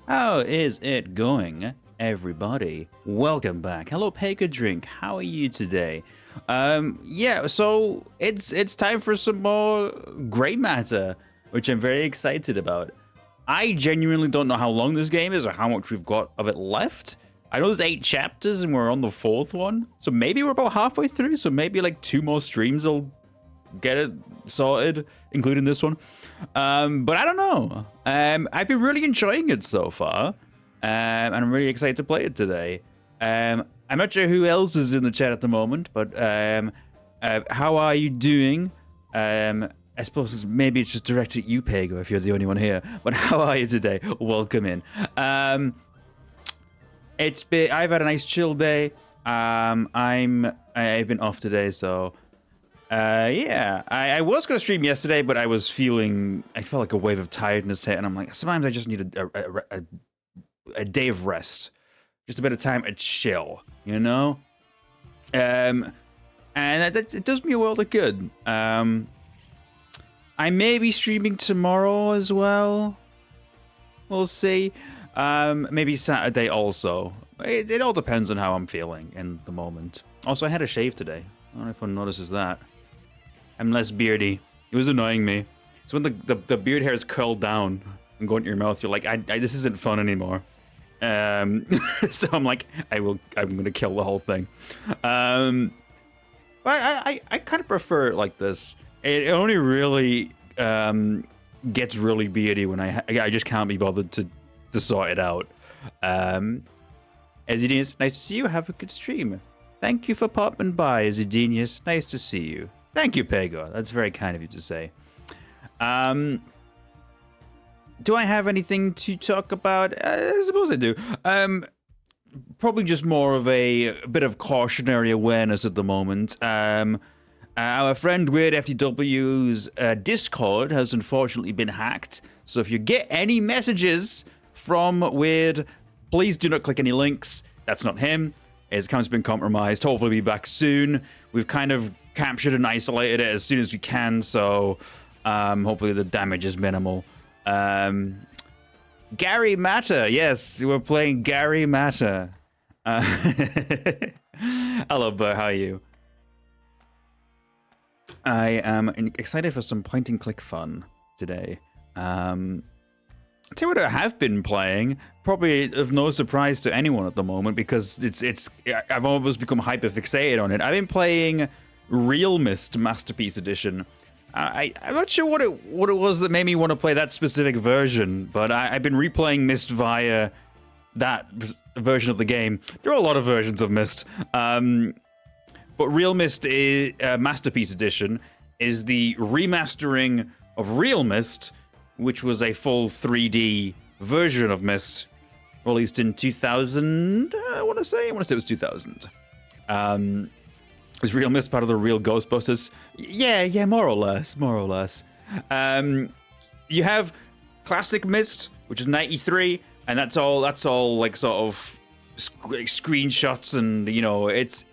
How is it going, everybody? Welcome back. Hello, Pega Drink. How are you today? Yeah, so it's time for some more gray matter, which I'm very excited about. I genuinely don't know how long this game is or how much we've got of it left. I know there's 8 chapters and we're on the 4th one, so maybe we're about halfway through. So maybe like 2 more streams will get it sorted, including this one. But I don't know. I've been really enjoying it so far, and I'm really excited to play it today. I'm not sure who else is in the chat at the moment, but how are you doing? I suppose maybe it's just directed at you, Pego, if you're the only one here. But how are you today? Welcome in. I've had a nice chill day. I've been off today, so. Yeah, I was going to stream yesterday, but I felt like a wave of tiredness hit, and I'm like, sometimes I just need a day of rest. Just a bit of time to chill, you know? And it does me a world of good. I may be streaming tomorrow as well. We'll see. Maybe Saturday also. It all depends on how I'm feeling in the moment. Also, I had a shave today. I don't know if anyone notices that. I'm less beardy. It was annoying me. So when the beard hair is curled down and going to your mouth, you're like, this isn't fun anymore. So I'm like, I'm gonna kill the whole thing. I kind of prefer it like this. It only really gets really beardy when I just can't be bothered to sort it out. Ezidinius, nice to see you. Have a good stream. Thank you for popping by, Ezidinius. Nice to see you. Thank you, Pego. That's very kind of you to say. Do I have anything to talk about? I suppose I do. Probably just more of a bit of cautionary awareness at the moment. Our friend Weird FTW's Discord has unfortunately been hacked. So if you get any messages from Weird, please do not click any links. That's not him. His account's been compromised. Hopefully be back soon. We've kind of captured and isolated it as soon as we can, so hopefully the damage is minimal. Gary Matter, yes, we're playing Gary Matter. Hello, Burr, how are you? I am excited for some point and click fun today. I'll tell you what I have been playing, probably of no surprise to anyone at the moment, because I've almost become hyper fixated on it. I've been playing Real Mist Masterpiece Edition. I'm not sure what it was that made me want to play that specific version, but I've been replaying Mist via that version of the game. There are a lot of versions of Mist, but Real Mist Masterpiece Edition is the remastering of Real Mist, which was a full 3D version of Mist, released in 2000. I want to say it was 2000. Is Real Mist part of the Real Ghostbusters? Yeah, more or less. You have Classic Mist, which is 93, and that's all like sort of screenshots, and you know, it's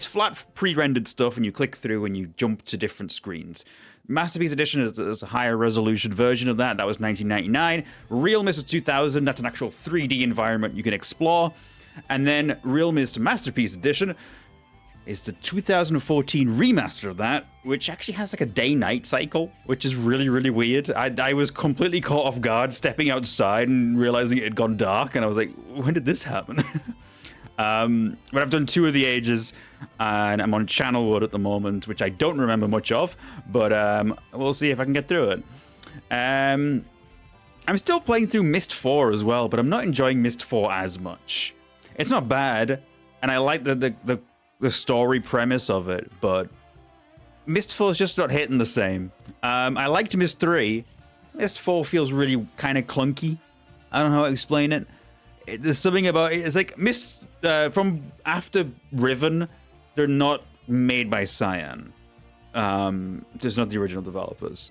flat pre-rendered stuff, and you click through and you jump to different screens. Masterpiece Edition is a higher resolution version of that. That was 1999. Real Mist of 2000, that's an actual 3D environment you can explore. And then Real Mist Masterpiece Edition is the 2014 remaster of that, which actually has like a day-night cycle, which is really, really weird. I was completely caught off guard stepping outside and realizing it had gone dark, and I was like, when did this happen? But I've done 2 of the ages, and I'm on Channelwood at the moment, which I don't remember much of, but we'll see if I can get through it. I'm still playing through Mist 4 as well, but I'm not enjoying Mist 4 as much. It's not bad, and I like the story premise of it, but Mist 4 is just not hitting the same. I liked Mist 3. Mist 4 feels really kind of clunky. I don't know how to explain it. There's something about it. It's like Mist from after Riven, they're not made by Cyan. Just not the original developers.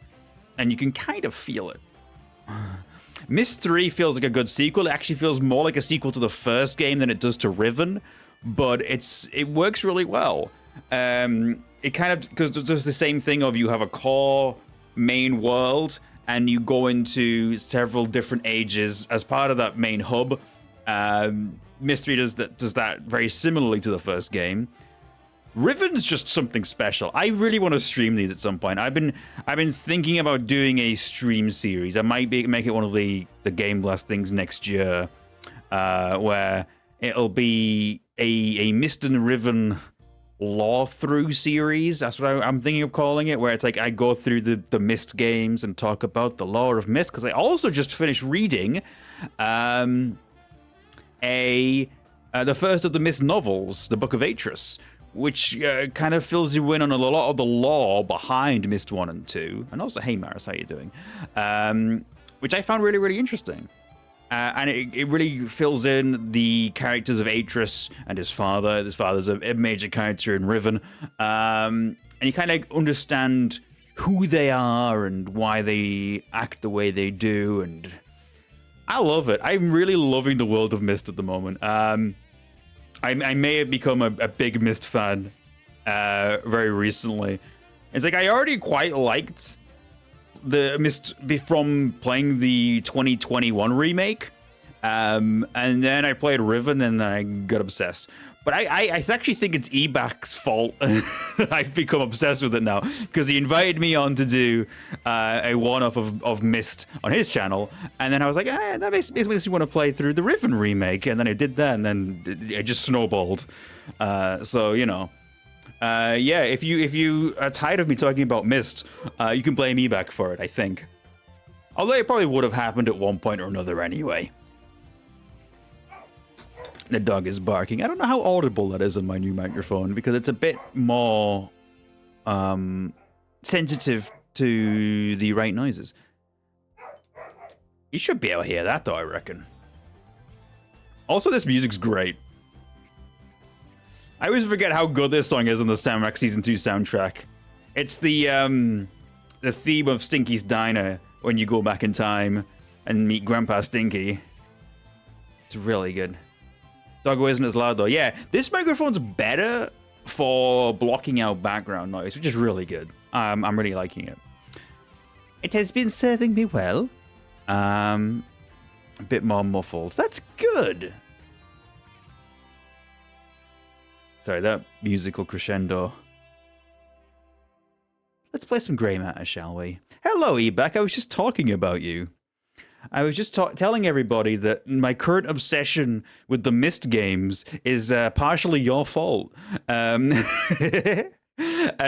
And you can kind of feel it. Mist 3 feels like a good sequel. It actually feels more like a sequel to the first game than it does to Riven, but it works really well. It kind of, because there's the same thing of you have a core main world, and you go into several different ages as part of that main hub. Mystery does that very similarly to the first game. Riven's just something special. I really want to stream these at some point. I've been thinking about doing a stream series. I might make it one of the Game Blast things next year, where it'll be a Myst and Riven lore through series. That's what I'm thinking of calling it, where it's like I go through the Myst games and talk about the lore of Myst, because I also just finished reading the first of the Myst novels, the Book of Atris, which kind of fills you in on a lot of the lore behind Myst 1 and 2. And also, hey Maris, how you doing? Which I found really, really interesting. And it really fills in the characters of Atris and his father. His father's a major character in Riven. And you kind of understand who they are and why they act the way they do. And I love it. I'm really loving the world of Myst at the moment. I may have become a big Myst fan very recently. It's like I already quite liked the Myst from playing the 2021 remake, and then I played Riven and I got obsessed. But I actually think it's Ebak's fault. I've become obsessed with it now because he invited me on to do a one-off of Myst on his channel, and then I was like, that makes me want to play through the Riven remake, and then I did that, and then it just snowballed. So you know, yeah. If you are tired of me talking about Myst, you can blame Ebak for it. I think, although it probably would have happened at one point or another anyway. The dog is barking. I don't know how audible that is on my new microphone because it's a bit more sensitive to the right noises. You should be able to hear that though, I reckon. Also, this music's great. I always forget how good this song is on the Samrak Season 2 soundtrack. It's the theme of Stinky's Diner when you go back in time and meet Grandpa Stinky. It's really good. Doggo isn't as loud though. Yeah, this microphone's better for blocking out background noise, which is really good. I'm really liking it. It has been serving me well. A bit more muffled. That's good. Sorry, that musical crescendo. Let's play some Grey Matter, shall we? Hello, Ebak. I was just talking about you. I was just telling everybody that my current obsession with the Myst games is partially your fault. And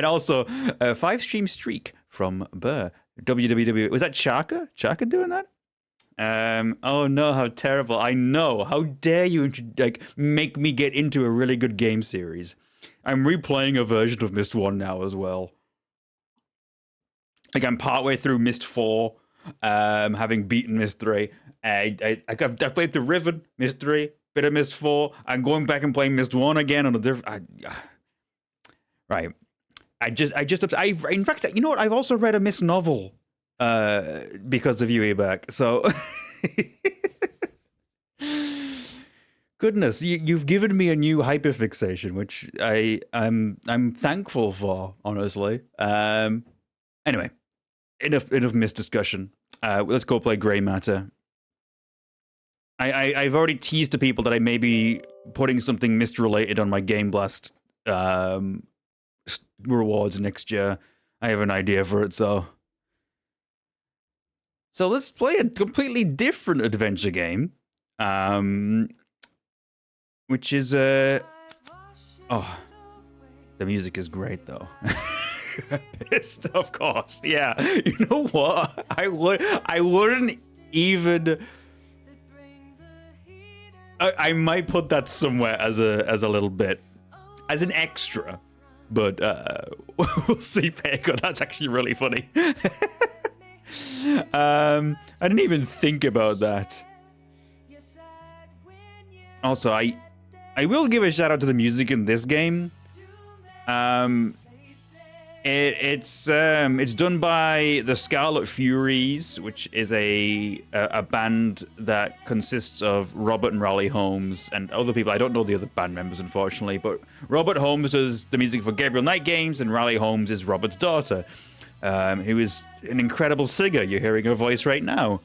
also, a 5-stream streak from Burr. WWW. Was that Chaka? Chaka doing that? Oh no, how terrible. I know. How dare you make me get into a really good game series. I'm replaying a version of Myst 1 now as well. Like I'm partway through Myst 4. Having beaten Myst 3, I played through Riven, Myst 3, bit of Myst 4. I'm going back and playing Myst 1 again on a different. Right. In fact, you know what? I've also read a Myst novel because of you, Ebak. So, goodness, you've given me a new hyperfixation, which I'm thankful for, honestly. Anyway. Enough Myst discussion. Let's go play Grey Matter. I've already teased to people that I may be putting something Myst related on my Game Blast rewards next year. I have an idea for it, so let's play a completely different adventure game, which is oh, the music is great though. Pissed, of course. Yeah. You know what? I wouldn't even. I might put that somewhere as a little bit, as an extra, but we'll see. Peko. That's actually really funny. I didn't even think about that. Also, I will give a shout out to the music in this game. It's done by the Scarlet Furies, which is a band that consists of Robert and Raleigh Holmes and other people. I don't know the other band members, unfortunately, but Robert Holmes does the music for Gabriel Knight games, and Raleigh Holmes is Robert's daughter. who is an incredible singer. You're hearing her voice right now.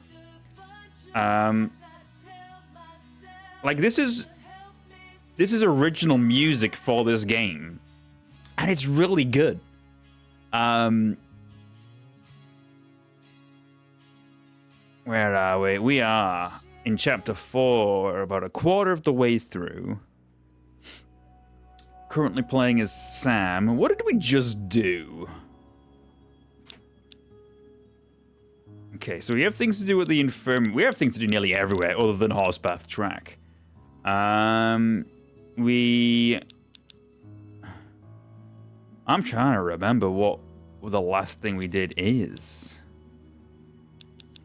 Like this is original music for this game, and it's really good. Where are we? We are in chapter 4, about a quarter of the way through. Currently playing as Sam. What did we just do? Okay, so we have things to do with the infirmary. We have things to do nearly everywhere other than Horsepath Track. I'm trying to remember what the last thing we did is.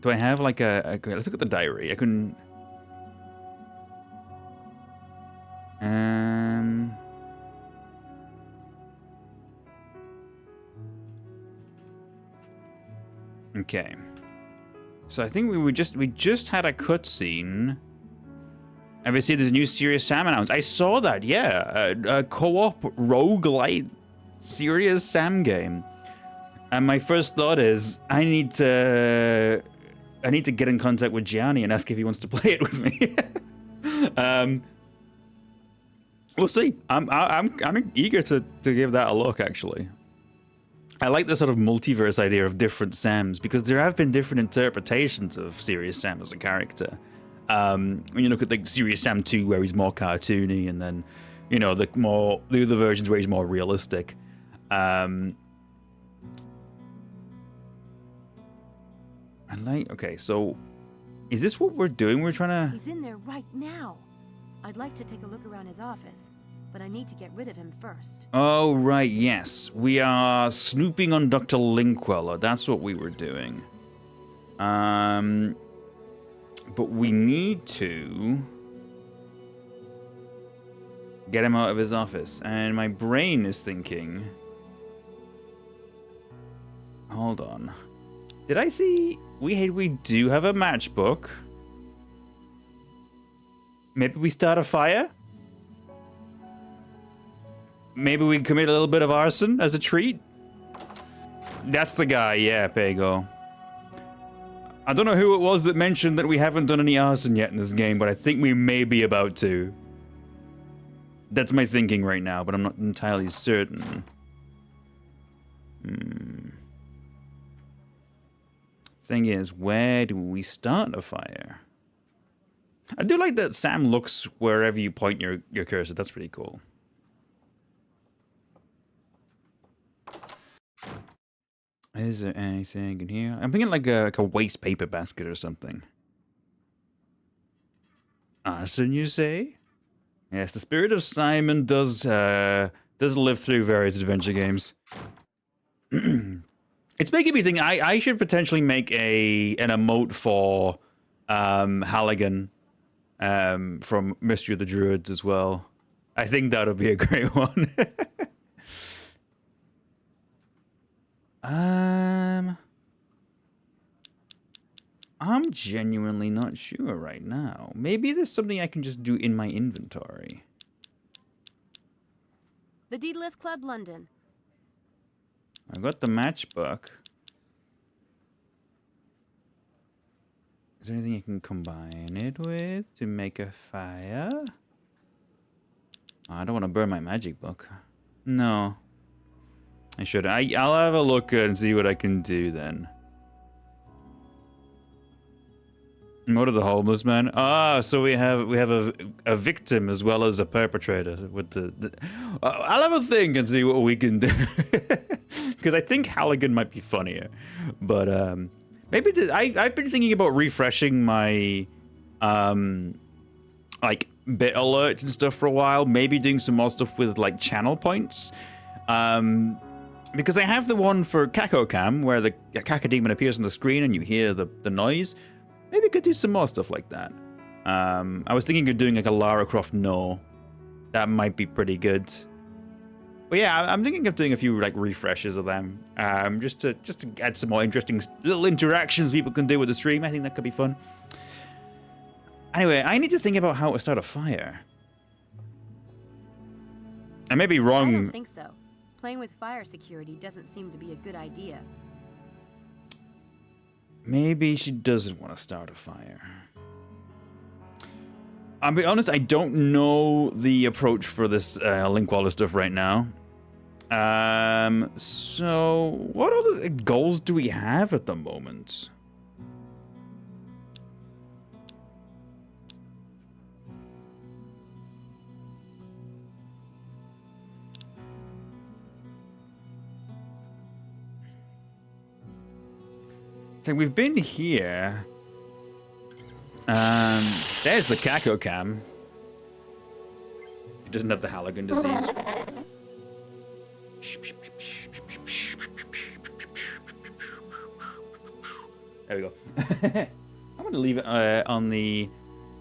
Do I have like okay, let's look at the diary. I couldn't. Okay. So I think we just had a cutscene. And we see there's a new Serious Sam announced. I saw that, yeah. A co-op roguelite Serious Sam game. And my first thought is, I need to get in contact with Gianni and ask if he wants to play it with me. We'll see. I'm eager to give that a look, actually. I like the sort of multiverse idea of different Sams, because there have been different interpretations of Serious Sam as a character. When you look at like Serious Sam 2, where he's more cartoony, and then, you know, the other versions where he's more realistic. Okay, so is this what we're doing? We're trying to... He's in there right now. I'd like to take a look around his office, but I need to get rid of him first. Oh, right, yes. We are snooping on Dr. Linkweller. That's what we were doing. But we need to get him out of his office. And my brain is thinking... Hold on. Did I see... We do have a matchbook. Maybe we start a fire? Maybe we commit a little bit of arson as a treat? That's the guy, yeah, Pago. I don't know who it was that mentioned that we haven't done any arson yet in this game, but I think we may be about to. That's my thinking right now, but I'm not entirely certain. Thing is, where do we start a fire? I do like that Sam looks wherever you point your cursor. That's pretty cool. Is there anything in here? I'm thinking like a waste paper basket or something. Arson, you say? Yes, the spirit of Simon does live through various adventure games. It's making me think I should potentially make an emote for Halligan from Mystery of the Druids as well. I think that would be a great one. I'm genuinely not sure right now. Maybe there's something I can just do in my inventory. The Deedless Club, London. I've got the matchbook. Is there anything I can combine it with to make a fire? Oh, I don't want to burn my magic book. No. I should. I'll have a look and see what I can do then. What are the homeless man? Ah, so we have a victim as well as a perpetrator with the I'll have a think and see what we can do. Because I think Halligan might be funnier, but maybe I've been thinking about refreshing my like bit alerts and stuff for a while. Maybe doing some more stuff with like channel points. Because I have the one for Cacocam where the cacodemon appears on the screen and you hear the noise. Maybe I could do some more stuff like that. I was thinking of doing like a Lara Croft No. That might be pretty good. But yeah, I'm thinking of doing a few like refreshes of them. Just to add some more interesting little interactions people can do with the stream. I think that could be fun. Anyway, I need to think about how to start a fire. I may be wrong. I don't think so. Playing with fire security doesn't seem to be a good idea. Maybe she doesn't want to start a fire. I'll be honest, I don't know the approach for this Linkwaller stuff right now. So what other goals do we have at the moment? So we've been here. There's the Kako Cam. It doesn't have the Halligan disease. There we go. I'm going to leave it on the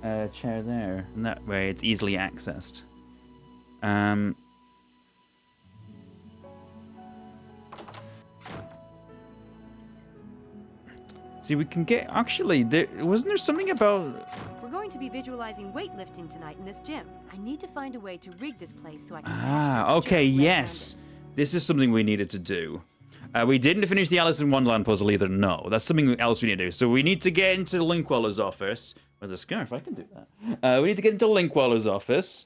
chair there, and that way it's easily accessed. See, we can get... Actually, wasn't there something about... We're going to be visualizing weightlifting tonight in this gym. I need to find a way to rig this place so I can... okay, yes. This is something we needed to do. We didn't finish the Alice in Wonderland puzzle either, no. That's something else we need to do. So we need to get into Linkweller's office. With a scarf, I can do that. We need to get into Linkweller's office.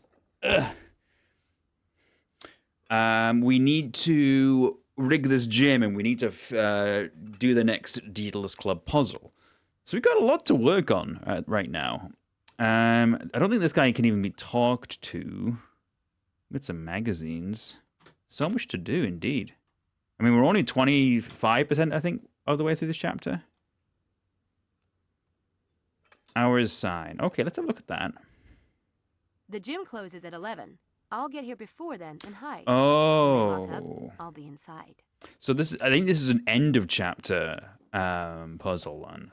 We need to rig this gym, and we need to do the next Daedalus Club puzzle. So we've got a lot to work on right now. I don't think this guy can even be talked to. We've got some magazines. So much to do, indeed. I mean, we're only 25%, I think, of the way through this chapter. Hours sign. Okay, let's have a look at that. The gym closes at 11. I'll get here before then and hide. Oh. When they lock up, I'll be inside. So this, I think this is an end of chapter puzzle one.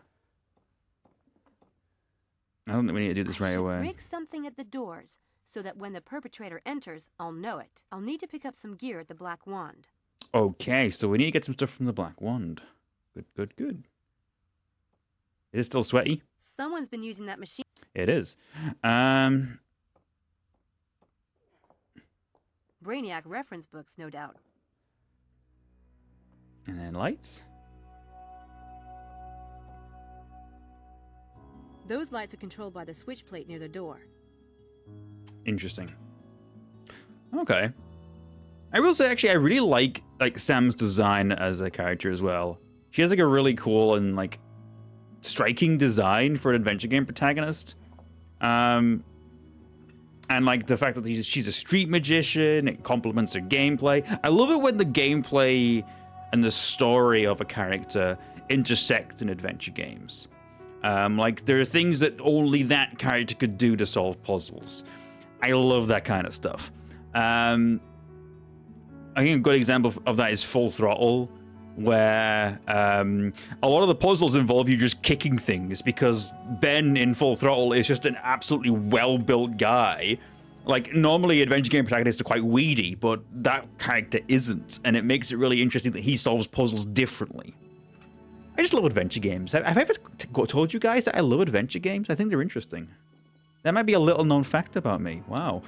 I don't think we need to do this right away. Rig something at the doors so that when the perpetrator enters, I'll know it. I'll need to pick up some gear at the Black Wand. Okay, so we need to get some stuff from the Black Wand. Good, good, good. Is it still sweaty? Someone's been using that machine. It is. Brainiac reference books, no doubt. And then lights. Those lights are controlled by the switch plate near the door. Interesting. Okay. I will say, actually, I really like Sam's design as a character as well. She has like a really cool and like striking design for an adventure game protagonist. And like the fact that she's a street magician, it complements her gameplay. I love it when the gameplay and the story of a character intersect in adventure games. Like there are things that only that character could do to solve puzzles. I love that kind of stuff. I think a good example of that is Full Throttle, where a lot of the puzzles involve you just kicking things because Ben in Full Throttle is just an absolutely well-built guy. Like, normally adventure game protagonists are quite weedy, but that character isn't, and it makes it really interesting that he solves puzzles differently. I just love adventure games. Have I ever told you guys that I love adventure games? I think they're interesting. That might be a little-known fact about me. Wow.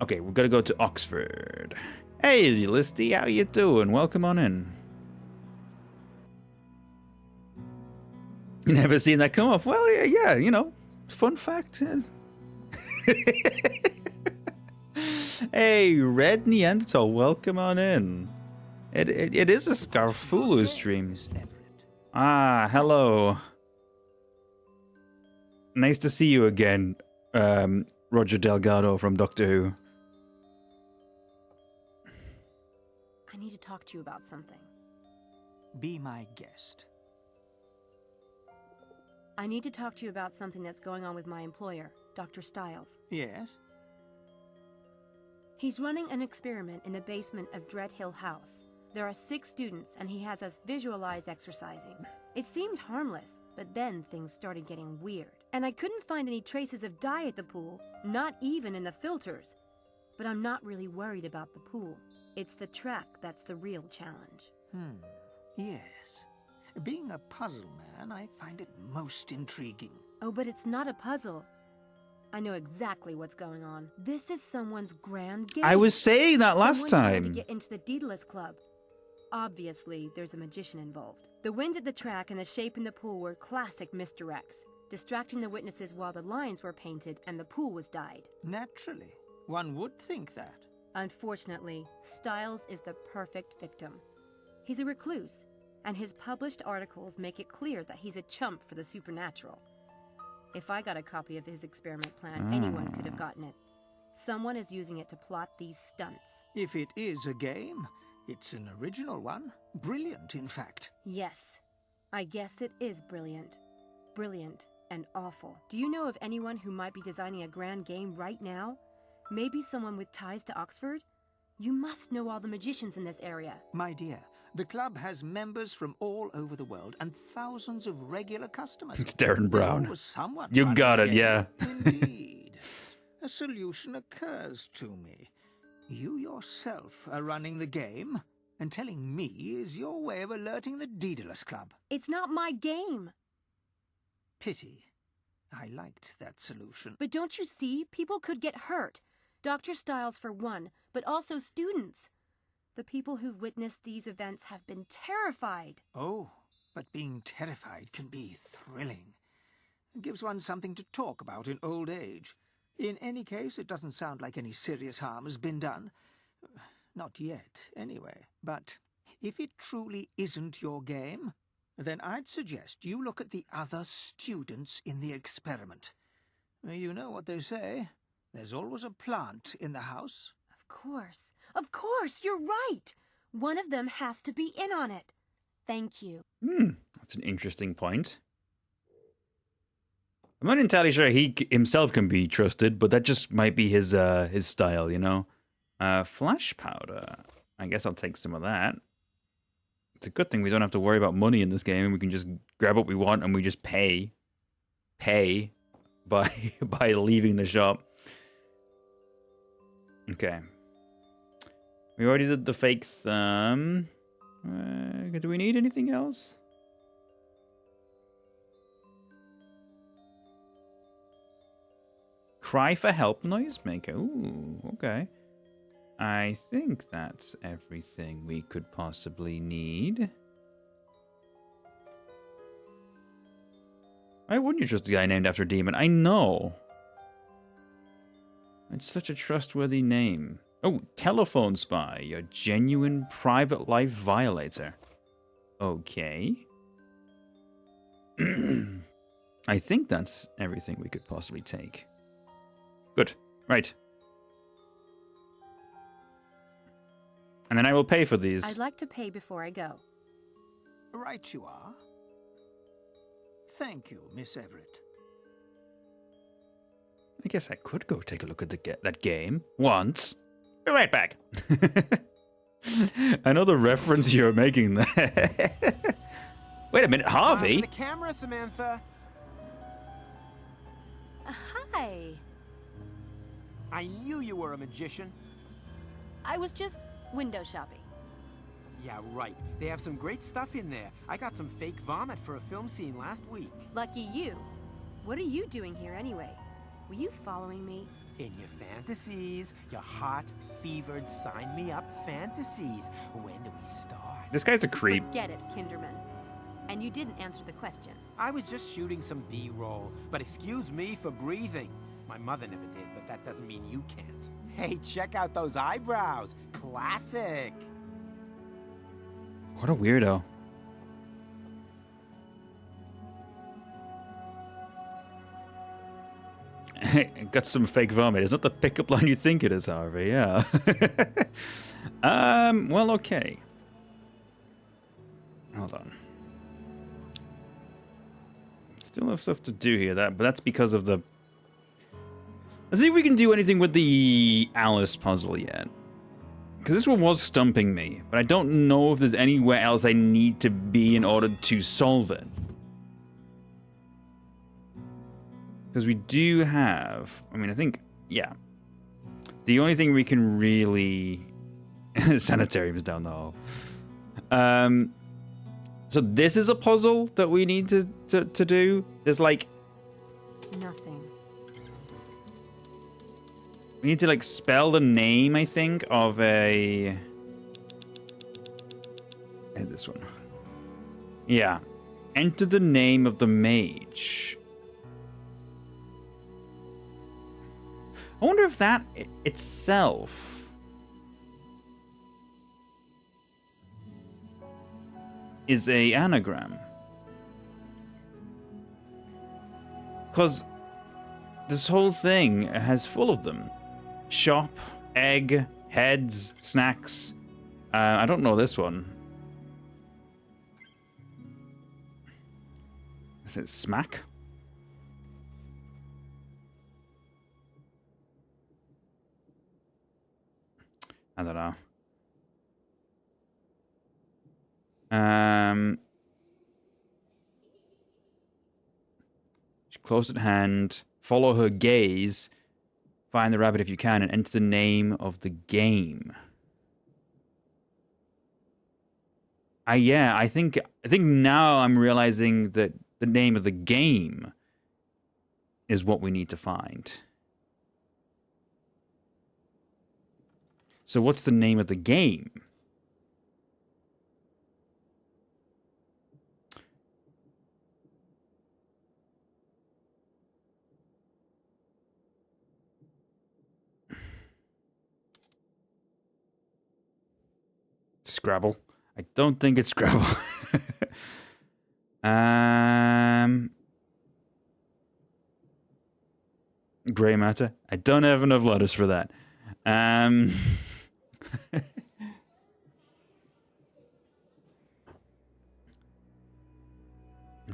Okay, we've got to go to Oxford. Hey, Listy, how you doing? Welcome on in. You never seen that come off? Well, yeah, you know, fun fact. Hey, Red Neanderthal, welcome on in. It is a Scarfulu stream. Ah, hello. Nice to see you again, Roger Delgado from Doctor Who. I need to talk to you about something. Be my guest. I need to talk to you about something that's going on with my employer, Dr. Stiles. Yes? He's running an experiment in the basement of Dread Hill House. There are 6 students, and he has us visualize exercising. It seemed harmless, but then things started getting weird. And I couldn't find any traces of dye at the pool, not even in the filters. But I'm not really worried about the pool. It's the track that's the real challenge. Yes. Being a puzzle man, I find it most intriguing. Oh, but it's not a puzzle. I know exactly what's going on. This is someone's grand game. I was saying that last Someone trying time. to get into the Daedalus Club. Obviously, there's a magician involved. The wind at the track and the shape in the pool were classic misdirects, distracting the witnesses while the lines were painted and the pool was dyed. Naturally. One would think that. Unfortunately, Styles is the perfect victim. He's a recluse, and his published articles make it clear that he's a chump for the supernatural. If I got a copy of his experiment plan, anyone could have gotten it. Someone is using it to plot these stunts. If it is a game, it's an original one. Brilliant, in fact. Yes, I guess it is brilliant. Brilliant and awful. Do you know of anyone who might be designing a grand game right now? Maybe someone with ties to Oxford? You must know all the magicians in this area. My dear, the club has members from all over the world and thousands of regular customers. It's Darren Brown. There's always someone You running got the it, game. yeah. Indeed. A solution occurs to me. You yourself are running the game, and telling me is your way of alerting the Daedalus Club. It's not my game. Pity. I liked that solution. But don't you see? People could get hurt. Dr. Styles for one, but also students. The people who've witnessed these events have been terrified. Oh, but being terrified can be thrilling. It gives one something to talk about in old age. In any case, it doesn't sound like any serious harm has been done. Not yet, anyway. But if it truly isn't your game, then I'd suggest you look at the other students in the experiment. You know what they say. There's always a plant in the house. Of course, you're right. One of them has to be in on it. Thank you. That's an interesting point. I'm not entirely sure he himself can be trusted, but that just might be his style, you know? Flash powder. I guess I'll take some of that. It's a good thing we don't have to worry about money in this game, and we can just grab what we want and we just pay by leaving the shop. Okay. We already did the fake thumb. Do we need anything else? Cry for help noisemaker. Ooh, okay. I think that's everything we could possibly need. Why wouldn't you trust a guy named after a demon? I know. It's such a trustworthy name. Oh, telephone spy. Your genuine private life violator. Okay. I think that's everything we could possibly take. Good. Right. And then I will pay for these. I'd like to pay before I go. Right you are. Thank you, Miss Everett. I guess I could go take a look at that game once. Be right back. I know the reference you're making there. Wait a minute, Harvey? The camera, Samantha. Hi. I knew you were a magician. I was just window shopping. Yeah, right. They have some great stuff in there. I got some fake vomit for a film scene last week. Lucky you. What are you doing here anyway? Were you following me? In your fantasies, your hot, fevered, sign-me-up fantasies. When do we start? This guy's a creep. Forget it, Kinderman. And you didn't answer the question. I was just shooting some B-roll, but excuse me for breathing. My mother never did, but that doesn't mean you can't. Hey, check out those eyebrows. Classic. What a weirdo. Got some fake vomit. It's not the pickup line you think it is, Harvey. Yeah. Well, okay. Hold on. Still have stuff to do here. But that's because of the... Let's see if we can do anything with the Alice puzzle yet. Because this one was stumping me. But I don't know if there's anywhere else I need to be in order to solve it. Because we do have... I mean, I think... Yeah. The only thing we can really... Sanitarium's down the hall. So this is a puzzle that we need to do. There's like... Nothing. We need to like spell the name, I think, of a... This one. Yeah. Enter the name of the mage. I wonder if that itself is a anagram. Because this whole thing has full of them. Shop, egg, heads, snacks. I don't know this one. Is it smack? I don't know. She's close at hand. Follow her gaze. Find the rabbit if you can and enter the name of the game. Yeah, I think now I'm realizing that the name of the game is what we need to find. So what's the name of the game? Scrabble. I don't think it's Scrabble. Gray matter. I don't have enough letters for that. I'm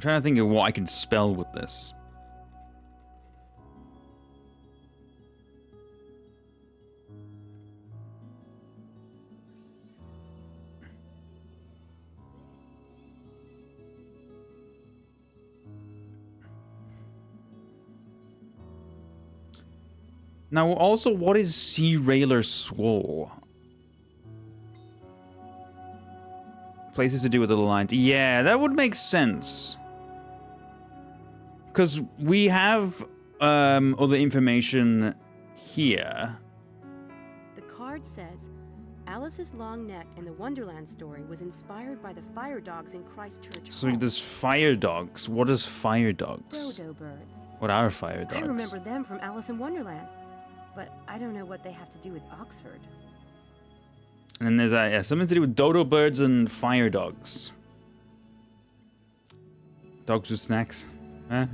trying to think of what I can spell with this. Now, also, what is Sea Railer Swole? Places to do with the lines. Yeah, that would make sense. Because we have other information here. The card says, Alice's long neck in the Wonderland story was inspired by the fire dogs in Christchurch So Hall. there's fire dogs. What is fire dogs? Dodo birds. What are fire dogs? I remember them from Alice in Wonderland, but I don't know what they have to do with Oxford. And then there's yeah, something to do with dodo birds and fire dogs. Dogs with snacks. Huh?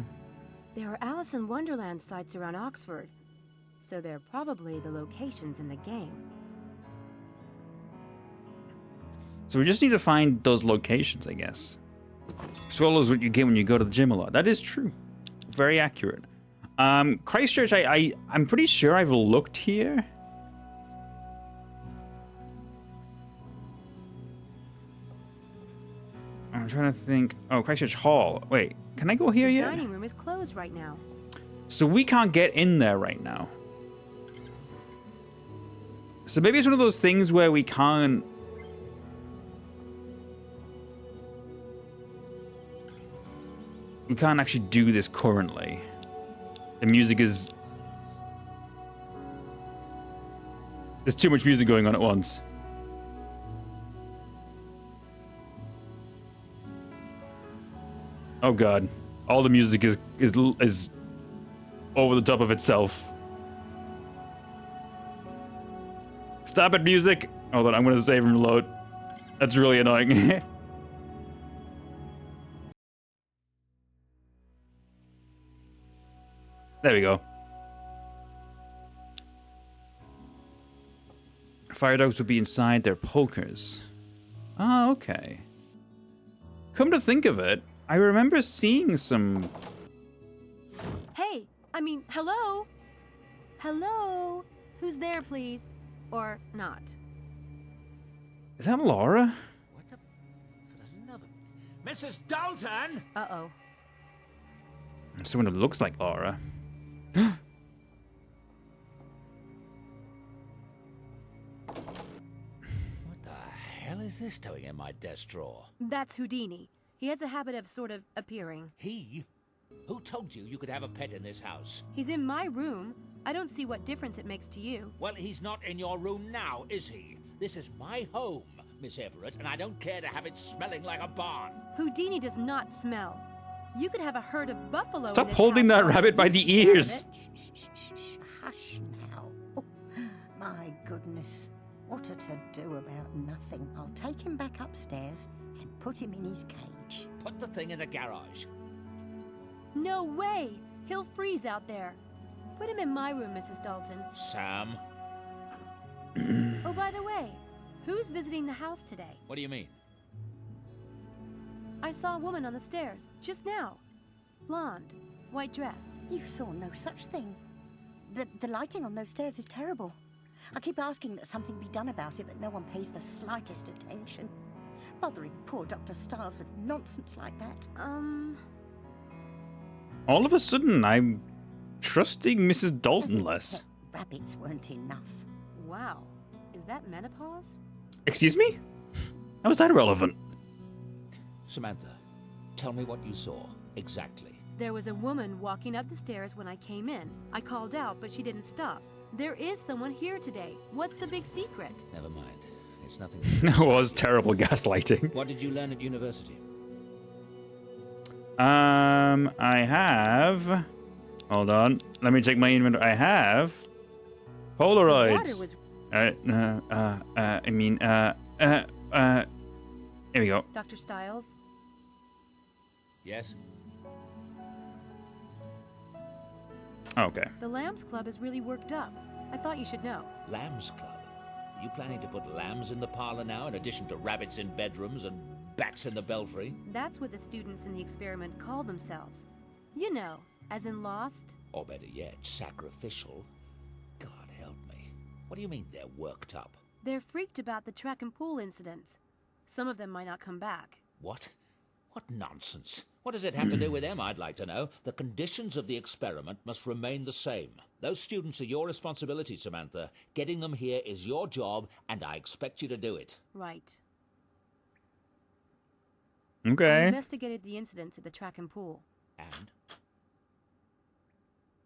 There are Alice in Wonderland sites around Oxford, so they're probably the locations in the game. So we just need to find those locations, I guess. Swallows what you get when you go to the gym a lot. That is true. Very accurate. Christchurch, I'm pretty sure I've looked here. I'm trying to think. Oh, Christchurch Hall. Wait, can I go here The yet? dining room is closed right now. So we can't get in there right now. So maybe it's one of those things where we can't... We can't actually do this currently. The music is... There's too much music going on at once. Oh god. All the music is over the top of itself. Stop it, music! Hold on, I'm gonna save and reload. That's really annoying. There we go. Fire dogs would be inside their pokers. Ah, okay. Come to think of it, I remember seeing some... Hey, hello? Hello? Who's there, please? Or not? Is that Laura? What the... For the love of... Mrs. Dalton! Uh-oh. Someone who looks like Laura. What the hell is this doing in my desk drawer? That's Houdini. He has a habit of sort of appearing. He? Who told you you could have a pet in this house? He's in my room. I don't see what difference it makes to you. Well, he's not in your room now, is he? This is my home. Miss Everett, and I don't care to have it smelling like a barn. Houdini does not smell. You could have a herd of buffalo. Stop in this holding house that while rabbit by you the smell of ears. it. Shh. Hush now. Oh, my goodness. What a to-do about nothing. I'll take him back upstairs and put him in his cage. Put the thing in the garage. No way! He'll freeze out there. Put him in my room, Mrs. Dalton. Sam, Oh, by the way, who's visiting the house today? what do you mean? I saw a woman on the stairs, just now. Blonde, white dress. You saw no such thing. The lighting on those stairs is terrible. I keep asking that something be done about it, but no one pays the slightest attention. Bothering poor Dr. Stiles with nonsense like that. All of a sudden, I'm trusting Mrs. As Dalton if less. pet rabbits weren't enough. Wow, is that menopause? Excuse me? How is that irrelevant? Samantha, tell me what you saw, exactly. There was a woman walking up the stairs when I came in. I called out, but she didn't stop. There is someone here today. What's the big secret? Never mind. It's nothing. That was terrible gaslighting. What did you learn at university? I have... Hold on. Let me check my inventory. I have... Water Polaroids. was... Here we go. Dr. Stiles? Yes? Okay. The Lambs Club is really worked up. I thought you should know. Lambs Club. Are you planning to put lambs in the parlor now, in addition to rabbits in bedrooms and bats in the belfry? That's what the students in the experiment call themselves. You know, as in Lost. Or better yet, sacrificial? God help me. What do you mean they're worked up? They're freaked about the track and pool incidents. Some of them might not come back. What? What nonsense. What does it have to do with them, I'd like to know? The conditions of the experiment must remain the same. Those students are your responsibility, Samantha. Getting them here is your job, and I expect you to do it. Right. I Okay. investigated the incidents at the track and pool. And?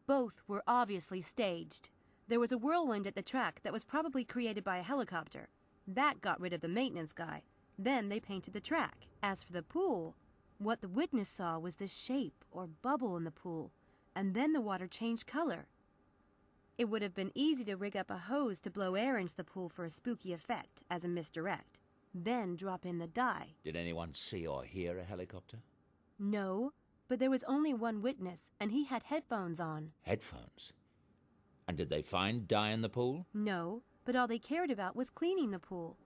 Both were obviously staged. There was a whirlwind at the track that was probably created by a helicopter. That got rid of the maintenance guy. Then they painted the track. As for the pool, what the witness saw was this shape or bubble in the pool, and then the water changed color. It would have been easy to rig up a hose to blow air into the pool for a spooky effect as a misdirect, then drop in the dye. Did anyone see or hear a helicopter? No, but there was only one witness, and he had headphones on. Headphones? And did they find dye in the pool? No, but all they cared about was cleaning the pool.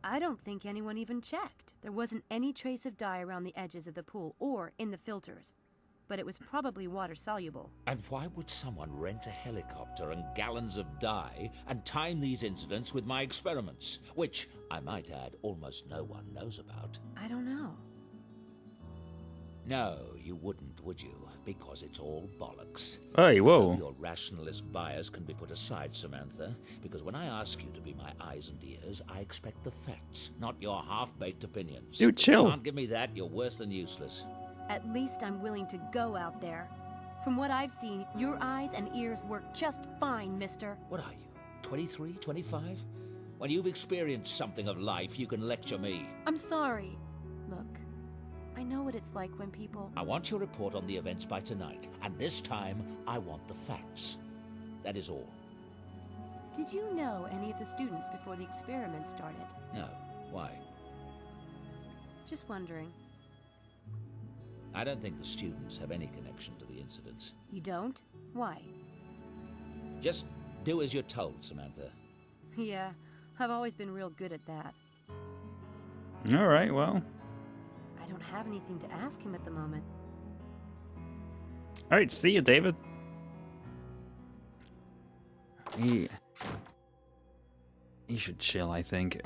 I don't think anyone even checked. There wasn't any trace of dye around the edges of the pool or in the filters, but it was probably water-soluble. And why would someone rent a helicopter and gallons of dye and time these incidents with my experiments, which, I might add, almost no one knows about? I don't know. No, you wouldn't, would you? Because it's all bollocks. Hey, whoa. Your rationalist bias can be put aside, Samantha, because when I ask you to be my eyes and ears, I expect the facts, not your half-baked opinions. Dude, chill. If you can't give me that, you're worse than useless. At least I'm willing to go out there. From what I've seen, your eyes and ears work just fine, mister. What are you, 23, 25? When you've experienced something of life, you can lecture me. I'm sorry. Look, I know what it's like when people... I want your report on the events by tonight, and this time, I want the facts. That is all. Did you know any of the students before the experiment started? No. Why? Just wondering. I don't think the students have any connection to the incidents. You don't? Why? Just do as you're told, Samantha. Yeah, I've always been real good at that. All right, well. I don't have anything to ask him at the moment. All right, see you, David. He should chill, I think.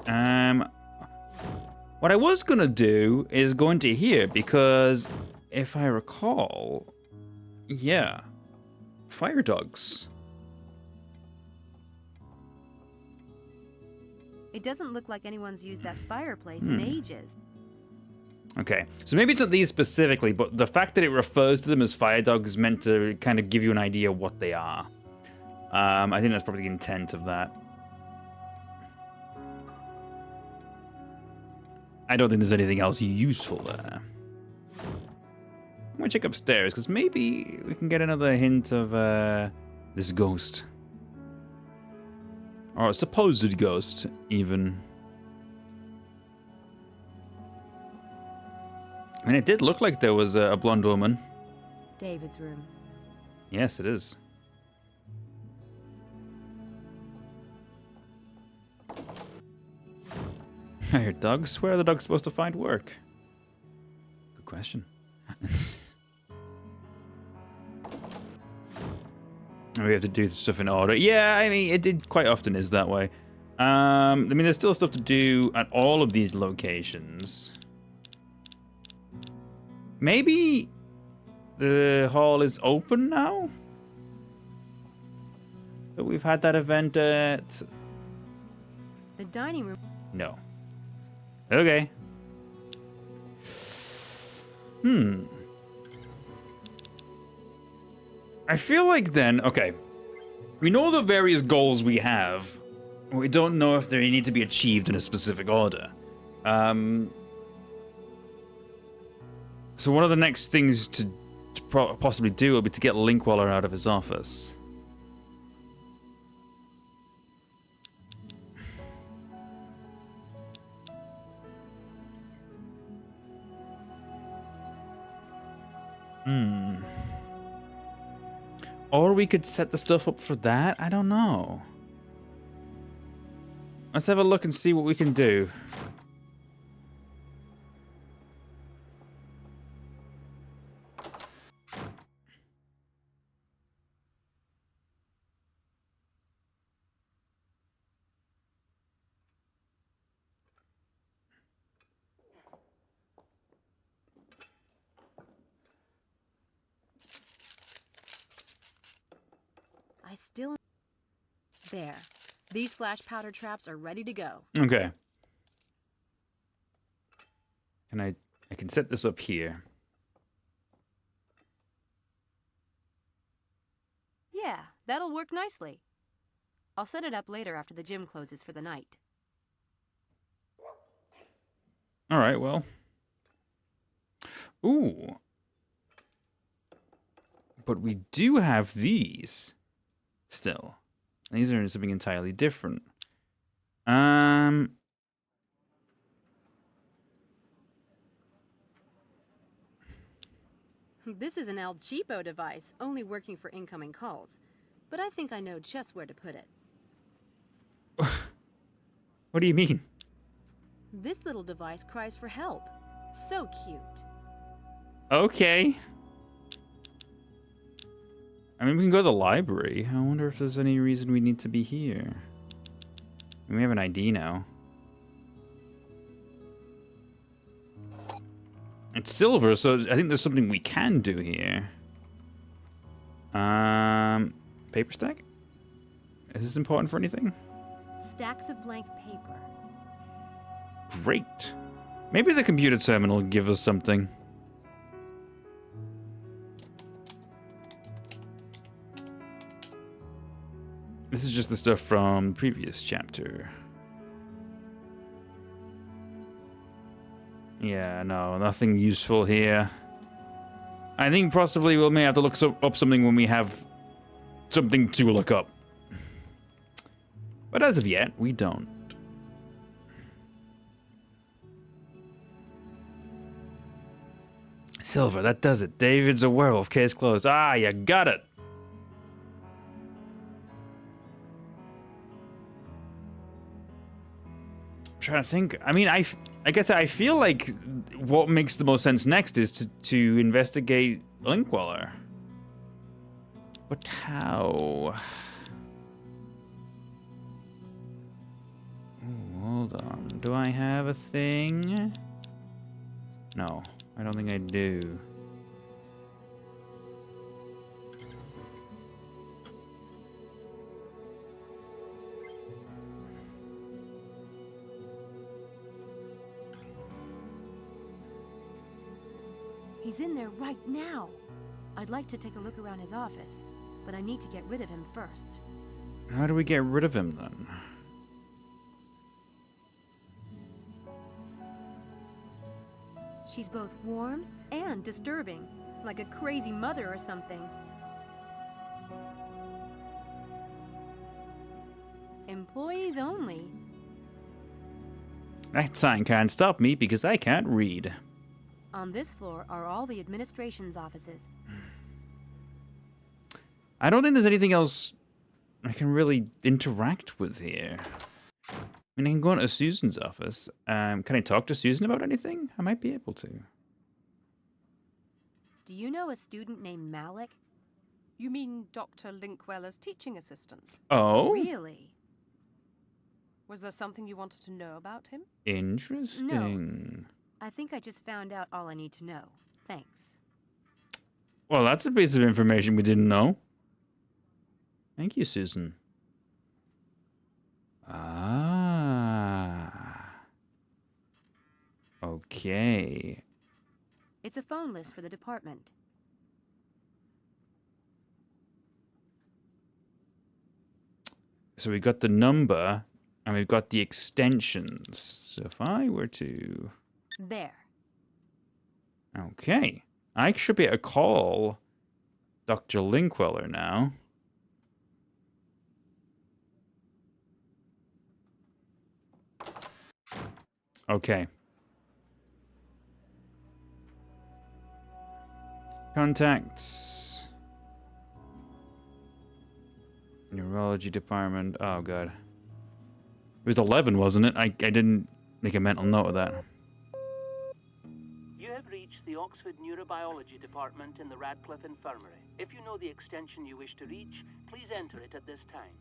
What I was gonna do is go into here because, if I recall, yeah, fire dogs. It doesn't look like anyone's used that fireplace in ages. Okay, so maybe it's not these specifically, but the fact that it refers to them as fire dogs is meant to kind of give you an idea of what they are. I think that's probably the intent of that. I don't think there's anything else useful there. I'm gonna check upstairs, because maybe we can get another hint of this ghost. Or a supposed ghost, even. I mean, it did look like there was a blonde woman. David's room. Yes, it is. I hear dogs. Where are the dogs supposed to find work? Good question. We have to do stuff in order. Yeah, I mean, it quite often is that way. I mean, there's still stuff to do at all of these locations. Maybe the hall is open now? That we've had that event at... The dining room. No. Okay. I feel like then, okay. We know the various goals we have. We don't know if they need to be achieved in a specific order. So one of the next things to possibly do will be to get Linkwaller out of his office. Or we could set the stuff up for that? I don't know. Let's have a look and see what we can do. I still... There. These flash powder traps are ready to go. Okay. And I can set this up here. Yeah, that'll work nicely. I'll set it up later after the gym closes for the night. All right, well. Ooh. But we do have these still. These are something entirely different. This is an El Cheapo device, only working for incoming calls. But I think I know just where to put it. What do you mean? This little device cries for help. So cute. Okay. I mean, we can go to the library. I wonder if there's any reason we need to be here. I mean, we have an ID now. It's silver, so I think there's something we can do here. Paper stack? Is this important for anything? Stacks of blank paper. Great. Maybe the computer terminal will give us something. This is just the stuff from the previous chapter. Yeah, no, nothing useful here. I think possibly we may have to look up something when we have something to look up. But as of yet, we don't. Silver, that does it. David's a werewolf. Case closed. Ah, you got it. I'm trying to think. I mean, I guess I feel like what makes the most sense next is to investigate Linkwaller. But how? Ooh, hold on. Do I have a thing? No, I don't think I do. He's in there right now. I'd like to take a look around his office, but I need to get rid of him first. How do we get rid of him then? She's both warm and disturbing, like a crazy mother or something. Employees only. That sign can't stop me because I can't read. On this floor are all the administration's offices. I don't think there's anything else I can really interact with here. I mean, I can go into Susan's office. Can I talk to Susan about anything? I might be able to. Do you know a student named Malik? You mean Dr. Linkweller's teaching assistant? Oh? Really? Was there something you wanted to know about him? Interesting. I think I just found out all I need to know. Thanks. Well, that's a piece of information we didn't know. Thank you, Susan. Ah. Okay. It's a phone list for the department. So we got the number, and we've got the extensions. So if I were to... There. Okay. I should be able to call Dr. Linkweller now. Okay. Contacts. Neurology department. Oh, God. It was 11, wasn't it? I didn't make a mental note of that. You have reached the Oxford Neurobiology Department in the Radcliffe Infirmary. If you know the extension you wish to reach, please enter it at this time.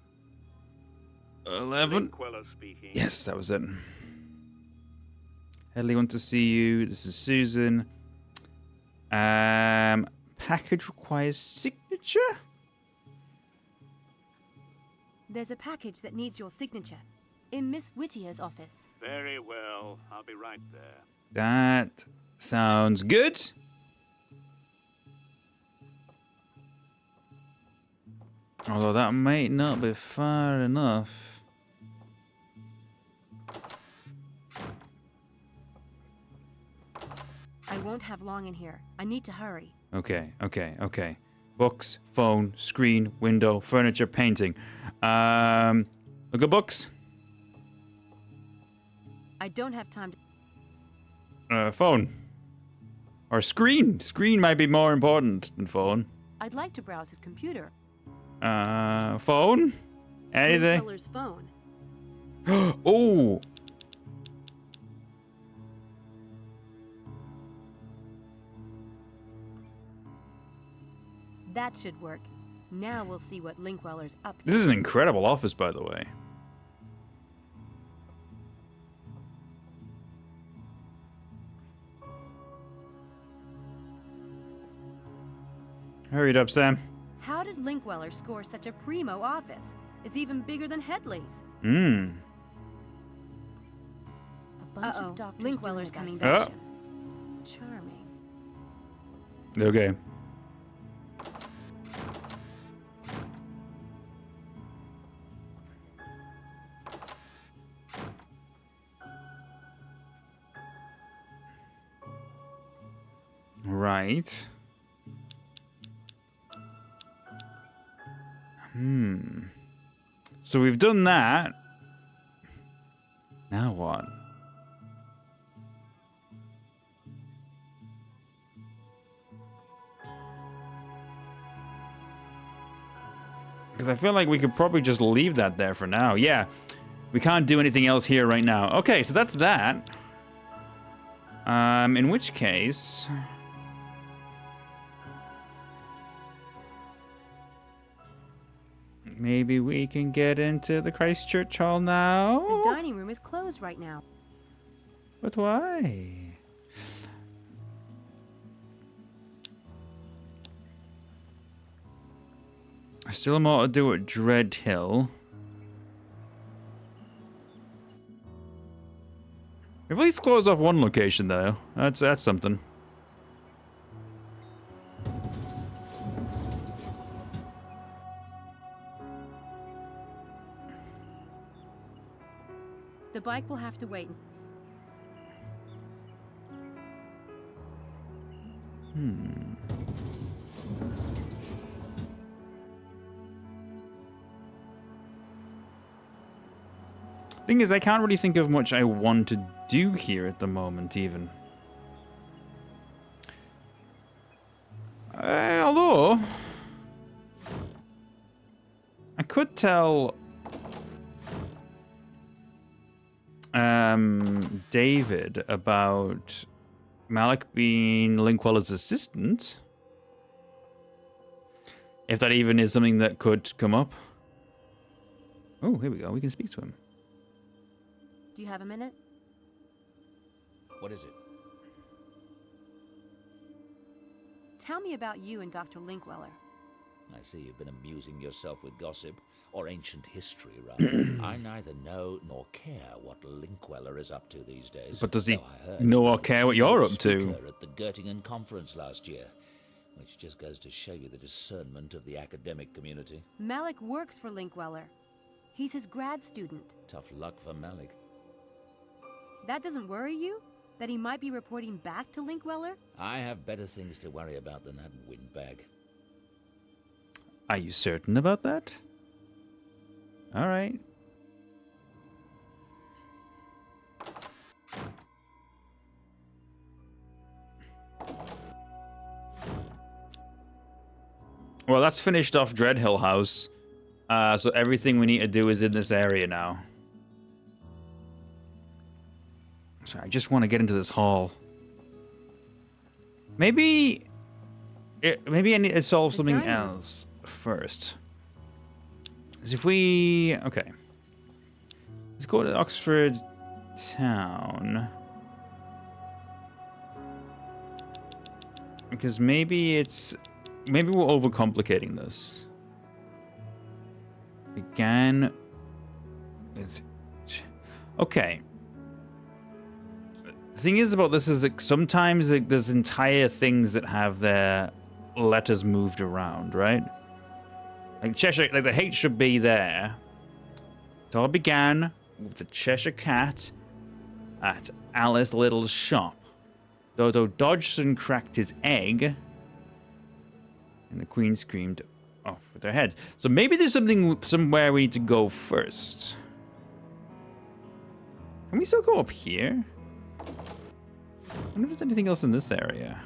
11? Queller speaking. Yes, that was it. Headley want to see you. This is Susan. Package requires signature? There's a package that needs your signature in Miss Whittier's office. Very well. I'll be right there. That sounds good. Although that might not be far enough. I won't have long in here. I need to hurry. Okay. Books, phone, screen, window, furniture, painting. Look at books. I don't have time to... Phone. Or screen. Screen might be more important than phone. I'd like to browse his computer. Phone? Anything? Miller's phone. Oh! That should work. Now we'll see what Linkweller's up to. This is an incredible office, by the way. Hurry it up, Sam. How did Linkweller score such a primo office? It's even bigger than Headley's. A bunch of doctors Linkweller's doing coming a back. dissection. Charming. Okay. Right. So we've done that. Now what? Because I feel like we could probably just leave that there for now. Yeah, we can't do anything else here right now. Okay, so that's that. In which case... maybe we can get into the Christchurch Hall now? The dining room is closed right now. But why? Still more to do at Dread Hill. We've at least closed off one location, though. That's something. The bike will have to wait. Thing is, I can't really think of much I want to do here at the moment, even. Although, I could tell David about Malik being Linkweller's assistant. If that even is something that could come up. Oh, here we go. We can speak to him. Do you have a minute? What is it? Tell me about you and Dr. Linkweller. I see you've been amusing yourself with gossip, or ancient history, rather. I neither know nor care what Linkweller is up to these days. But does he though I heard know he or was the care what you're up to? speaker at the Göttingen conference last year, which just goes to show you the discernment of the academic community. Malik works for Linkweller. He's his grad student. Tough luck for Malik. That doesn't worry you? That he might be reporting back to Linkweller? I have better things to worry about than that windbag. Are you certain about that? All right. Well, that's finished off Dreadhill House. So everything we need to do is in this area now. Sorry, I just want to get into this hall. Maybe I need to solve something else first. Because if we... Okay. Let's go to Oxford Town. Because maybe it's... Maybe we're overcomplicating this. Began with... Okay. The thing is about this is that sometimes there's entire things that have their letters moved around, right? Like Cheshire, like the H should be there. It all began with the Cheshire Cat at Alice Little's shop. Dodo dodged and cracked his egg, and the Queen screamed off with her head. So maybe there's somewhere we need to go first. Can we still go up here? I wonder if there's anything else in this area.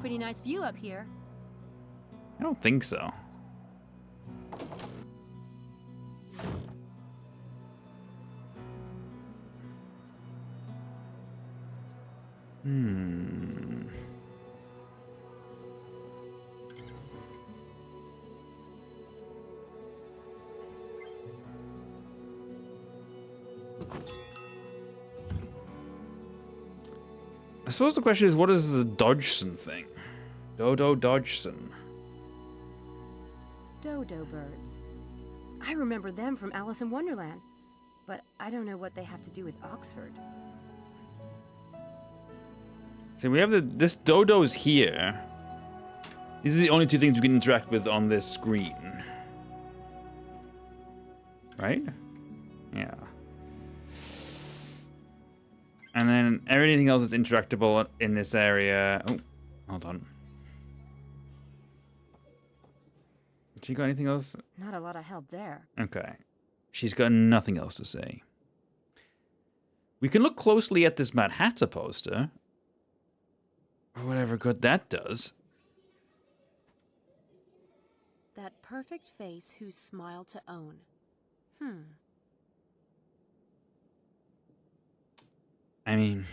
Pretty nice view up here. I don't think so. I suppose the question is, what is the Dodgson thing? Dodo Dodgson. Dodo birds. I remember them from Alice in Wonderland, but I don't know what they have to do with Oxford. See, we have this Dodo's here. These are the only two things we can interact with on this screen. Right? Yeah. And then everything else is interactable in this area. Oh, hold on. She got anything else? Not a lot of help there. Okay. She's got nothing else to say. We can look closely at this Mad Hatter poster. For whatever good that does. That perfect face whose smile to own. I mean,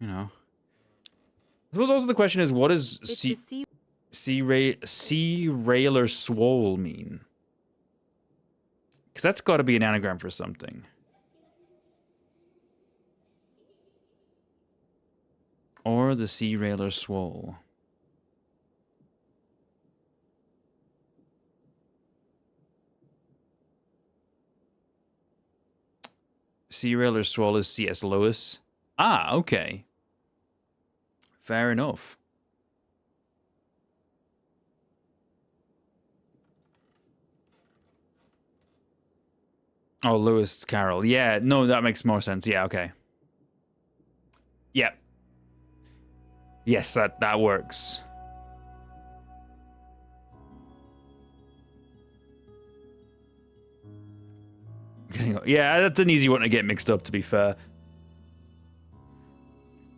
you know. I suppose also the question is, what does sea railer swole mean? Because that's got to be an anagram for something. Or the sea railer swole. Sea railer swole is C.S. Lewis. Ah, okay. Fair enough. Oh, Lewis Carroll. Yeah, no, that makes more sense. Yeah, okay. Yep. Yes, that works. Yeah, that's an easy one to get mixed up, to be fair.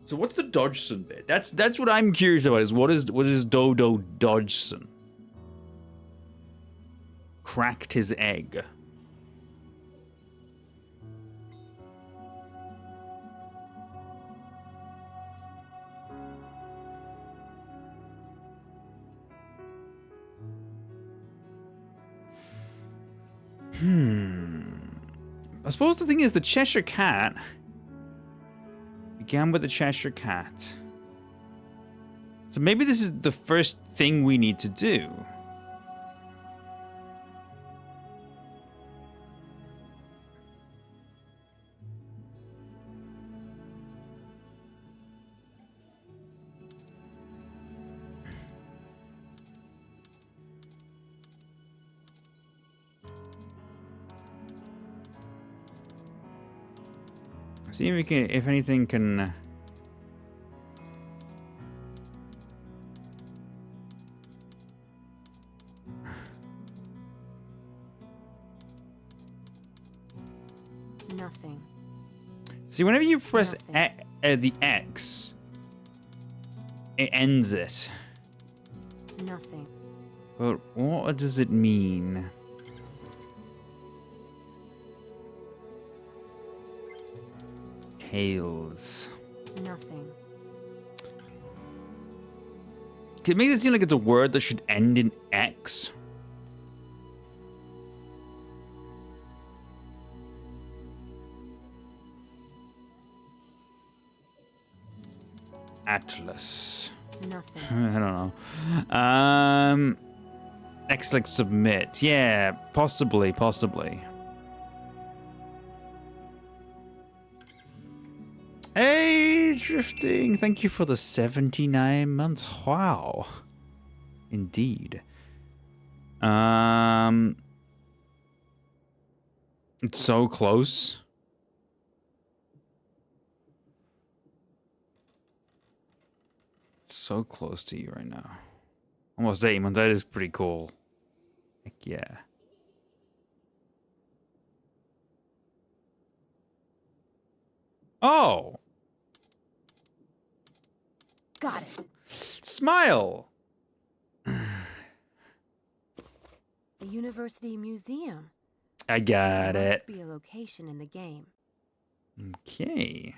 So what's the Dodgson bit? That's what I'm curious about. Is what is Dodo Dodgson? Cracked his egg. I suppose the thing is the Cheshire Cat began with the Cheshire Cat. So maybe this is the first thing we need to do. See if we can, if anything can. Nothing. See, whenever you press the X, it ends it. Nothing. But what does it mean? Tails. Nothing. It makes it seem like it's a word that should end in X. Atlas. Nothing. I don't know. X like submit. Yeah, possibly. Hey, Drifting. Thank you for the 79 months. Wow. Indeed. It's so close. So close to you right now. Almost 8 months. That is pretty cool. Heck yeah. Oh. Got it. Smile. The University Museum. I got There it. must be a location in the game. Okay.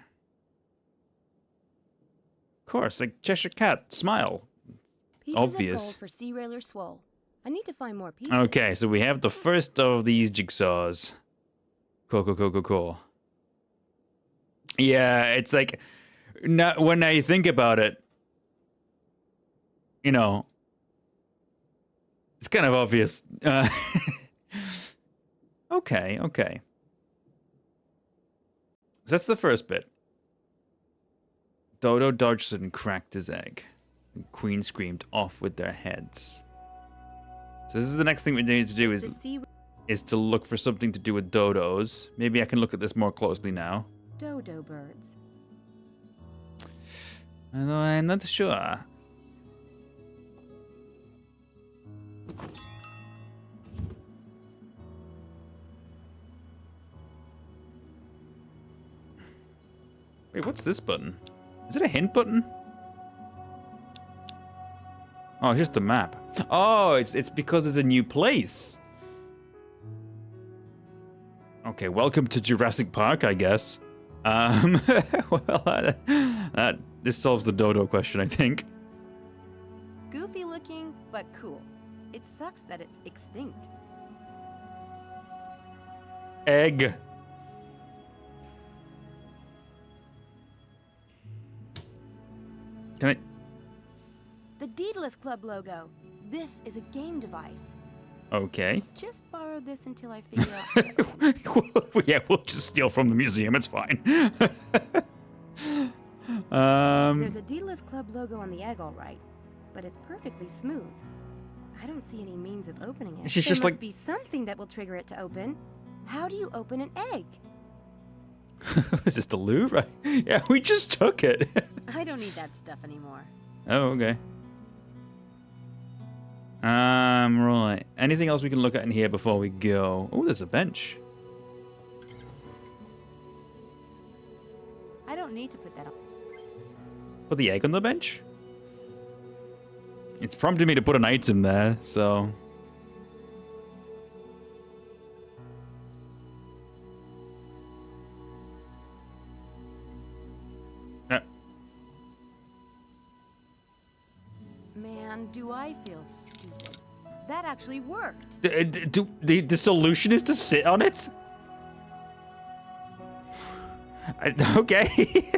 Of course, like Cheshire Cat. Smile. Pieces Obvious. of gold for Sea Railer Swole. I need to find more pieces. Okay, so we have the first of these jigsaws. Cool. Yeah, it's like, when I think about it, you know, it's kind of obvious. Okay. So that's the first bit. Dodo Dodgson cracked his egg. And Queen screamed off with their heads. So this is the next thing we need to do is to look for something to do with dodos. Maybe I can look at this more closely now. Dodo birds. Although I'm not sure. Wait, what's this button? Is it a hint button? Oh, here's the map. Oh, it's because it's a new place. Okay, welcome to Jurassic Park, I guess. Well, this solves the dodo question, I think. Goofy looking, but cool. It sucks that it's extinct. Egg. Can I? The Daedalus Club logo. This is a game device. Okay. Just borrow this until I figure out. Yeah, we'll just steal from the museum. It's fine. There's a Daedalus Club logo on the egg, all right, but it's perfectly smooth. I don't see any means of opening it. She's There just must like be something that will trigger it to open. How do you open an egg? Is this the Louvre? Yeah, we just took it. I don't need that stuff anymore. Oh, okay. Right. Anything else we can look at in here before we go? Oh, there's a bench. I don't need to put that on. Put the egg on the bench? It's prompted me to put an item there, so... Man, do I feel stupid. That actually worked. The solution is to sit on it? Okay.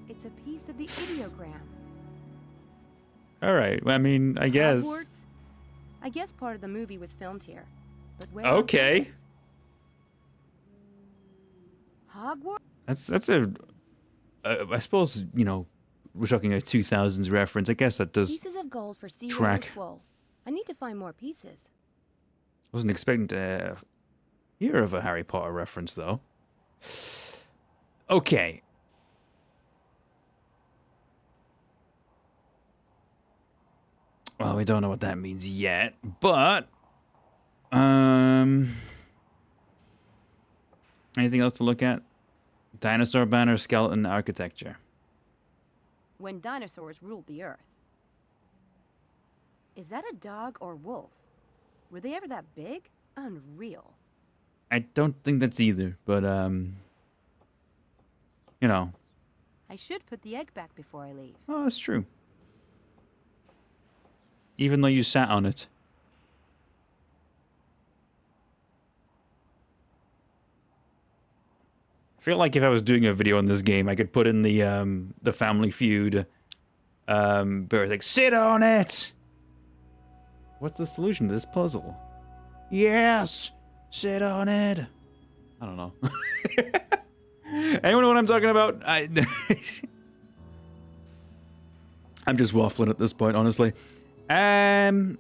It's a piece of the ideogram. Alright, well, I mean, I guess. Hogwarts? I guess part of the movie was filmed here. But where Okay. is Hogwarts? That's a... I suppose, you know, we're talking a 2000s reference. I guess that does Pieces of gold for Sea track. Swole. I need to find more pieces. Wasn't expecting to hear of a Harry Potter reference, though. Okay. Well, we don't know what that means yet, but... Anything else to look at? Dinosaur banner, skeleton, architecture. When dinosaurs ruled the earth. Is that a dog or wolf? Were they ever that big? Unreal. I don't think that's either, but, you know. I should put the egg back before I leave. Oh, that's true. Even though you sat on it. I feel like if I was doing a video on this game, I could put in the Family Feud, but it's like, sit on it! What's the solution to this puzzle? Yes! Sit on it! I don't know. Anyone know what I'm talking about? I'm just waffling at this point, honestly. I'm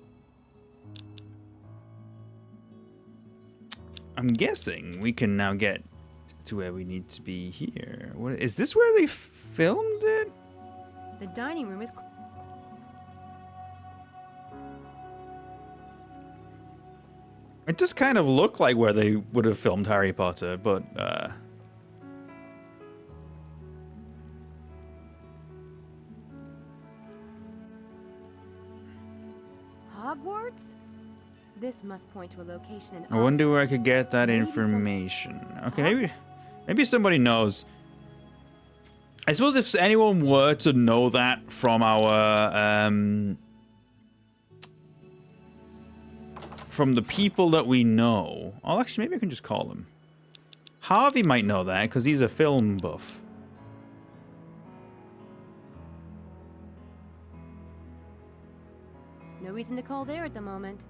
guessing we can now get to where we need to be here. What is this? Where they filmed it? The dining room is. It does kind of look like where they would have filmed Harry Potter, but Hogwarts? This must point to a location in I wonder Oxford. where I could get that Maybe information. Okay, maybe somebody knows. I suppose if anyone were to know that from our from the people that we know. Oh, actually, maybe I can just call him. Harvey might know that because he's a film buff. No reason to call there at the moment.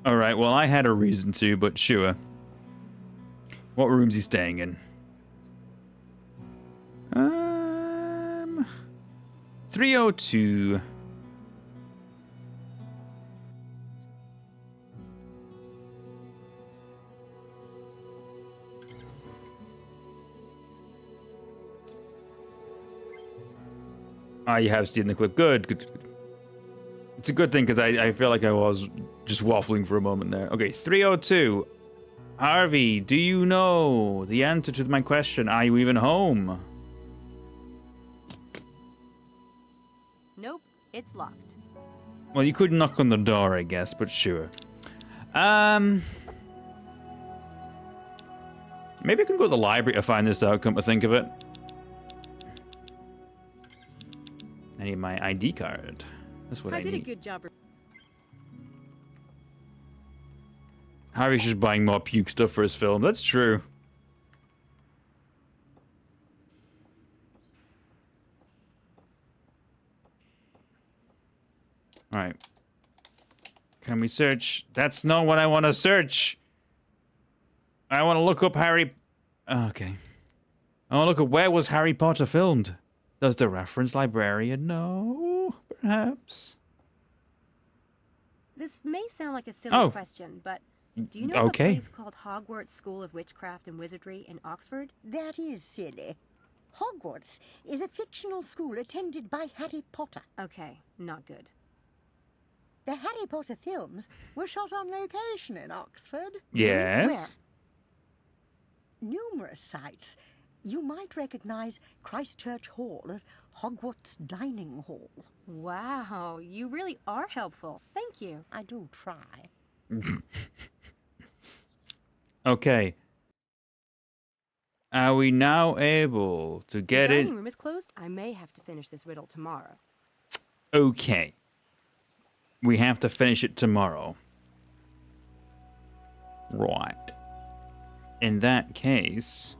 All right, well, I had a reason to, but sure. What room's he staying in? 302. Ah, you have seen the clip. Good, good, good. It's a good thing because I feel like I was just waffling for a moment there. Okay, 302. Harvey, do you know the answer to my question? Are you even home? Nope, it's locked. Well, you could knock on the door, I guess, but sure. Maybe I can go to the library to find this out, come to think of it. I need my ID card. That's what I did need. a good job. Harry's just buying more puke stuff for his film. That's true. Alright. Can we search? That's not what I want to search. I want to look up Harry... Okay. I want to look at where was Harry Potter filmed. Does the reference librarian know? Perhaps. This may sound like a silly Oh. question, but do you know of Okay. a place called Hogwarts School of Witchcraft and Wizardry in Oxford? That is silly. Hogwarts is a fictional school attended by Harry Potter. Okay, not good. The Harry Potter films were shot on location in Oxford. Yes. Numerous sites. You might recognize Christchurch Hall as Hogwarts Dining Hall. Wow, you really are helpful. Thank you. I do try. Okay. Are we now able to get The it? dining room is closed. I may have to finish this riddle tomorrow. Okay. We have to finish it tomorrow. Right. In that case,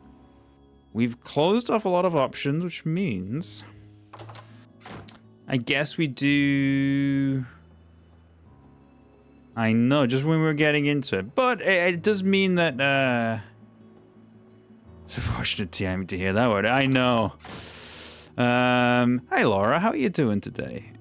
we've closed off a lot of options, which means I guess we do... I know, just when we were getting into it. But it does mean that, it's a fortunate time to hear that word. I know. Hi, Laura. How are you doing today?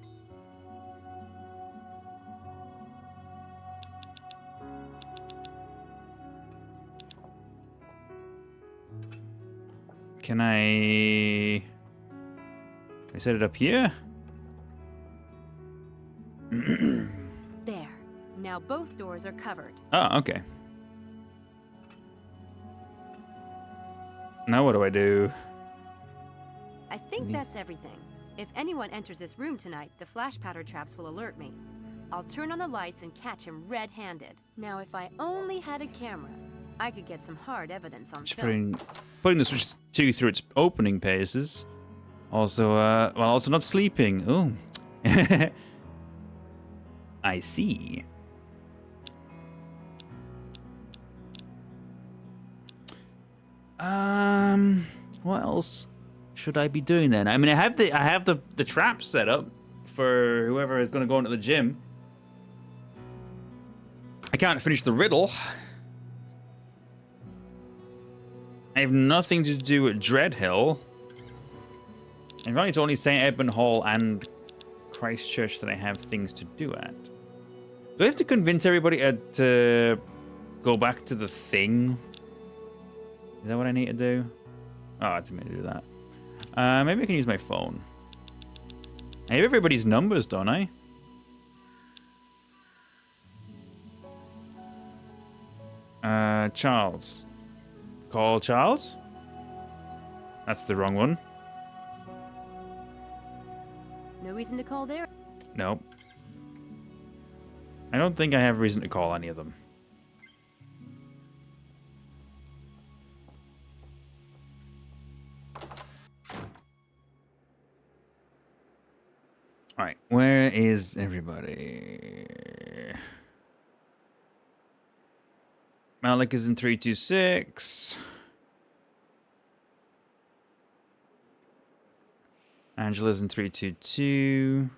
Can I set it up here? There. Now both doors are covered. Oh, okay. Now what do I do? I think that's everything. If anyone enters this room tonight, the flash powder traps will alert me. I'll turn on the lights and catch him red-handed. Now, if I only had a camera, I could get some hard evidence on Just film. putting the Switch 2 through its opening paces. Also, well, also not sleeping. Oh. I see. What else should I be doing then? I mean, I have the trap set up for whoever is going to go into the gym. I can't finish the riddle. I have nothing to do at Dreadhill. And it's only St. Edmund Hall and Christchurch that I have things to do at. Do I have to convince everybody to go back to the thing? Is that what I need to do? Oh, I didn't mean to do that. Maybe I can use my phone. I have everybody's numbers, don't I? Charles. Call Charles? That's the wrong one. No reason to call there? Nope. I don't think I have reason to call any of them. Alright, where is everybody? Malik is in 326. Angela's in 322.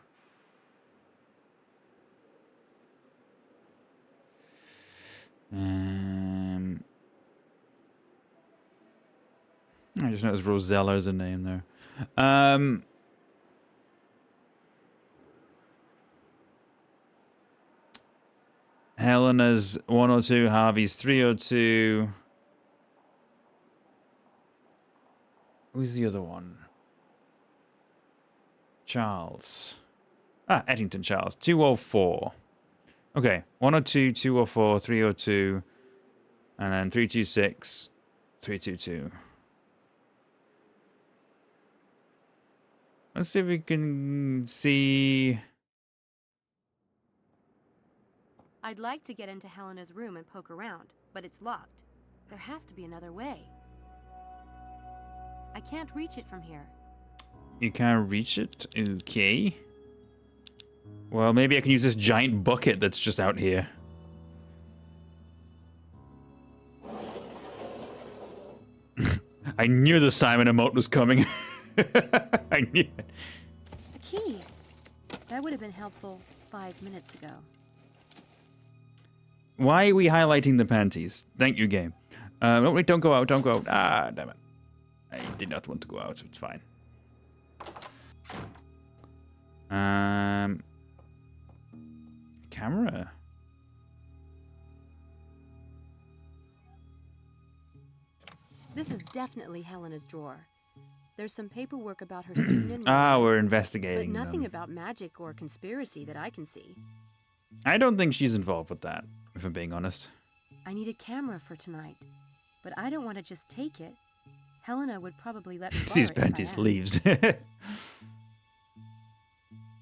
I just noticed Rosella is a name there. Helena's 102, Harvey's 302. Who's the other one? Charles. Eddington Charles. 204. Okay. 102, 204, 302. And then 326, 322. Let's see if we can see... I'd like to get into Helena's room and poke around, but it's locked. There has to be another way. I can't reach it from here. You can't reach it? Okay. Well, maybe I can use this giant bucket that's just out here. I knew the Simon emote was coming. I knew it. A key. That would have been helpful 5 minutes ago. Why are we highlighting the panties? Thank you, game. No, wait, don't go out, don't go out. Ah, damn it. I did not want to go out, it's fine. Camera. This is definitely Helena's drawer. There's some paperwork about her student enrollment, Ah, we're but investigating nothing them. about magic or conspiracy that I can see. I don't think she's involved with that, if I'm being honest. I need a camera for tonight, but I don't want to just take it. Helena would probably let me borrow Sees it if I panties, asked. leaves.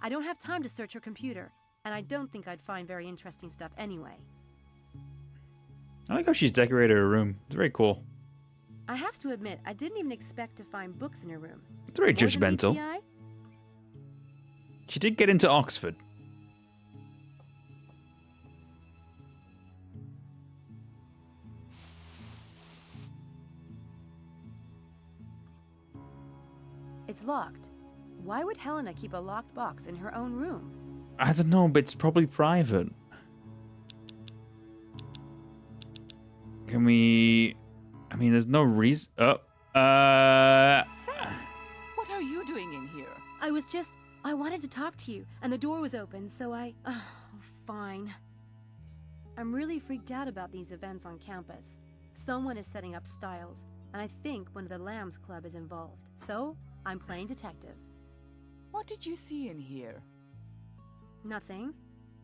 I don't have time to search her computer, and I don't think I'd find very interesting stuff anyway. I like how she's decorated her room. It's very cool. I have to admit, I didn't even expect to find books in her room. It's very More than judgmental. meets the eye? She did get into Oxford. It's locked. Why would Helena keep a locked box in her own room? I don't know, but it's probably private. Can we... I mean, there's no reason... Oh. Sam, what are you doing in here? I wanted to talk to you, and the door was open, so I... Oh, fine. I'm really freaked out about these events on campus. Someone is setting up Styles, and I think one of the Lambs Club is involved. So, I'm playing detective. What did you see in here? Nothing.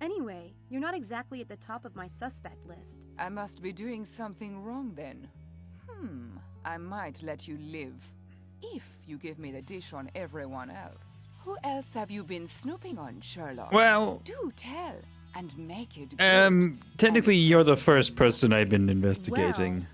Anyway, you're not exactly at the top of my suspect list. I must be doing something wrong then. I might let you live. If you give me the dish on everyone else. Who else have you been snooping on, Sherlock? Well... Do tell, and make it good. Technically, you're the first person I've been investigating.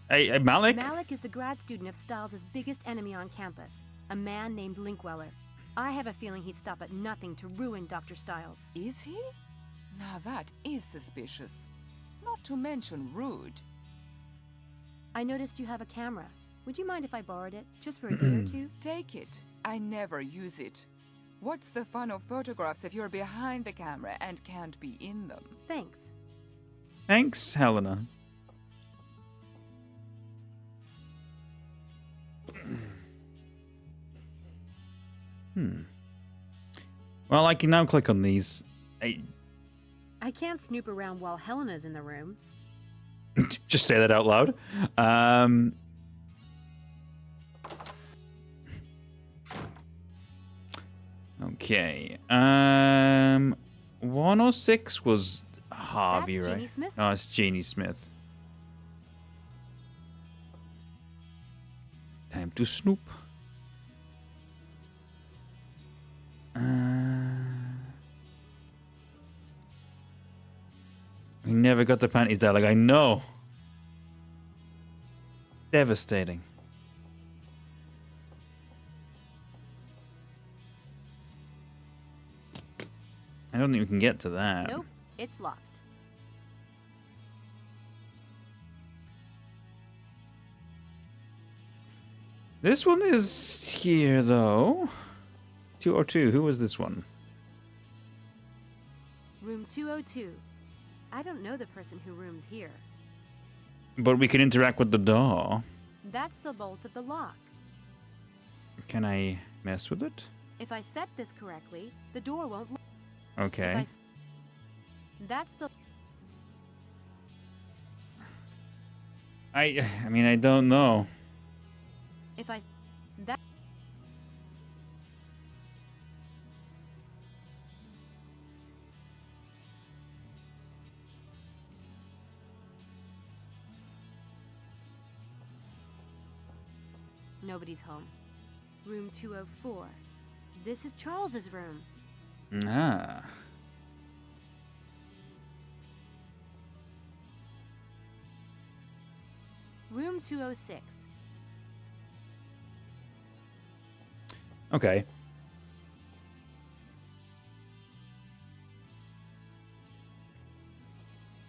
Hey, Malik? Malik is the grad student of Styles' biggest enemy on campus, a man named Linkweller. I have a feeling he'd stop at nothing to ruin Dr. Styles. Is he? Now that is suspicious. Not to mention rude. I noticed you have a camera. Would you mind if I borrowed it, just for a day or two? Take it. I never use it. What's the fun of photographs if you're behind the camera and can't be in them? Thanks. Thanks, Helena. Well, I can now click on these. I can't snoop around while Helena's in the room. Just say that out loud. Okay. 106 was Harvey, That's right? Jeannie Smith's. No, it's Jeannie Smith. Time to snoop. We never got the panties dialogue. I know. Devastating. I don't think we can get to that. Nope, it's locked. This one is here, though. 202. Who was this one? Room 202. I don't know the person who rooms here. But we can interact with the door. That's the bolt of the lock. Can I mess with it? If I set this correctly, the door won't lock. Okay. That's the... I mean, I don't know. If I... That... Nobody's home. Room 204. This is Charles's room. Ah. Room 206. Okay.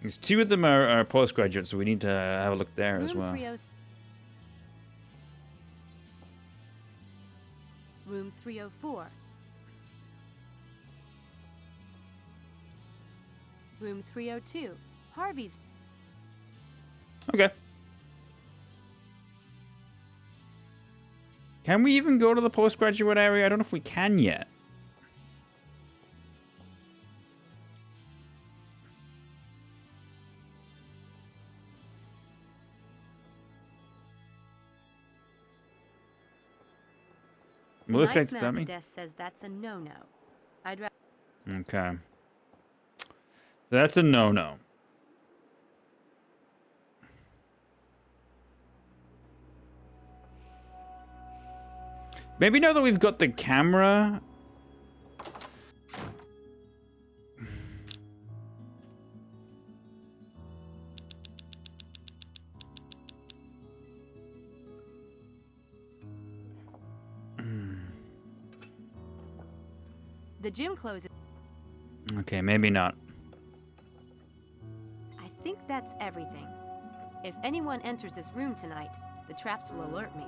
Because two of them are postgraduates, so we need to have a look there as well. 306. Room 304. Room 302. Harvey's. Okay. Can we even go to the postgraduate area? I don't know if we can yet. Well, The this nice guy's man at the dummy. desk says that's a no-no. I'd rather... Okay. That's a no-no. Maybe now that we've got the camera... The gym closes. Okay, maybe not. I think that's everything. If anyone enters this room tonight, the traps will alert me.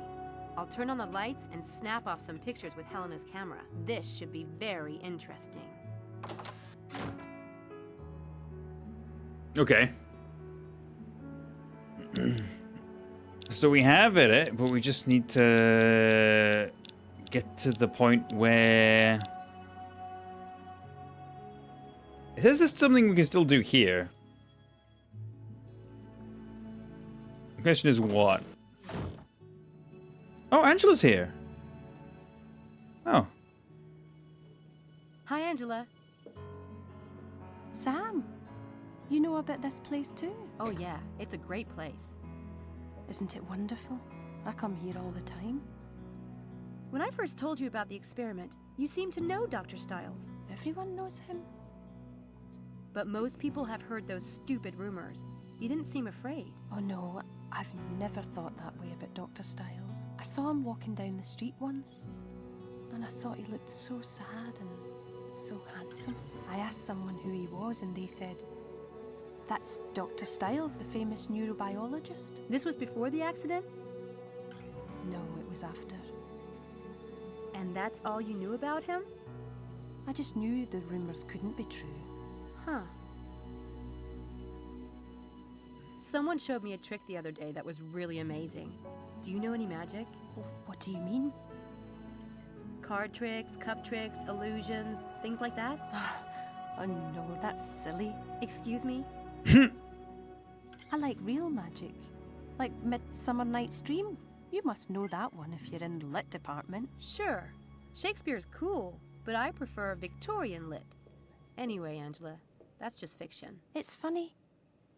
I'll turn on the lights and snap off some pictures with Helena's camera. This should be very interesting. Okay. So we have it, but we just need to get to the point where... Is this something we can still do here? The question is what? Oh, Angela's here. Oh. Hi, Angela. Sam, you know about this place too? Oh yeah, it's a great place. Isn't it wonderful? I come here all the time. When I first told you about the experiment, you seemed to know Dr. Stiles. Everyone knows him. But most people have heard those stupid rumors. You didn't seem afraid. Oh no, I've never thought that way about Dr. Stiles. I saw him walking down the street once, and I thought he looked so sad and so handsome. I asked someone who he was, and they said, "That's Dr. Stiles, the famous neurobiologist." This was before the accident? No, it was after. And that's all you knew about him? I just knew the rumors couldn't be true. Huh. Someone showed me a trick the other day that was really amazing. Do you know any magic? What do you mean? Card tricks, cup tricks, illusions, things like that? Oh no, that's silly. Excuse me? I like real magic. Like Midsummer Night's Dream. You must know that one if you're in the lit department. Sure. Shakespeare's cool, but I prefer Victorian lit. Anyway, Angela, that's just fiction. It's funny.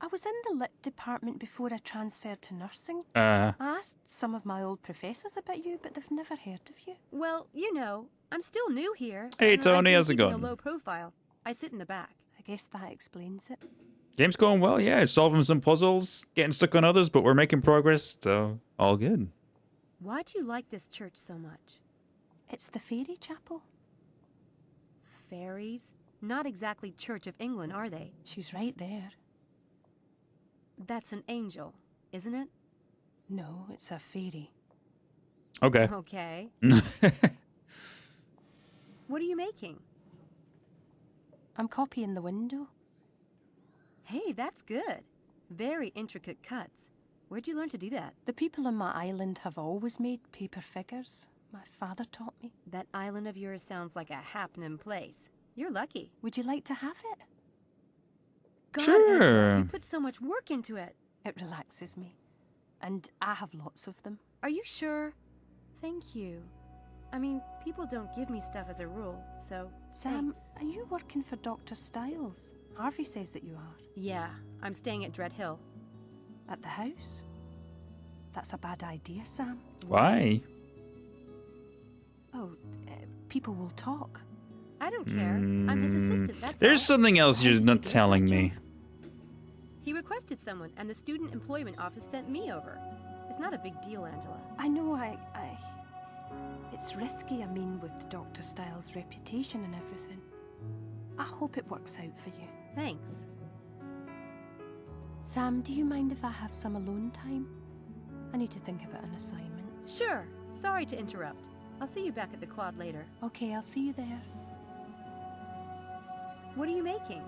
I was in the lit department before I transferred to nursing. Uh. I asked some of my old professors about you, but they've never heard of you. Well, you know, I'm still new here. Hey, and Tony, I've been how's it keeping going? A low profile. I sit in the back. I guess that explains it. Game's going well, yeah. Solving some puzzles, getting stuck on others, but we're making progress, so all good. Why do you like this church so much? It's the fairy chapel. Fairies? Not exactly Church of England, are they? She's right there. That's an angel, isn't it? No, it's a fairy. Okay. Okay. What are you making? I'm copying the window. Hey, that's good. Very intricate cuts. Where'd you learn to do that? The people on my island have always made paper figures. My father taught me. That island of yours sounds like a happening place. You're lucky. Would you like to have it? God, Sure. Angela, you put so much work into it. It relaxes me. And I have lots of them. Are you sure? Thank you. I mean, people don't give me stuff as a rule, so Sam, thanks. are you working for Dr. Stiles? Harvey says that you are. Yeah, I'm staying at Dread Hill. At the house? That's a bad idea, Sam. Why? Oh, people will talk. I don't care. I'm his assistant, that's There's all. something else How you're did you not get telling that me. job? He requested someone, and the Student Employment Office sent me over. It's not a big deal, Angela. I know it's risky, I mean, with Dr. Stiles' reputation and everything. I hope it works out for you. Thanks. Sam, do you mind if I have some alone time? I need to think about an assignment. Sure. Sorry to interrupt. I'll see you back at the quad later. Okay, I'll see you there. What are you making?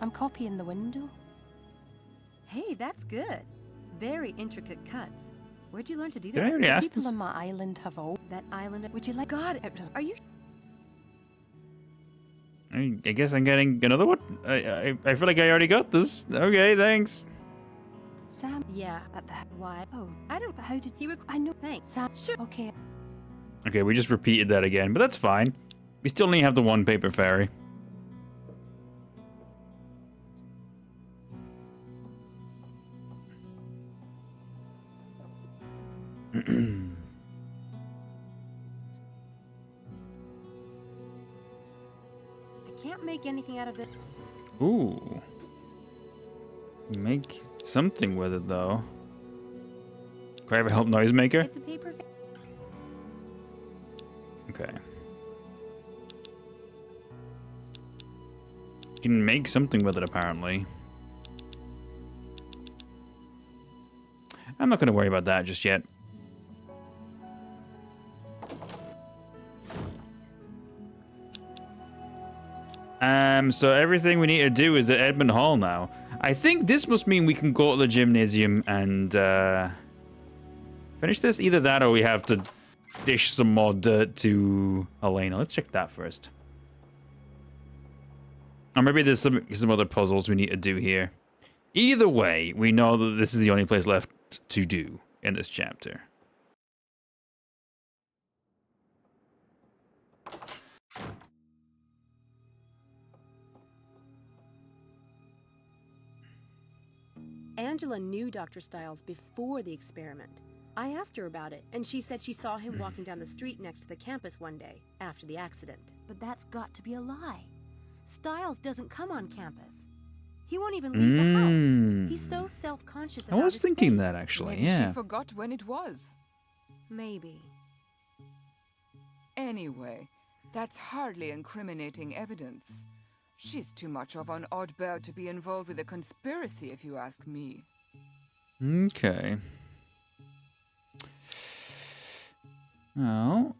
I'm copying the window. Hey, that's good. Very intricate cuts. Where'd you learn to do Did I that? already ask People this? on my island have all. That island. Would you like? God, are you? I guess I'm getting another one? I feel like I already got this. Okay, thanks. Sam? Yeah. At the. Why? Oh, I don't. but how did He I know? Thanks. Sam? Sure. Okay. Okay, we just repeated that again, but that's fine. We still only have the one paper fairy. I can't make anything out of this. Ooh. Make something with it, though. Can I have a help noisemaker? It's a paper. Okay. You can make something with it, apparently. I'm not going to worry about that just yet. So everything we need to do is at Edmund Hall now. I think this must mean we can go to the gymnasium and finish this. Either that or we have to dish some more dirt to Helena. Let's check that first. Or maybe there's some other puzzles we need to do here. Either way, we know that this is the only place left to do in this chapter. Angela knew Dr. Stiles before the experiment. I asked her about it, and she said she saw him walking down the street next to the campus one day, after the accident. But that's got to be a lie. Stiles doesn't come on campus. He won't even leave the house. He's so self-conscious about I was his thinking face. that, actually, Maybe yeah. she forgot when it was. Maybe. Anyway, that's hardly incriminating evidence. She's too much of an odd bird to be involved with a conspiracy, if you ask me. Okay. Well.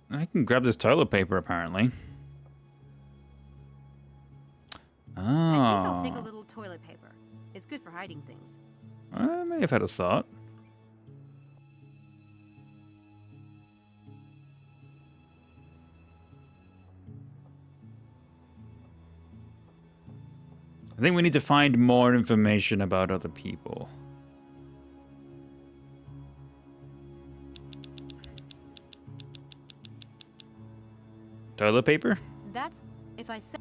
I can grab this toilet paper, apparently. Oh. I think I'll take a little toilet paper. It's good for hiding things. I may have had a thought. I think we need to find more information about other people. Toilet paper? That's if I said.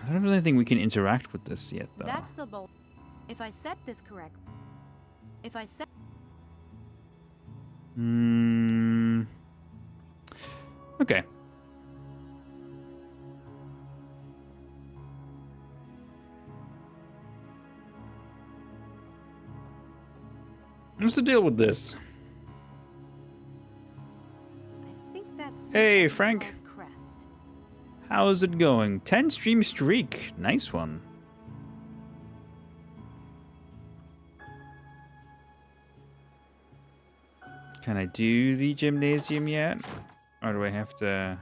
I don't have anything we can interact with this yet, though. That's the bowl. If I said this correct. If I said. Okay. What's the deal with this? I think that's. Hey, Frank. Paul's crest. How's it going? 10 stream streak. Nice one. Can I do the gymnasium yet? Or do I have to...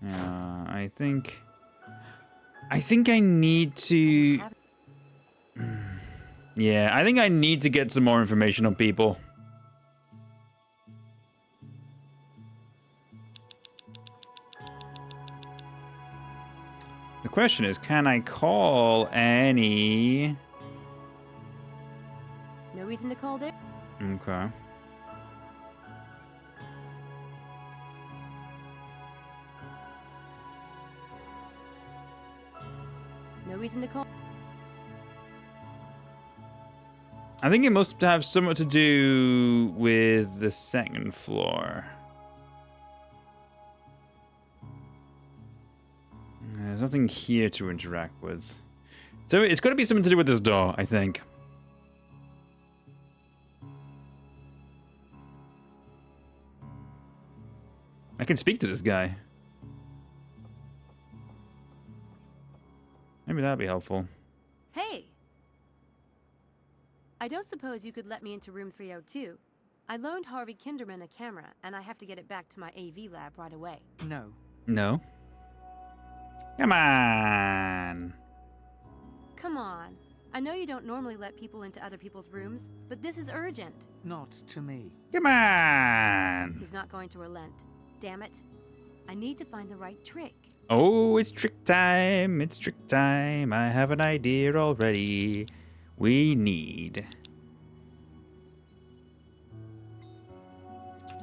I think I need to... Yeah, I think I need to get some more information on people. The question is, can I call any... No reason to call there. Okay. No reason to call. I think it must have something to do with the second floor. There's nothing here to interact with. So it's got to be something to do with this door, I think. I can speak to this guy. Maybe that'd be helpful. Hey! I don't suppose you could let me into room 302. I loaned Harvey Kinderman a camera, and I have to get it back to my AV lab right away. No. No. Come on. Come on. I know you don't normally let people into other people's rooms, but this is urgent. Not to me. Come on. He's not going to relent. Damn it. I need to find the right trick. Oh, it's trick time. It's trick time. I have an idea already. We need...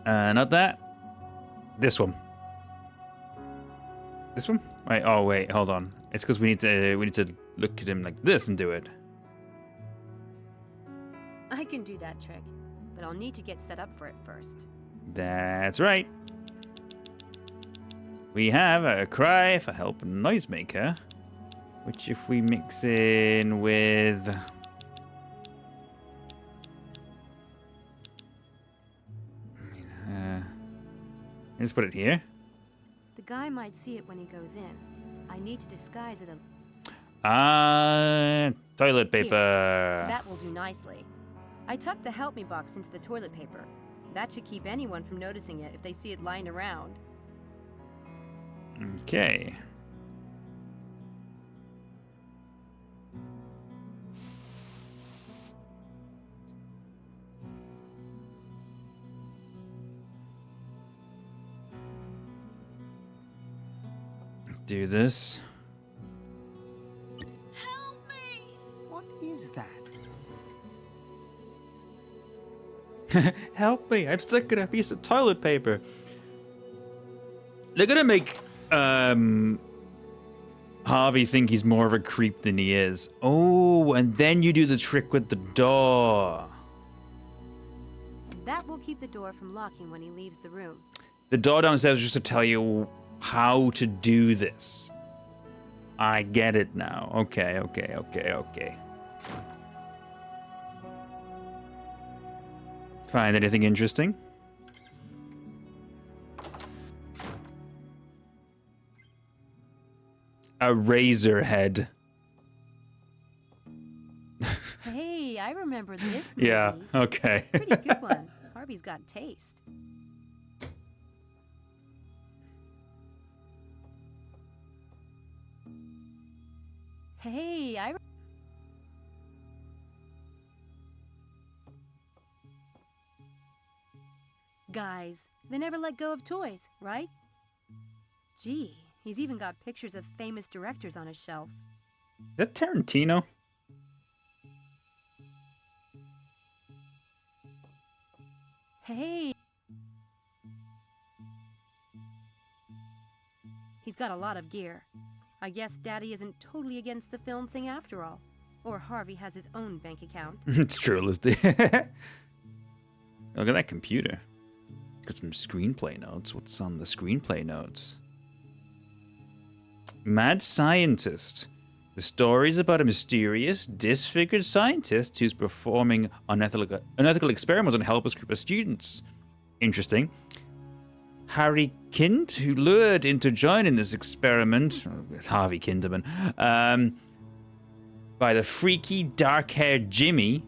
not that. This one. This one? Wait, oh wait, hold on. It's because we need to look at him like this and do it. I can do that trick, but I'll need to get set up for it first. That's right. We have a cry for help noisemaker, which if we mix in with... let's put it here. The guy might see it when he goes in. I need to disguise it Toilet paper. Here. That will do nicely. I tucked the help me box into the toilet paper. That should keep anyone from noticing it if they see it lying around. Okay. Do this. Help me! What is that? Help me! I'm stuck in a piece of toilet paper. They're gonna make Harvey think he's more of a creep than he is. Oh, and then you do the trick with the door. That will keep the door from locking when he leaves the room. The door downstairs is just to tell you how to do this. I get it now. Okay. Find anything interesting? A razor head. Hey, I remember this movie. Yeah, okay. Pretty good one. Harvey's got taste. Hey, Guys, they never let go of toys, right? Gee, he's even got pictures of famous directors on his shelf. Is that Tarantino? Hey! He's got a lot of gear. I guess Daddy isn't totally against the film thing after all. Or Harvey has his own bank account. It's true, let's do Look at that computer. Got some screenplay notes. What's on the screenplay notes? Mad Scientist. The story is about a mysterious, disfigured scientist who's performing unethical experiments on a helpless group of students. Interesting. Harry Kind, who lured into joining this experiment, Harvey Kinderman, by the freaky, dark-haired Jimmy,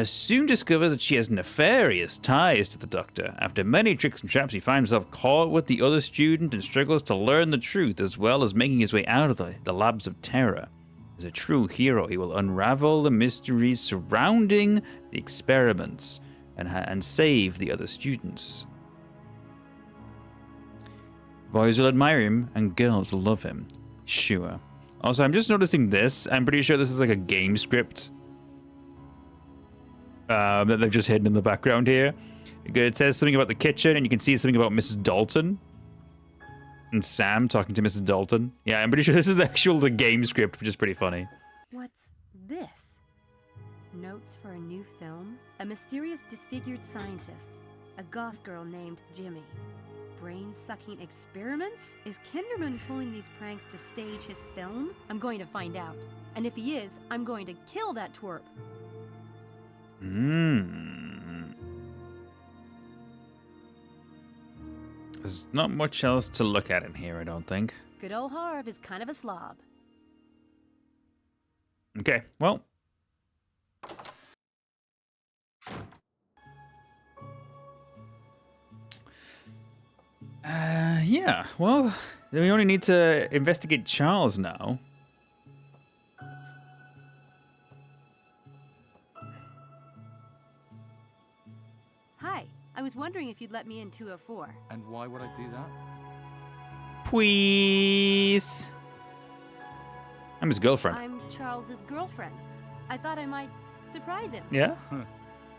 soon discovers that she has nefarious ties to the Doctor. After many tricks and traps, he finds himself caught with the other student and struggles to learn the truth, as well as making his way out of the labs of terror. As a true hero, he will unravel the mysteries surrounding the experiments and save the other students. Boys will admire him, and girls will love him. Sure. Also, I'm just noticing this. I'm pretty sure this is like a game script that they've just hidden in the background here. It says something about the kitchen, and you can see something about Mrs. Dalton. And Sam talking to Mrs. Dalton. Yeah, I'm pretty sure this is the game script, which is pretty funny. What's this? Notes for a new film? A mysterious disfigured scientist. A goth girl named Jimmy. Brain-sucking experiments? Is Kinderman pulling these pranks to stage his film? I'm going to find out. And if he is, I'm going to kill that twerp. There's not much else to look at in here, I don't think. Good old Harv is kind of a slob. Okay, well. Yeah, well, then we only need to investigate Charles now. Hi, I was wondering if you'd let me in 204. And why would I do that? Please. I'm his girlfriend. I'm Charles's girlfriend. I thought I might surprise him. Yeah?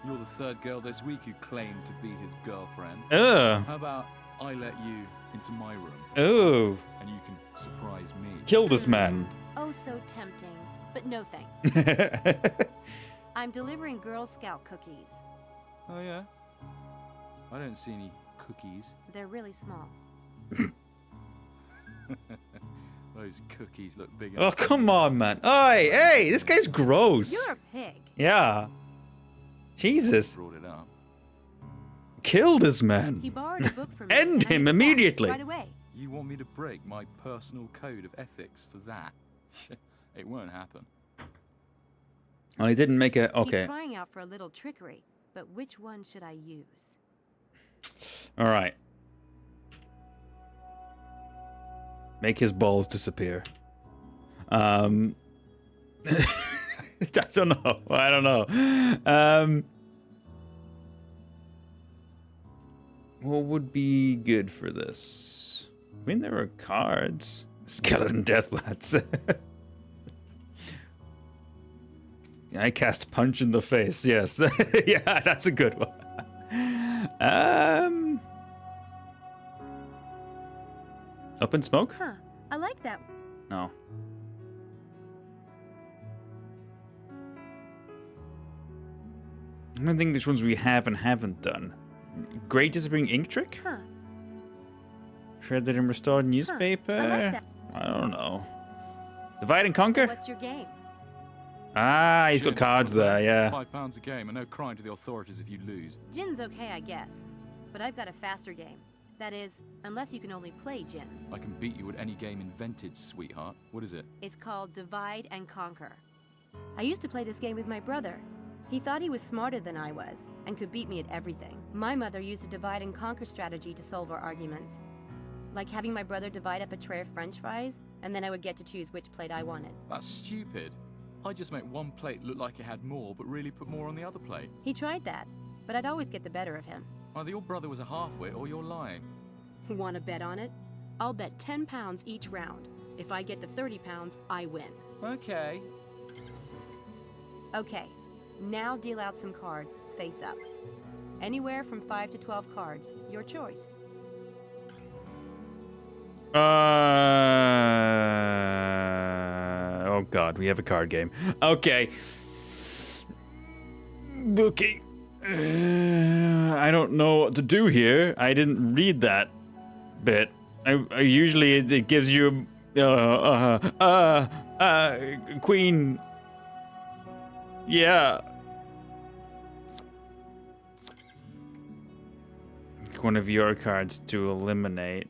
You're the third girl this week who claimed to be his girlfriend. Oh. How about I let you into my room? Oh. And you can surprise me. Kill this man. Oh, so tempting. But no thanks. I'm delivering Girl Scout cookies. Oh, yeah? I don't see any cookies. They're really small. Those cookies look big Oh, enough. come on, man. Oi, hey, this guy's gross. You're a pig. Yeah. Jesus. Brought it up. Kill this man. He borrowed a book from me. End and I him gave it back immediately. Right away. You want me to break my personal code of ethics for that? It won't happen. Oh, he didn't make a... Okay. He's crying out for a little trickery, but which one should I use? All right. Make his balls disappear. I don't know. I don't know. What would be good for this? I mean, there are cards. Skeleton Deathblads. I cast Punch in the Face. Yes. Yeah, that's a good one. Up in smoke? Huh. I like that. No. I'm gonna think which ones we have and haven't done. Great Disappearing Ink Trick? Huh. Shredded and Restored Newspaper? I like that. I don't know. Divide and Conquer? What's your game? Ah, he's got Gin, cards wanna there, play? yeah. £5 a game and no crying to the authorities if you lose. Gin's okay, I guess. But I've got a faster game. That is, unless you can only play Gin. I can beat you at any game invented, sweetheart. What is it? It's called Divide and Conquer. I used to play this game with my brother. He thought he was smarter than I was, and could beat me at everything. My mother used a divide and conquer strategy to solve our arguments. Like having my brother divide up a tray of french fries, and then I would get to choose which plate I wanted. That's stupid. I just make one plate look like it had more, but really put more on the other plate. He tried that, but I'd always get the better of him. Either your brother was a half-wit or you're lying. Want to bet on it? I'll bet 10 pounds each round. If I get to 30 pounds, I win. Okay. Okay, now deal out some cards, face up. Anywhere from 5 to 12 cards, your choice. Oh god, we have a card game. Okay. Okay. I don't know what to do here. I didn't read that bit. I usually it gives you queen. Yeah. One of your cards to eliminate.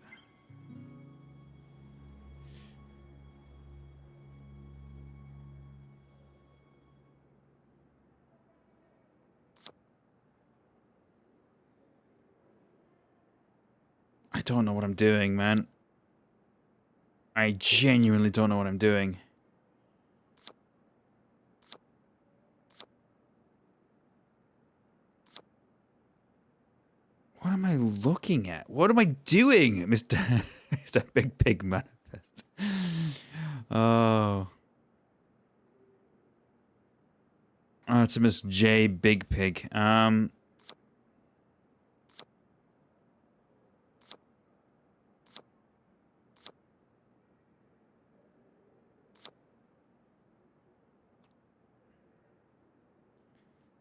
I don't know what I'm doing, man. I genuinely don't know what I'm doing. What am I looking at? What am I doing, Mr. Mr. Big Pig Manifest? Oh. Oh, it's a Miss J Big Pig.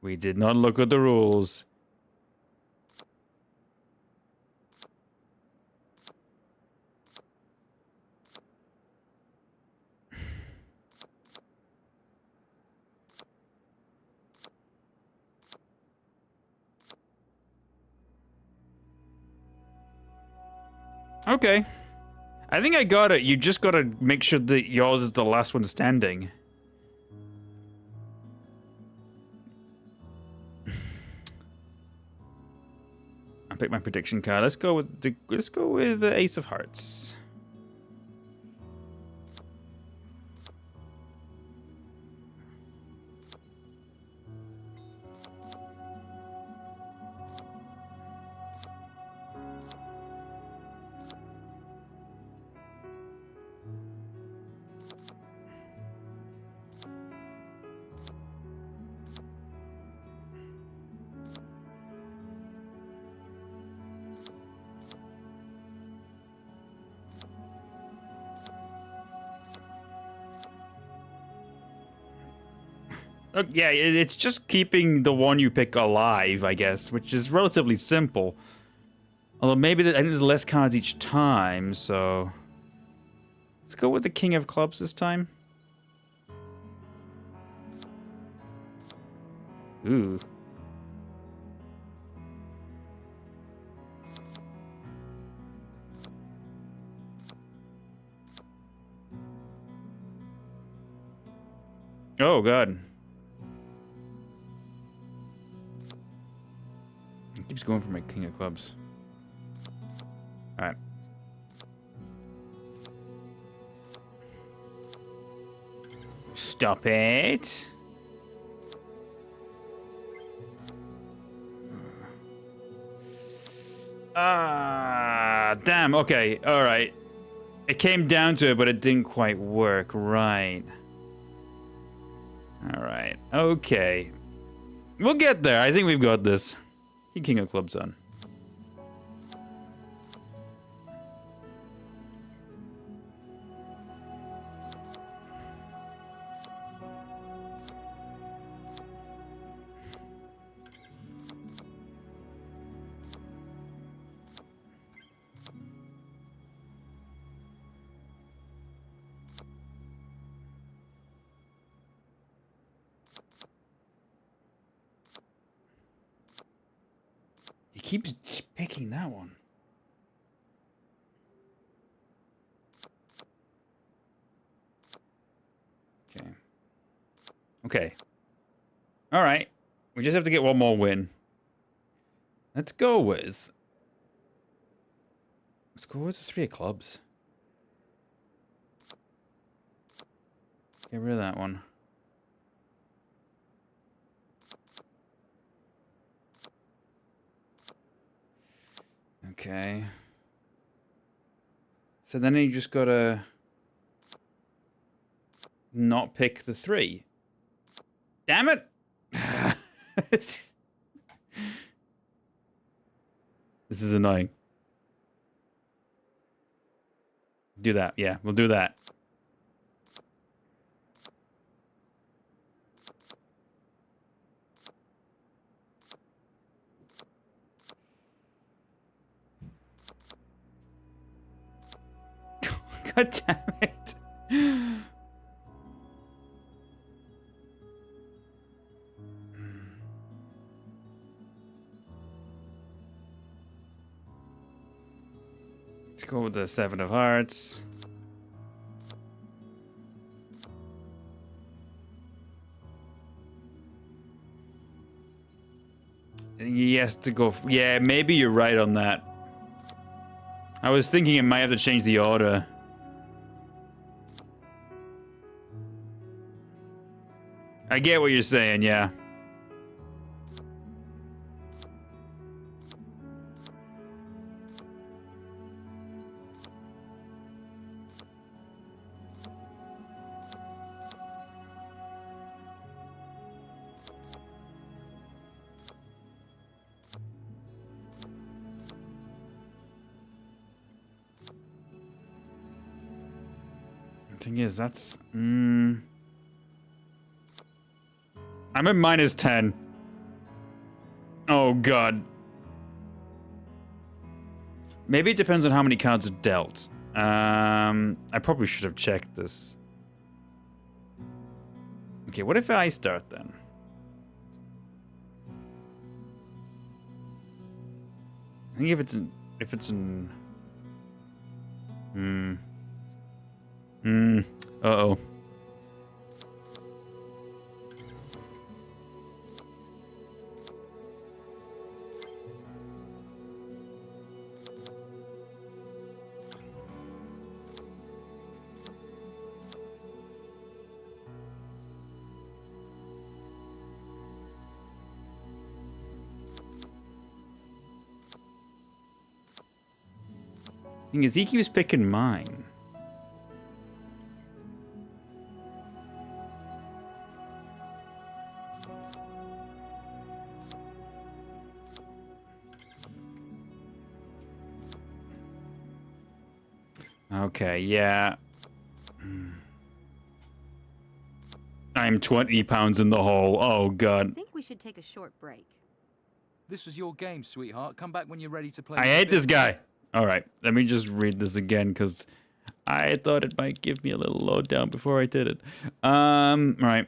We did not look at the rules. Okay. I think I got it. You just gotta make sure that yours is the last one standing. I'll pick my prediction card. Let's go with the Ace of Hearts. Look, yeah, it's just keeping the one you pick alive, I guess, which is relatively simple. Although maybe I think there's less cards each time, so... Let's go with the King of Clubs this time. Ooh. Oh, God. He keeps going for my King of Clubs. Alright. Stop it. Ah, damn. Okay. All right. It came down to it, but it didn't quite work. Right. All right. Okay. We'll get there. I think we've got this. King of Clubs on. He keeps picking that one. Okay. Okay. All right. We just have to get one more win. Let's go with the 3 of clubs. Get rid of that one. Okay. So then you just gotta not pick the 3. Damn it! This is annoying. Do that. Yeah, we'll do that. God damn it. Let's go with the 7 of Hearts. He has to go. Yeah, maybe you're right on that. I was thinking it might have to change the order. I get what you're saying, yeah. The thing is, that's... I'm at -10. Oh, God. Maybe it depends on how many cards are dealt. I probably should have checked this. Okay, what if I start then? I think if it's in... Uh-oh. Thing is, he keeps picking mine. Okay, yeah. I'm 20 pounds in the hole. Oh, I God. think we should take a short break. This was your game, sweetheart. Come back when you're ready to play. I hate this guy. All right, let me just read this again because I thought it might give me a little lowdown before I did it. Right.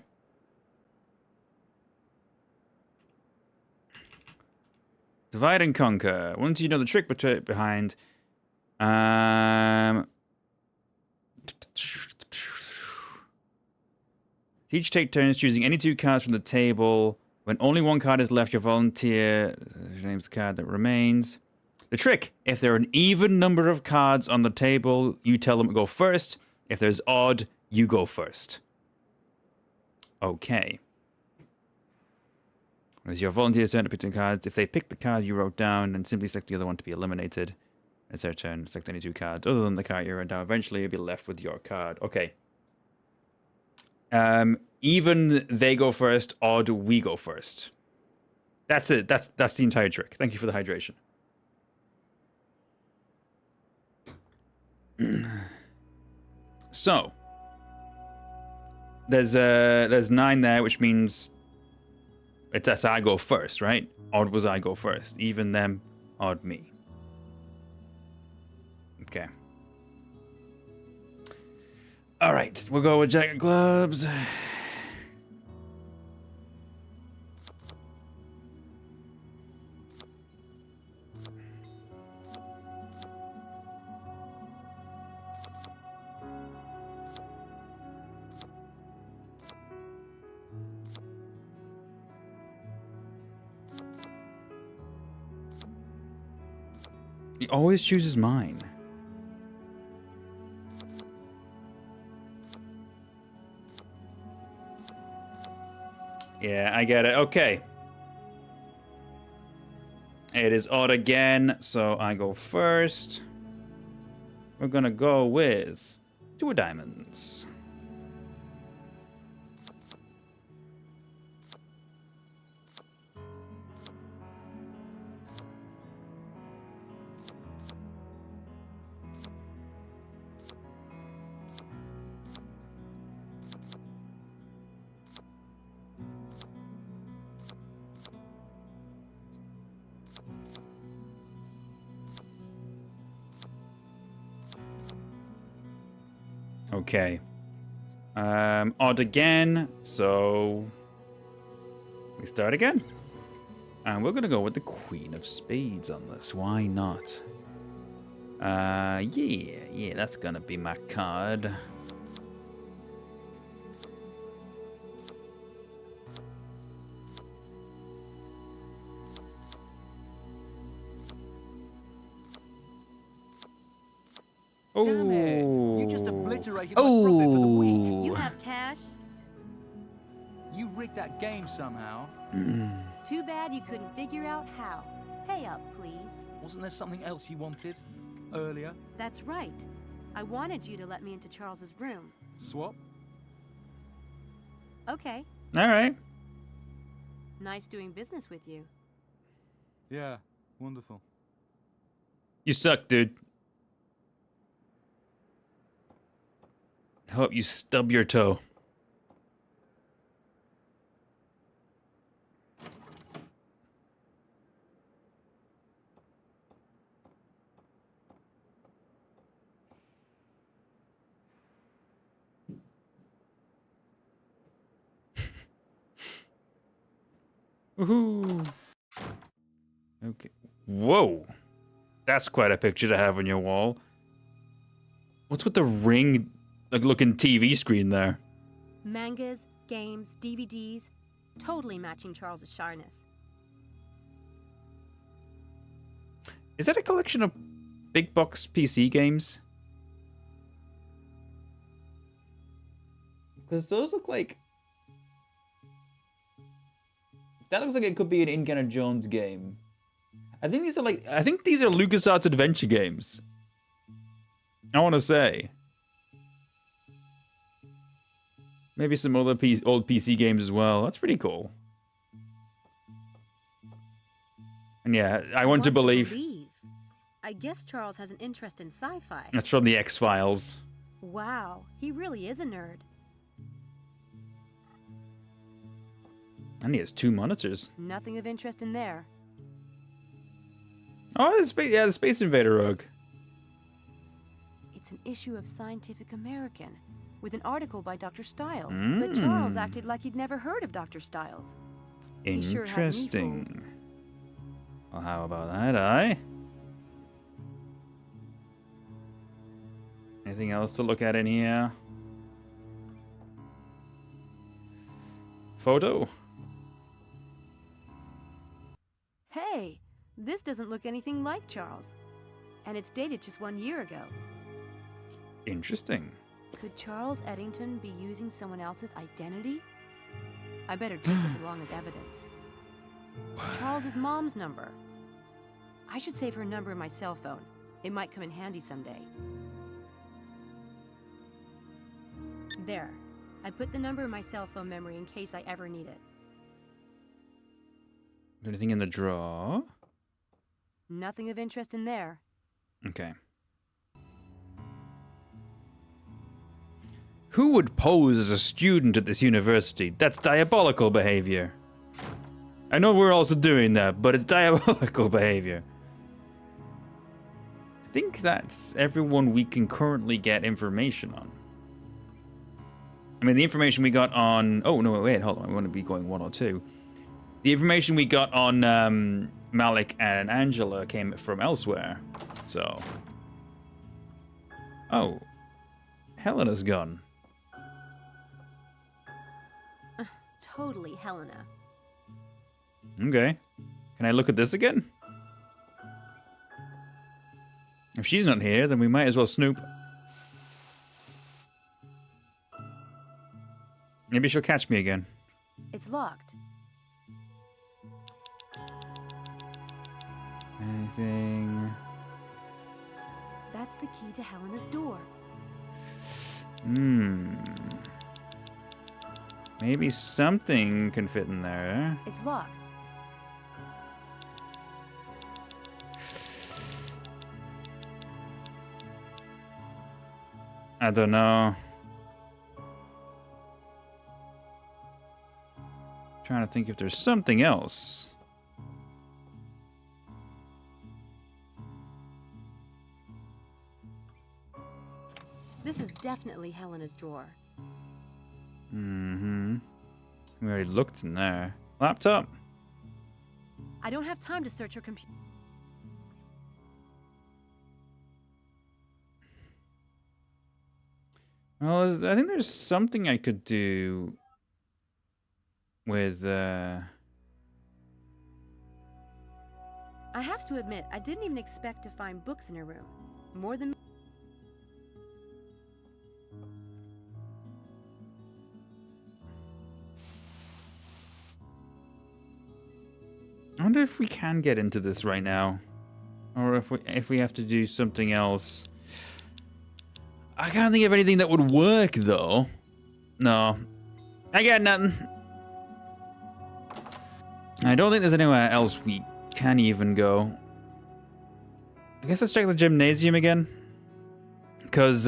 Divide and conquer. Once you know the trick behind, each take turns choosing any 2 cards from the table. When only 1 card is left, your volunteer names the card that remains. The trick: if there are an even number of cards on the table, you tell them to go first. If there's odd, you go first. Okay. As your volunteer's turn to pick 2 cards. If they pick the card you wrote down, then simply select the other one to be eliminated. It's their turn. Select any 2 cards other than the card you wrote down. Eventually, you'll be left with your card. Okay. Even they go first, odd we go first. That's it. That's the entire trick. Thank you for the hydration. So there's 9 there, which means that's I go first, right? Odd was I go first. Even them, odd me. Okay. All right, we'll go with Jack of Clubs. He always chooses mine. Yeah, I get it. Okay. It is odd again, so I go first. We're gonna go with 2 of diamonds. Okay. Odd again, so we start again. And we're gonna go with the Queen of Spades on this. Why not? Yeah, that's gonna be my card. Damn it! You just obliterated my Oh. profit for the week. You have cash? You rigged that game somehow. Too bad you couldn't figure out how. Pay up, please. Wasn't there something else you wanted earlier? That's right. I wanted you to let me into Charles's room. Swap? Okay. All right. Nice doing business with you. Yeah, wonderful. You suck, dude. Hope you stub your toe. Woohoo! Okay. Whoa! That's quite a picture to have on your wall. What's with the ring, like looking TV screen there? Mangas, games, DVDs, totally matching Charles's shyness. Is that a collection of big box PC games? Because those look like... That looks like it could be an Indiana Jones game. I think these are LucasArts adventure games. I want to say. Maybe some other old PC games as well. That's pretty cool. And yeah, I want to believe. I guess Charles has an interest in sci-fi. That's from the X-Files. Wow, he really is a nerd. And he has 2 monitors. Nothing of interest in there. Oh, the Space Invader rug. It's an issue of Scientific American with an article by Dr. Stiles. But Charles acted like he'd never heard of Dr. Stiles. He sure had me Interesting. Well, how about that, Anything else to look at in here? Photo? Hey, this doesn't look anything like Charles. And it's dated just 1 year ago. Interesting. Could Charles Eddington be using someone else's identity? I better take this along as evidence. Charles's mom's number. I should save her number in my cell phone. It might come in handy someday. There. I put the number in my cell phone memory in case I ever need it. Anything in the drawer? Nothing of interest in there. Okay. Who would pose as a student at this university? That's diabolical behavior. I know we're also doing that, but it's diabolical behavior. I think that's everyone we can currently get information on. I mean, the information we got on... Oh, no, wait, hold on. I want to be going 1 or 2. The information we got on Malik and Angela came from elsewhere. So... Oh. Helena's gone. Totally Helena. Okay. Can I look at this again? If she's not here, then we might as well snoop. Maybe she'll catch me again. It's locked. Anything? That's the key to Helena's door. Maybe something can fit in there. It's locked. I don't know. Trying to think if there's something else. This is definitely Helena's drawer. We already looked in there. Laptop. I don't have time to search her computer. Well, I think there's something I could do with, I have to admit, I didn't even expect to find books in her room. More than... I wonder if we can get into this right now, or if we have to do something else. I can't think of anything that would work though. No, I got nothing. I don't think there's anywhere else we can even go. I guess let's check the gymnasium again, because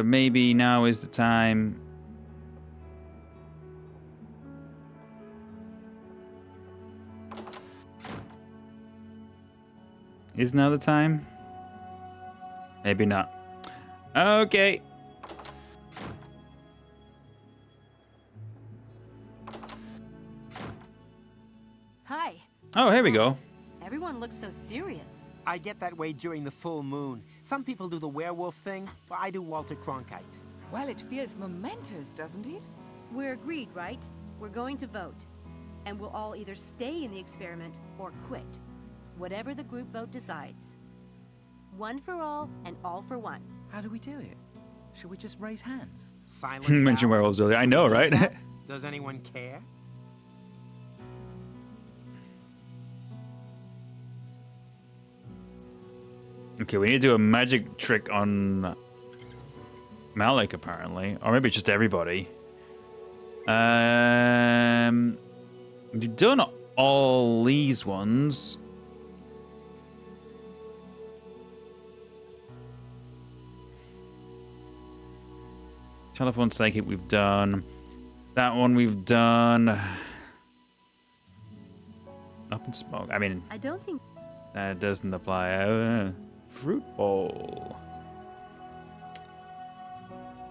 maybe now is the time. Is now the time? Maybe not. Okay. Hi. Oh, here we go. Everyone looks so serious. I get that way during the full moon. Some people do the werewolf thing, but I do Walter Cronkite. Well, it feels momentous, doesn't it? We're agreed, right? We're going to vote. And we'll all either stay in the experiment or quit. Whatever the group vote decides. One for all and all for one. How do we do it? Should we just raise hands? Silent Mentioned ballot. werewolves earlier. I know, right? Does anyone care? Okay, we need to do a magic trick on Malik, apparently. Or maybe just everybody. We've done all these ones. Telephone psychic we've done. That one we've done. up in smoke. I mean, I don't think... that doesn't apply. Fruit bowl.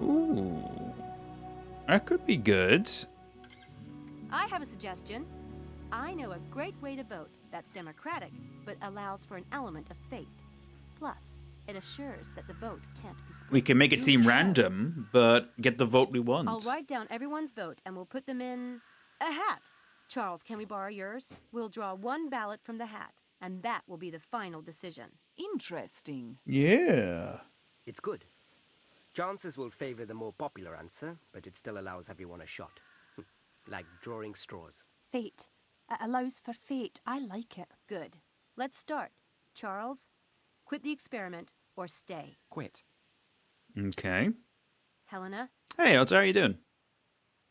Ooh. That could be good. I have a suggestion. I know a great way to vote that's democratic, but allows for an element of fate. Plus, it assures that the vote can't be split. We can make it Do seem tell. random, but get the vote we want. I'll write down everyone's vote and we'll put them in a hat. Charles, can we borrow yours? We'll draw one ballot from the hat, and that will be the final decision. Interesting. Yeah. It's good. Chances will favor the more popular answer, but it still allows everyone a shot. Like drawing straws. Fate. It allows for fate. I like it. Good. Let's start. Charles, quit the experiment or stay. Quit. Okay. Helena? Hey, Otto, how are you doing?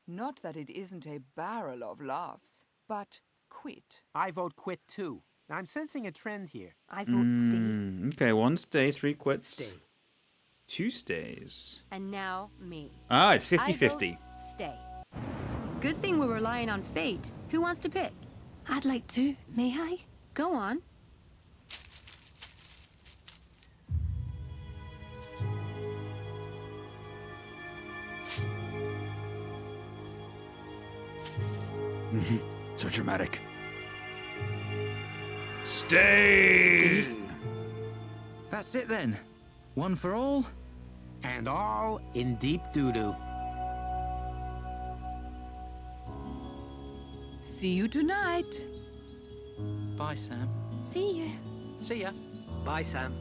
Not that it isn't a barrel of laughs, but quit. I vote quit too. I'm sensing a trend here. I vote stay. Okay, 1 stay, 3 quits. Stay. 2 stays. And now me. Ah, it's I 50-50. vote stay. Good thing we're relying on fate. Who wants to pick? I'd like to. May I? Go on. So dramatic. Stay! That's it then. One for all. And all in deep doo-doo. See you tonight. Bye, Sam. See you. See ya. Bye, Sam.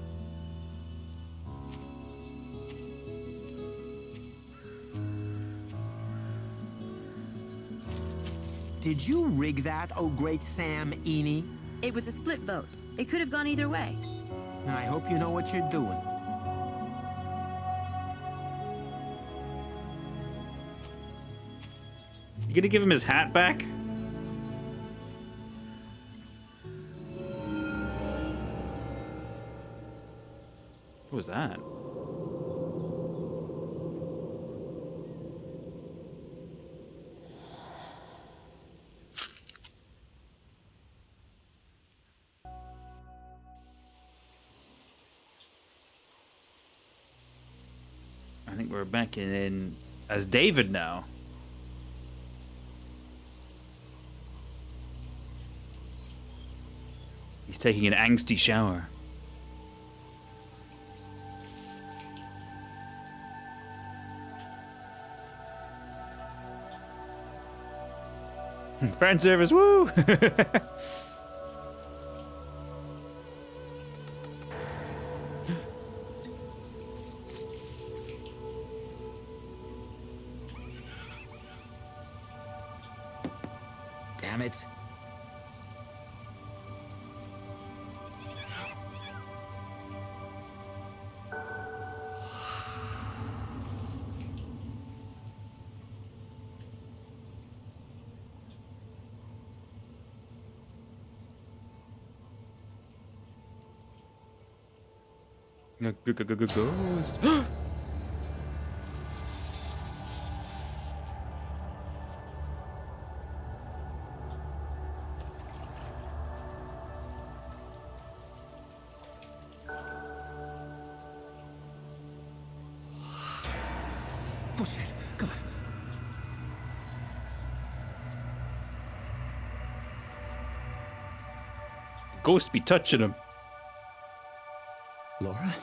Did you rig that, oh great Sam Eenie? It was a split vote. It could have gone either way. I hope you know what you're doing. You gonna give him his hat back? What was that? I think we're back in as David now. He's taking an angsty shower. Fan service, woo! Damn it. Ghost. Bullshit. God. Ghost be touching him. Laura?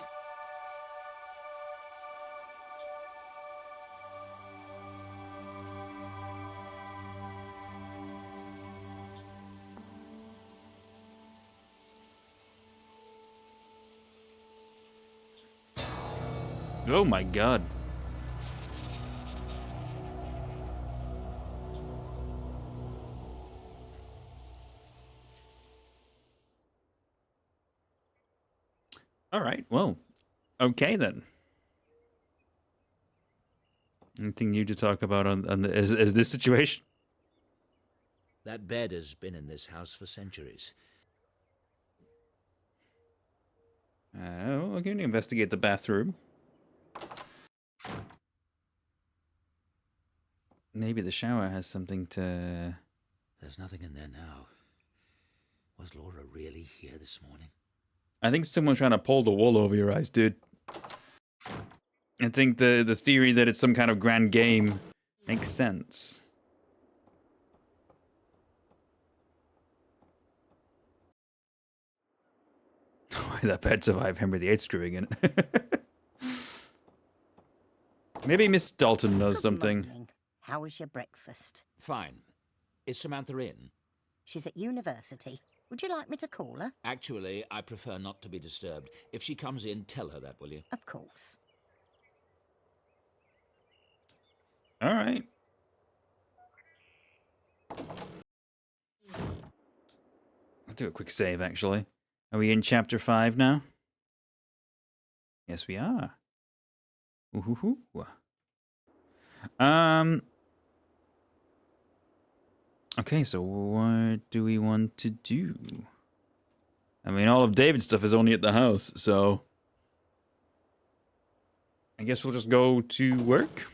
Oh my god. All right, well, okay then. Anything new to talk about on is this situation? That bed has been in this house for centuries. We can investigate the bathroom. Maybe the shower has something to... There's nothing in there now. Was Laura really here this morning? I think someone's trying to pull the wool over your eyes, dude. I think the theory that it's some kind of grand game makes sense. That bed survived Henry VIII screwing in it. Maybe Miss Dalton knows something. Morning. How was your breakfast? Fine. Is Samantha in? She's at university. Would you like me to call her? Actually, I prefer not to be disturbed. If she comes in, tell her that, will you? Of course. All right. I'll do a quick save, actually. Are we in chapter 5 now? Yes, we are. Ooh-hoo-hoo. Okay, so what do we want to do? I mean, all of David's stuff is only at the house, so I guess we'll just go to work.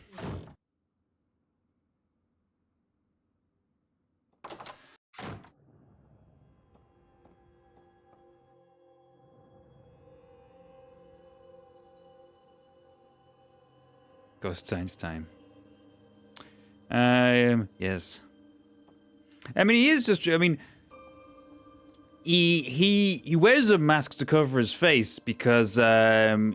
Ghost science time. Yes. I mean, he is just. I mean, he wears a mask to cover his face because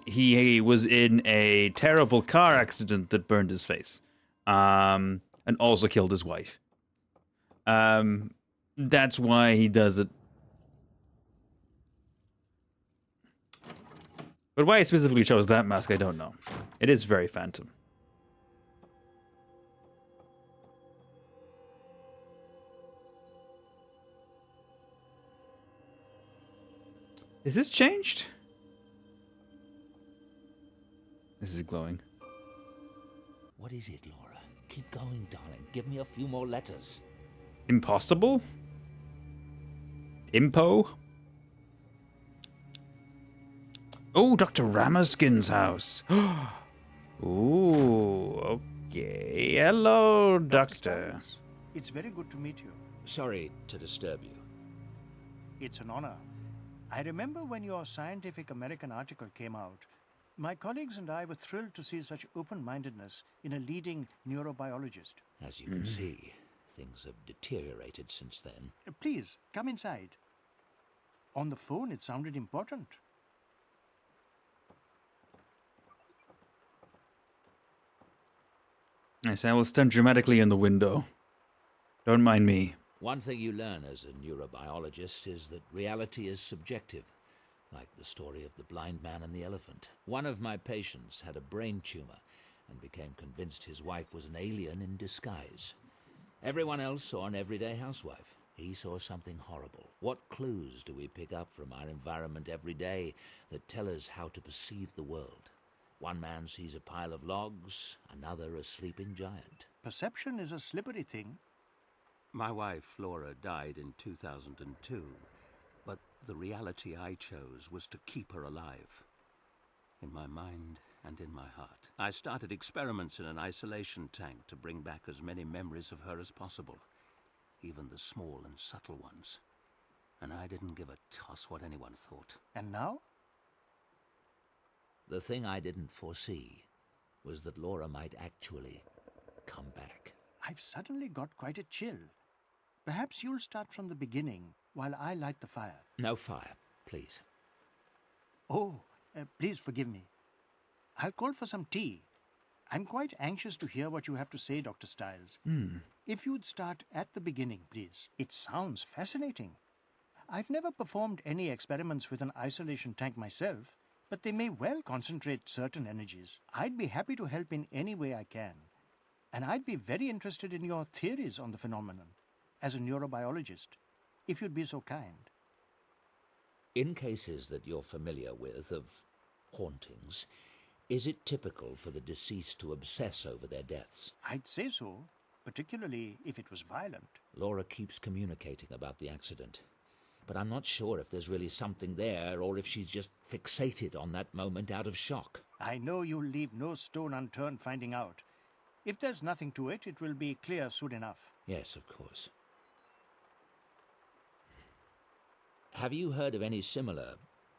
he was in a terrible car accident that burned his face, and also killed his wife. That's why he does it. But why he specifically chose that mask, I don't know. It is very Phantom. Is this changed? This is glowing. What is it, Laura? Keep going, darling. Give me a few more letters. Impossible? Impo? Oh, Dr. Ramaskin's house. Ooh, okay. Hello, Doctor. It's very good to meet you. Sorry to disturb you. It's an honor. I remember when your Scientific American article came out. My colleagues and I were thrilled to see such open-mindedness in a leading neurobiologist. As you can see, things have deteriorated since then. Please, come inside. On the phone, it sounded important. Yes, I will stand dramatically in the window. Don't mind me. One thing you learn as a neurobiologist is that reality is subjective, like the story of the blind man and the elephant. One of my patients had a brain tumor and became convinced his wife was an alien in disguise. Everyone else saw an everyday housewife. He saw something horrible. What clues do we pick up from our environment every day that tell us how to perceive the world? One man sees a pile of logs, another a sleeping giant. Perception is a slippery thing. My wife, Laura, died in 2002, but the reality I chose was to keep her alive. In my mind and in my heart. I started experiments in an isolation tank to bring back as many memories of her as possible, even the small and subtle ones. And I didn't give a toss what anyone thought. And now? The thing I didn't foresee was that Laura might actually come back. I've suddenly got quite a chill. Perhaps you'll start from the beginning while I light the fire. No fire, please. Oh, please forgive me. I'll call for some tea. I'm quite anxious to hear what you have to say, Dr. Stiles. If you'd start at the beginning, please. It sounds fascinating. I've never performed any experiments with an isolation tank myself, but they may well concentrate certain energies. I'd be happy to help in any way I can. And I'd be very interested in your theories on the phenomenon, as a neurobiologist, if you'd be so kind. In cases that you're familiar with of hauntings, is it typical for the deceased to obsess over their deaths? I'd say so, particularly if it was violent. Laura keeps communicating about the accident, but I'm not sure if there's really something there or if she's just fixated on that moment out of shock. I know you'll leave no stone unturned finding out. If there's nothing to it, it will be clear soon enough. Yes, of course. Have you heard of any similar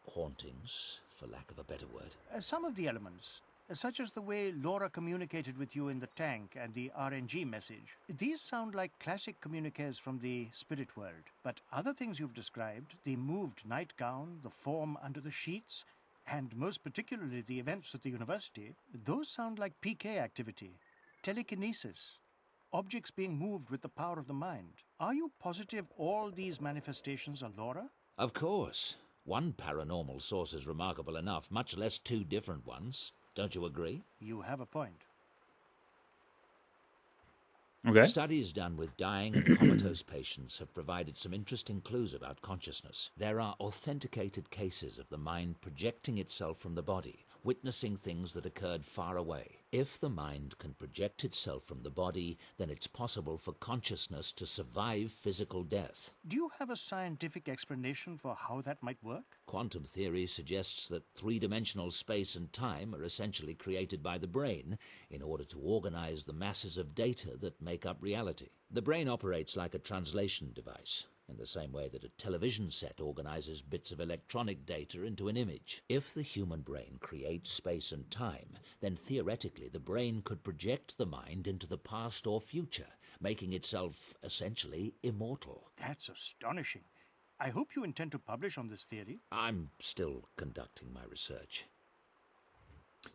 hauntings, for lack of a better word? Some of the elements, such as the way Laura communicated with you in the tank and the RNG message. These sound like classic communiques from the spirit world. But other things you've described, the moved nightgown, the form under the sheets, and most particularly the events at the university, those sound like PK activity, telekinesis, objects being moved with the power of the mind. Are you positive all these manifestations are Laura? Of course. One paranormal source is remarkable enough, much less two different ones. Don't you agree? You have a point. Okay. Studies done with dying and comatose patients have provided some interesting clues about consciousness. There are authenticated cases of the mind projecting itself from the body, witnessing things that occurred far away. If the mind can project itself from the body, then it's possible for consciousness to survive physical death. Do you have a scientific explanation for how that might work? Quantum theory suggests that three-dimensional space and time are essentially created by the brain in order to organize the masses of data that make up reality. The brain operates like a translation device, in the same way that a television set organizes bits of electronic data into an image. If the human brain creates space and time, then theoretically the brain could project the mind into the past or future, making itself essentially immortal. That's astonishing. I hope you intend to publish on this theory. I'm still conducting my research.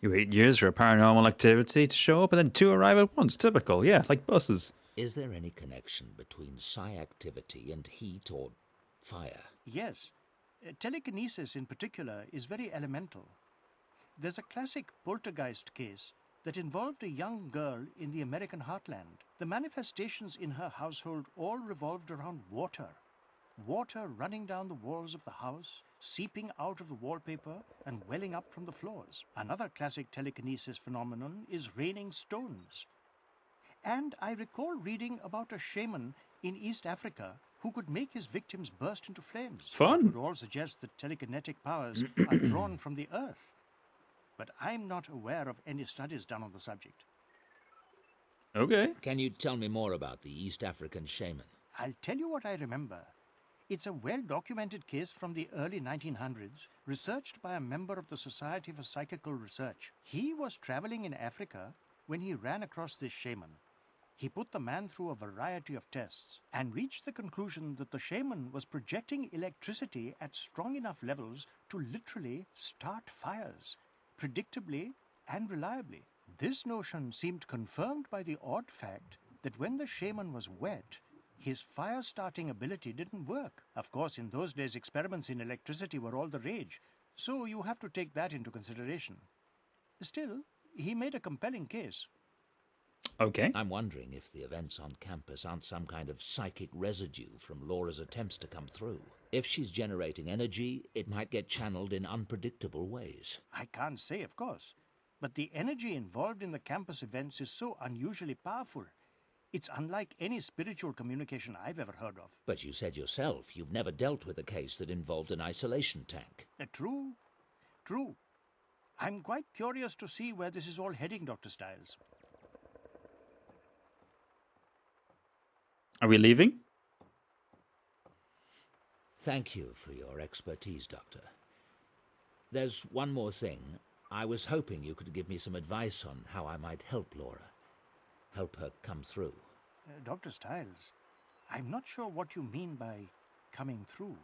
You wait years for a paranormal activity to show up and then two arrive at once. Typical, yeah, like buses. Is there any connection between psi activity and heat or fire? Yes. Telekinesis in particular is very elemental. There's a classic poltergeist case that involved a young girl in the American heartland. The manifestations in her household all revolved around water. Water running down the walls of the house, seeping out of the wallpaper and welling up from the floors. Another classic telekinesis phenomenon is raining stones. And I recall reading about a shaman in East Africa who could make his victims burst into flames. Fun. It would all suggest that telekinetic powers are drawn from the earth. But I'm not aware of any studies done on the subject. Okay. Can you tell me more about the East African shaman? I'll tell you what I remember. It's a well-documented case from the early 1900s, researched by a member of the Society for Psychical Research. He was traveling in Africa when he ran across this shaman. He put the man through a variety of tests and reached the conclusion that the shaman was projecting electricity at strong enough levels to literally start fires, predictably and reliably. This notion seemed confirmed by the odd fact that when the shaman was wet, his fire-starting ability didn't work. Of course, in those days, experiments in electricity were all the rage, so you have to take that into consideration. Still, he made a compelling case. Okay. I'm wondering if the events on campus aren't some kind of psychic residue from Laura's attempts to come through. If she's generating energy, it might get channeled in unpredictable ways. I can't say, of course, but the energy involved in the campus events is so unusually powerful. It's unlike any spiritual communication I've ever heard of. But you said yourself you've never dealt with a case that involved an isolation tank. True. I'm quite curious to see where this is all heading, Dr. Stiles. Are we leaving? Thank you for your expertise, Doctor. There's one more thing. I was hoping you could give me some advice on how I might help Laura. Help her come through. Dr. Stiles, I'm not sure what you mean by coming through.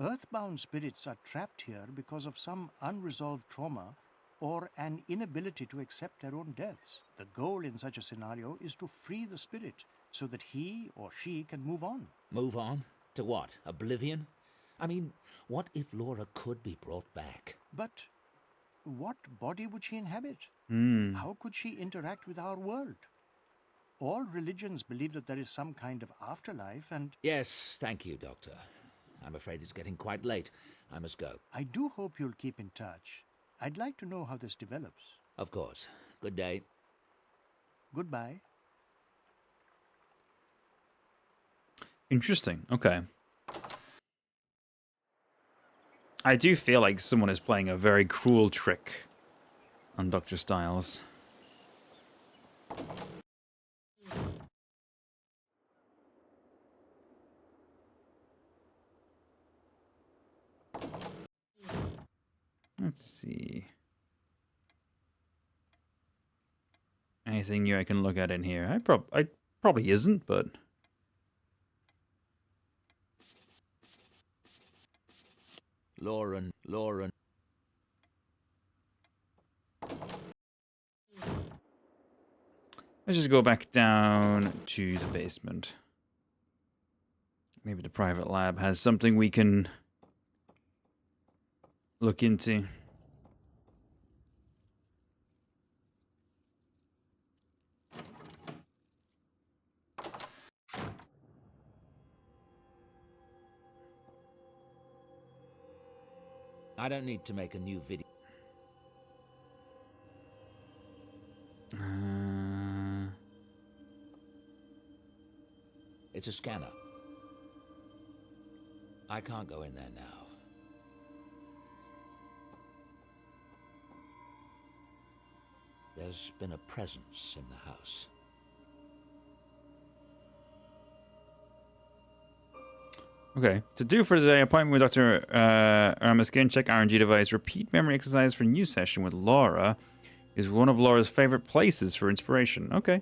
Earthbound spirits are trapped here because of some unresolved trauma or an inability to accept their own deaths. The goal in such a scenario is to free the spirit so that he or she can move on. Move on? To what? Oblivion? I mean, what if Laura could be brought back? But what body would she inhabit? How could she interact with our world? All religions believe that there is some kind of afterlife and... Yes, thank you, Doctor. I'm afraid it's getting quite late. I must go. I do hope you'll keep in touch. I'd like to know how this develops. Of course. Good day. Goodbye. Interesting. Okay. I do feel like someone is playing a very cruel trick on Dr. Stiles. Let's see. Anything new I can look at in here? I probably isn't, but Lauren. let's just go back down to the basement. Maybe the private lab has something we can look into. I don't need to make a new video. It's a scanner. I can't go in there now. There's been a presence in the house. Okay, to do for today, appointment with Dr. Irma Skin, check R&D device, repeat memory exercise for new session with Laura is one of Laura's favorite places for inspiration. Okay.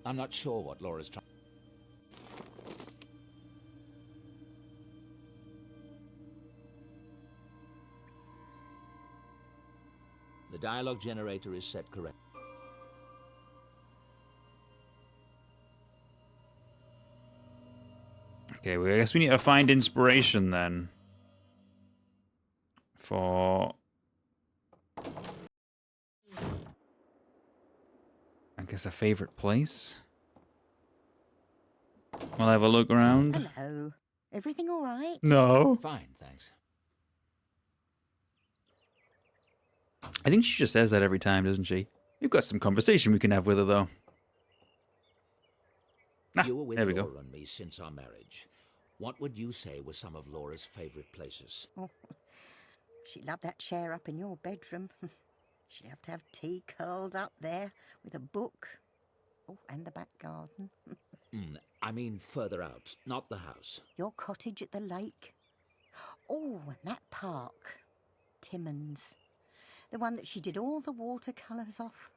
I'm not sure what Laura's trying. The dialogue generator is set correct. Okay, well, I guess we need to find inspiration then. For... I guess a favorite place? We'll have a look around. Hello. Everything all right? No. Fine, thanks. I think she just says that every time, doesn't she? We've got some conversation we can have with her, though. You were with there we Laura go. and me since our marriage. What would you say were some of Laura's favorite places? Oh, she'd love that chair up in your bedroom. She'd have to have tea curled up there with a book. Oh, and the back garden. I mean further out, not the house. Your cottage at the lake. Oh, and that park. Timmins. The one that she did all the watercolours off.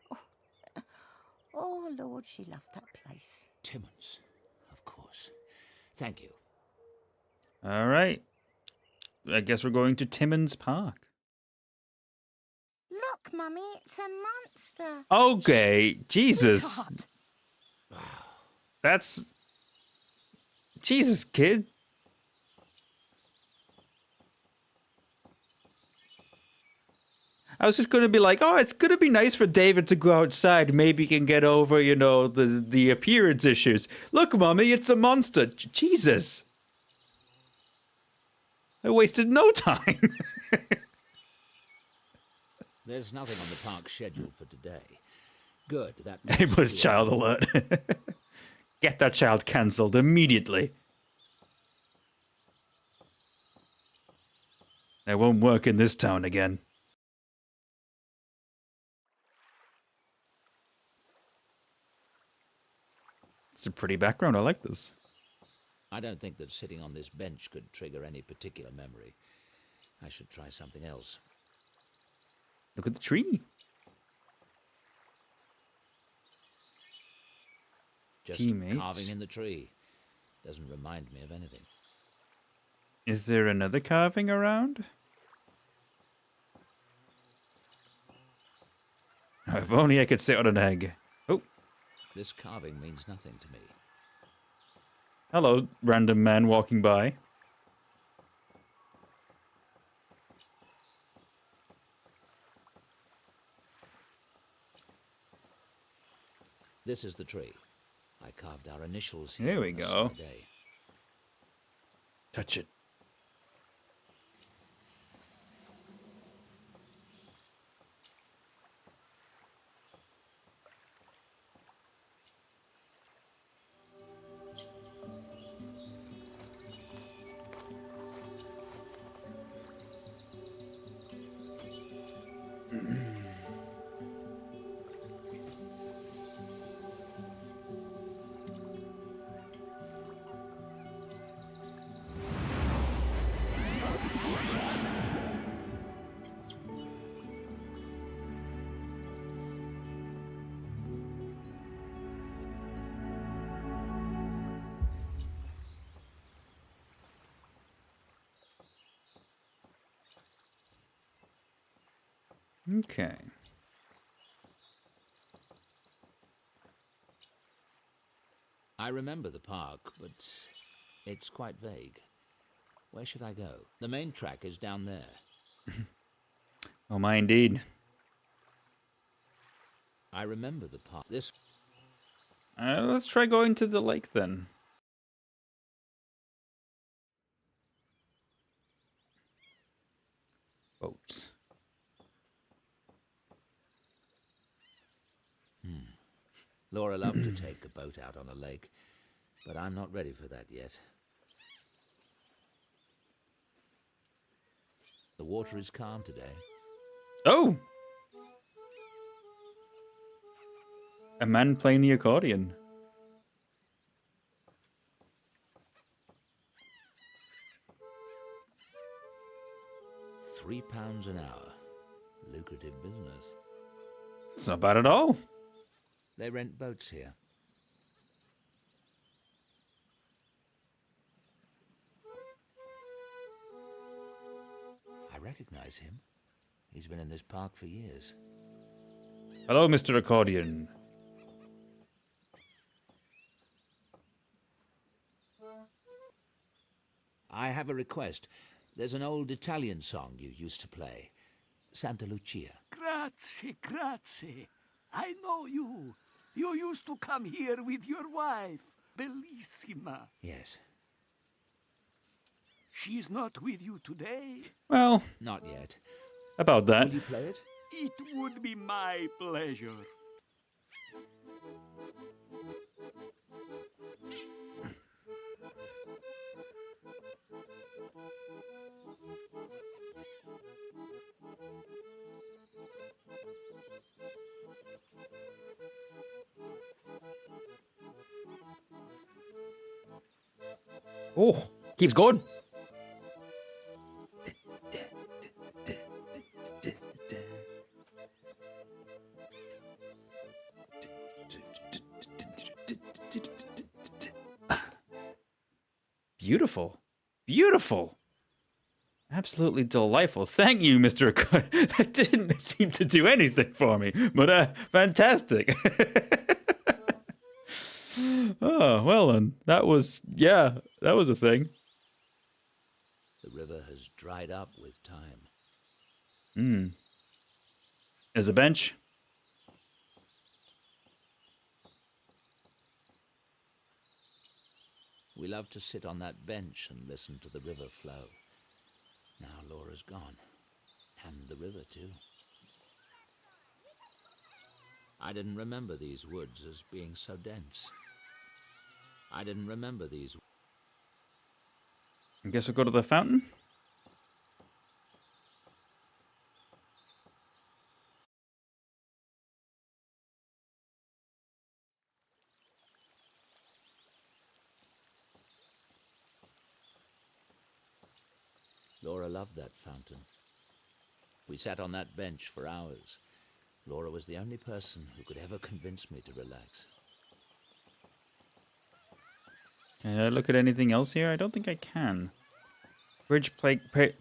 Oh, Lord, she loved that place. Timmins, of course. Thank you. All right. I guess we're going to Timmins Park. Look, Mummy, it's a monster. Okay, Jesus. Sweetheart. That's... Jesus, kid. I was just going to be like, oh, it's going to be nice for David to go outside. Maybe he can get over, you know, the appearance issues. Look, Mommy, it's a monster. Jesus. I wasted no time. There's nothing on the park schedule for today. Good, that It was child alert. Get that child cancelled immediately. It won't work in this town again. It's a pretty background. I like this. I don't think that sitting on this bench could trigger any particular memory. I should try something else. Look at the tree. Just Teammates. carving in the tree. Doesn't remind me of anything. Is there another carving around? Oh, if only I could sit on an egg. Oh, This carving means nothing to me. hello, random man walking by. This is the tree. I carved our initials here. Here we on a go. summer day. Touch it. Okay. I remember the park, but it's quite vague. Where should I go? The main track is down there. Oh, my indeed. I remember the park. This. Let's try going to the lake then. Boats. Laura loved to take a boat out on a lake, but I'm not ready for that yet. The water is calm today. Oh! A man playing the accordion. £3 an hour. Lucrative business. It's not bad at all. They rent boats here. I recognize him. He's been in this park for years. Hello, Mr. Accordion. I have a request. There's an old Italian song you used to play. Santa Lucia. Grazie, grazie. I know you. You used to come here with your wife, Bellissima. Yes. She's not with you today? Well, not yet. About that. Will you play it? It would be my pleasure. Oh, keeps going. Beautiful. Beautiful. Absolutely delightful. Thank you, Mr. Accordion. That didn't seem to do anything for me, but fantastic. Oh, well then. That was a thing. The river has dried up with time. There's a bench. We love to sit on that bench and listen to the river flow. Now Laura's gone. And the river, too. I didn't remember these woods as being so dense. I didn't remember these. I guess we'll go to the fountain. Laura loved that fountain. We sat on that bench for hours. Laura was the only person who could ever convince me to relax. Can I look at anything else here? I don't think I can. Bridge,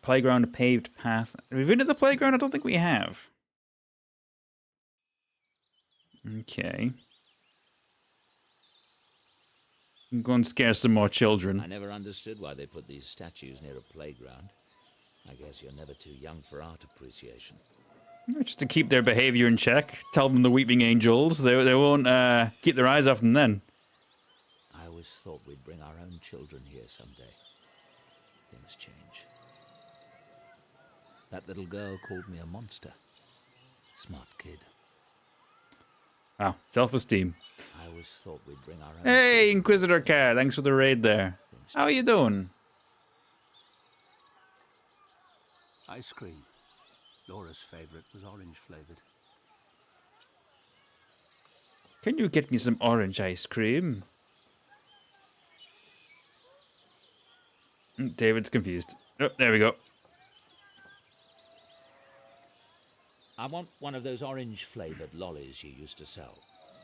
playground, paved path. Have we been to the playground? I don't think we have. Okay. I'm going to scare some more children. I never understood why they put these statues near a playground. I guess you're never too young for art appreciation. Just to keep their behavior in check. Tell them the weeping angels. They won't keep their eyes off them then. I always thought we'd bring our own children here someday. Things change. That little girl called me a monster. Smart kid. Wow, self-esteem. I always thought we'd bring our own. Hey, Inquisitor Car, thanks for the raid there. How are you doing? Ice cream. Laura's favorite was orange flavored. Can you get me some orange ice cream? David's confused. Oh, there we go. I want one of those orange flavored lollies you used to sell.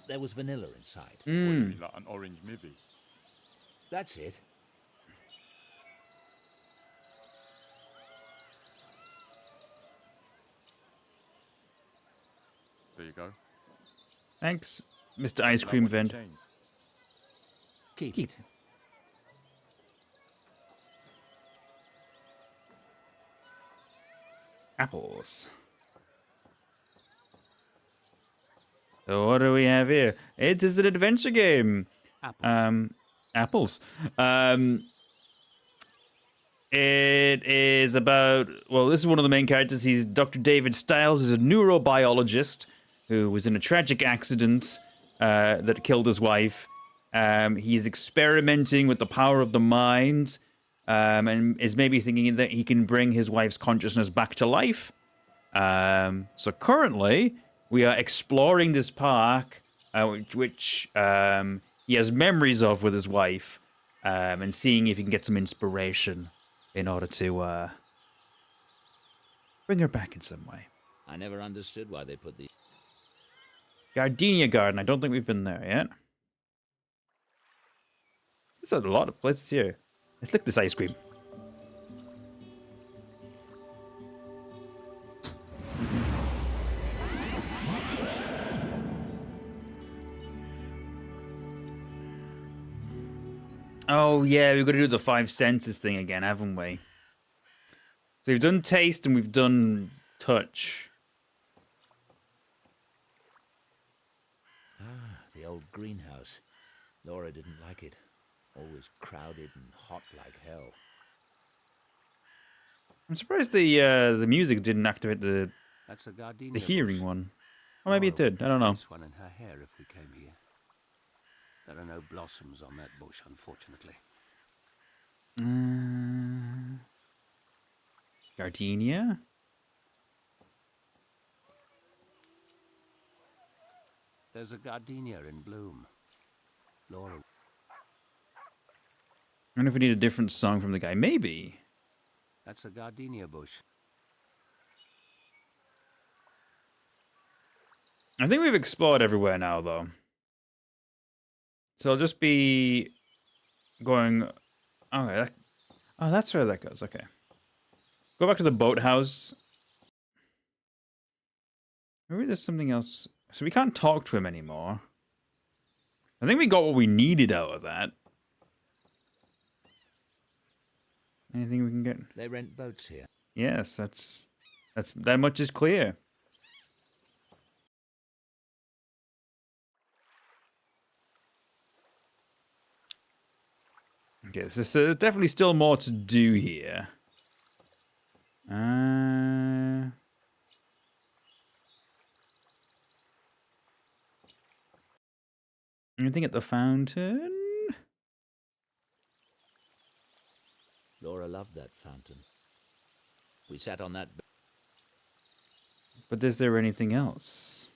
There was vanilla inside. What, you mean like an orange mivvy? That's it. There you go. Thanks, Mr. Ice Cream Vent. Keep it. Apples. So what do we have here? It is an adventure game. Apples. It is about, well, this is one of the main characters. He's Dr. David Stiles. He's a neurobiologist who was in a tragic accident that killed his wife. He is experimenting with the power of the mind and is maybe thinking that he can bring his wife's consciousness back to life. So currently, we are exploring this park, which he has memories of with his wife, and seeing if he can get some inspiration in order to bring her back in some way. I never understood why they put the Gardenia Garden. I don't think we've been there yet. There's a lot of places here. Let's lick this ice cream. Oh, yeah, we've got to do the 5 senses thing again, haven't we? So we've done taste and we've done touch. Ah, the old greenhouse. Laura didn't like it. Always crowded and hot like hell. I'm surprised the music didn't activate the That's a gardenia hearing bush. one. Or maybe it did. I don't know. Nice one in her hair if we came here. There are no blossoms on that bush, unfortunately. Gardenia? There's a gardenia in bloom. Laura. I wonder if we need a different song from the guy. Maybe. That's a gardenia bush. I think we've explored everywhere now, though. So I'll just be going... Okay. Oh, that's where that goes. Okay. Go back to the boathouse. Maybe there's something else. So we can't talk to him anymore. I think we got what we needed out of that. Anything we can get? They rent boats here. Yes, that much is clear. Okay, so there's definitely still more to do here. Anything at the fountain? Laura loved that fountain. We sat on that. But is there anything else?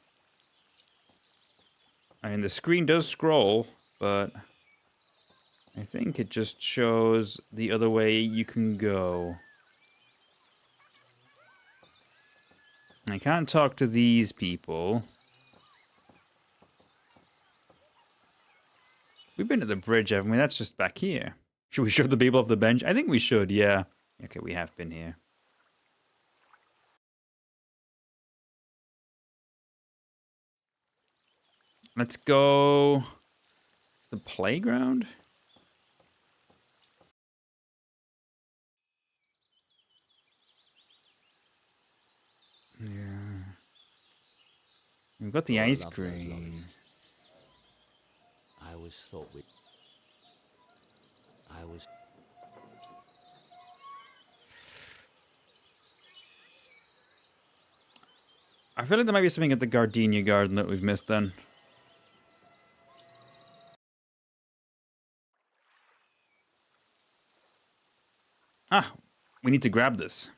I mean, the screen does scroll, but I think it just shows the other way you can go. I can't talk to these people. We've been to the bridge, haven't we? That's just back here. Should we shove the people off the bench? I think we should, yeah. Okay, we have been here. Let's go to the playground. Yeah. We've got the ice cream. I always thought I feel like there might be something at the Gardenia Garden that we've missed then. Ah, we need to grab this.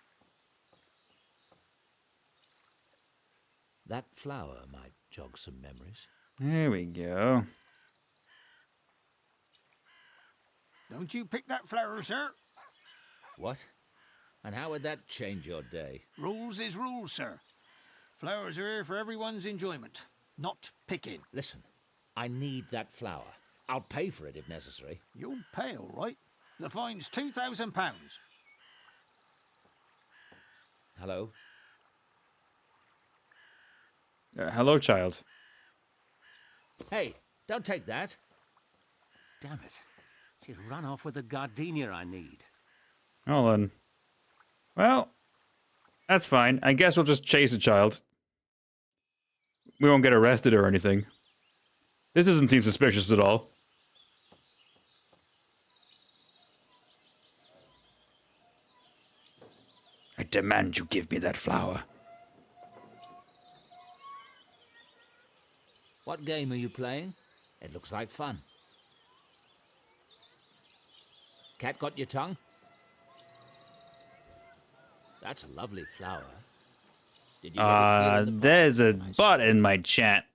that flower might jog some memories. There we go. Don't you pick that flower, sir. What? And how would that change your day? Rules is rules, sir. Flowers are here for everyone's enjoyment, not picking. Listen, I need that flower. I'll pay for it if necessary. You'll pay, all right. The fine's £2,000. Hello? Hello, child. Hey, don't take that. Damn it. She's run off with the gardenia I need. Hold on. Well, that's fine. I guess we'll just chase a child. We won't get arrested or anything. This doesn't seem suspicious at all. I demand you give me that flower. What game are you playing? It looks like fun. Cat got your tongue? That's a lovely flower. Did you get it here in the There's a bot in my chat.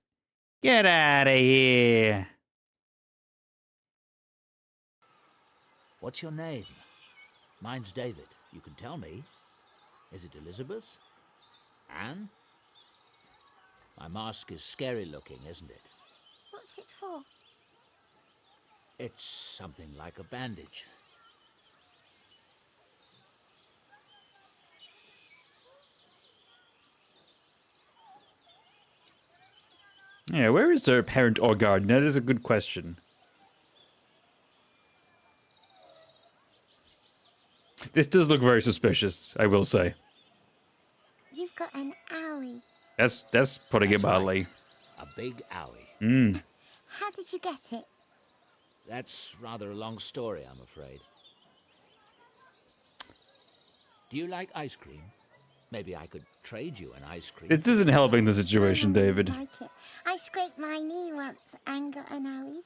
Get out of here. What's your name? Mine's David. You can tell me. Is it Elizabeth? Anne? My mask is scary looking, isn't it? What's it for? It's something like a bandage. Yeah, where is her parent or guardian? That is a good question. This does look very suspicious, I will say. You've got an owie. That's putting it mildly. A big owie. Mm. How did you get it? That's rather a long story, I'm afraid. Do you like ice cream? Maybe I could trade you an ice cream. This isn't helping the situation, David. Like it. I scraped my knee once and got an owie.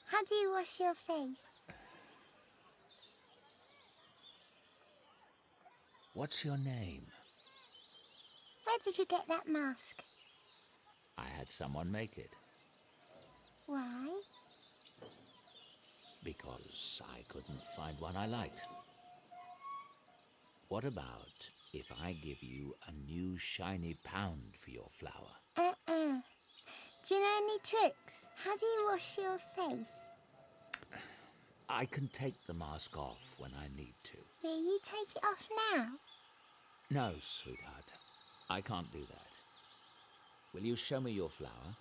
How do you wash your face? What's your name? Where did you get that mask? I had someone make it. Why? Because I couldn't find one I liked. What about if I give you a new shiny pound for your flower? Do you know any tricks? How do you wash your face? I can take the mask off when I need to. Will you take it off now? No, sweetheart. I can't do that. Will you show me your flower?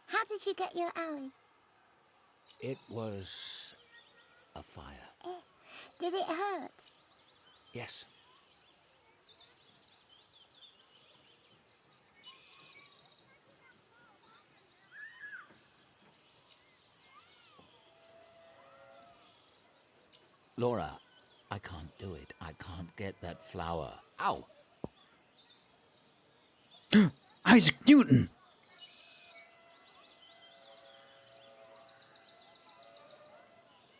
How did you get your owie? It was a fire. Did it hurt? Yes. Laura, I can't do it. I can't get that flower. Ow! Isaac Newton!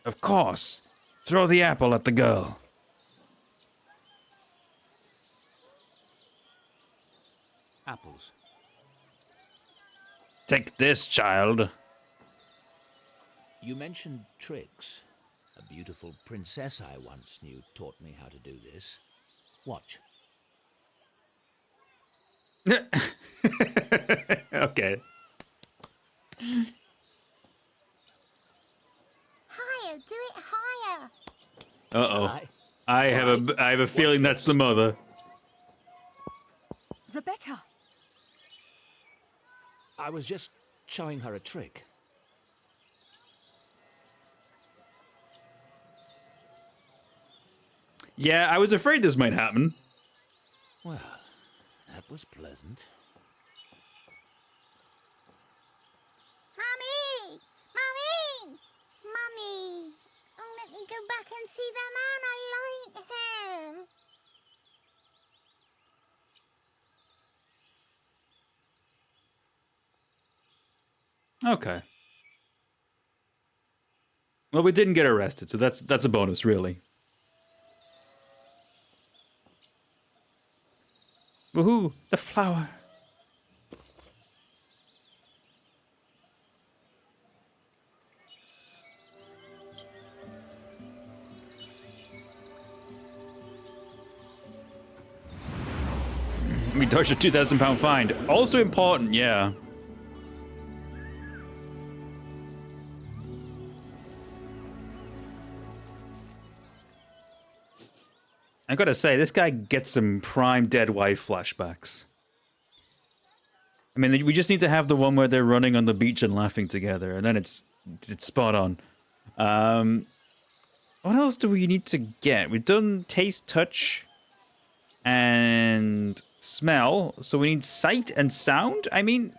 Of course. Throw the apple at the girl. Apples. Take this, child. You mentioned tricks. A beautiful princess I once knew taught me how to do this. Watch. Okay. Higher, do it higher. Uh-oh. I have a feeling that's the mother. Rebecca! I was just showing her a trick. Yeah, I was afraid this might happen. Well, that was pleasant. Mummy! Mummy! Mummy! Oh, let me go back and see the man. I like him. Okay. Well, we didn't get arrested, so that's a bonus, really. Woohoo! The flower. We dodged a £2,000 fine. Also important, yeah. I gotta say, this guy gets some prime dead wife flashbacks. I mean, we just need to have the one where they're running on the beach and laughing together, and then it's spot on. What else do we need to get? We've done taste, touch, and smell, so we need sight and sound. I mean,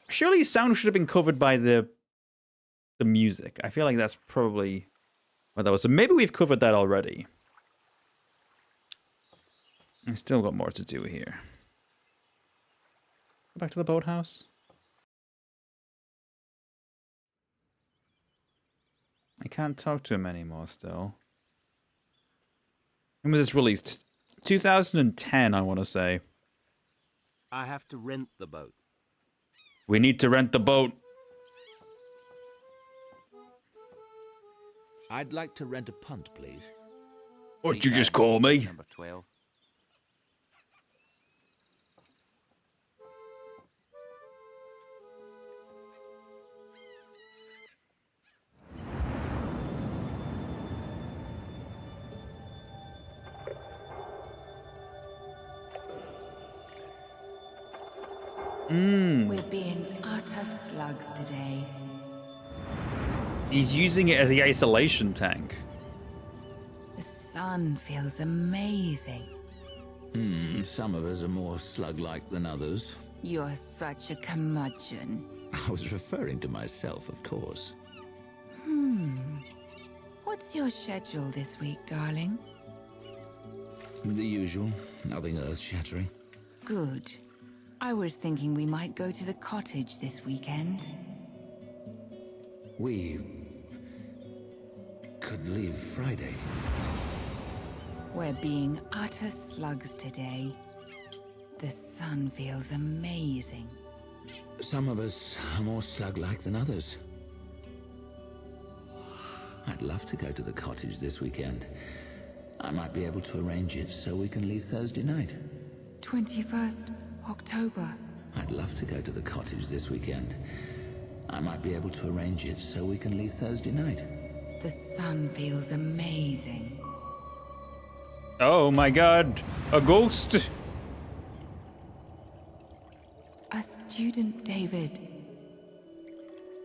surely sound should have been covered by the music. I feel like that's probably what that was. So maybe we've covered that already. I still got more to do here. Go back to the boathouse. I can't talk to him anymore still. When was this released? 2010, I want to say. I have to rent the boat. We need to rent the boat. I'd like to rent a punt, please. What'd you just call me? Number 12. We're being utter slugs today. He's using it as the isolation tank. The sun feels amazing. Some of us are more slug-like than others. You're such a curmudgeon. I was referring to myself, of course. What's your schedule this week, darling? The usual. Nothing earth-shattering. Good. I was thinking we might go to the cottage this weekend. We could leave Friday. We're being utter slugs today. The sun feels amazing. Some of us are more slug-like than others. I'd love to go to the cottage this weekend. I might be able to arrange it so we can leave Thursday night. 21st October. I'd love to go to the cottage this weekend. I might be able to arrange it so we can leave Thursday night. The sun feels amazing. Oh my god, a ghost! A student, David.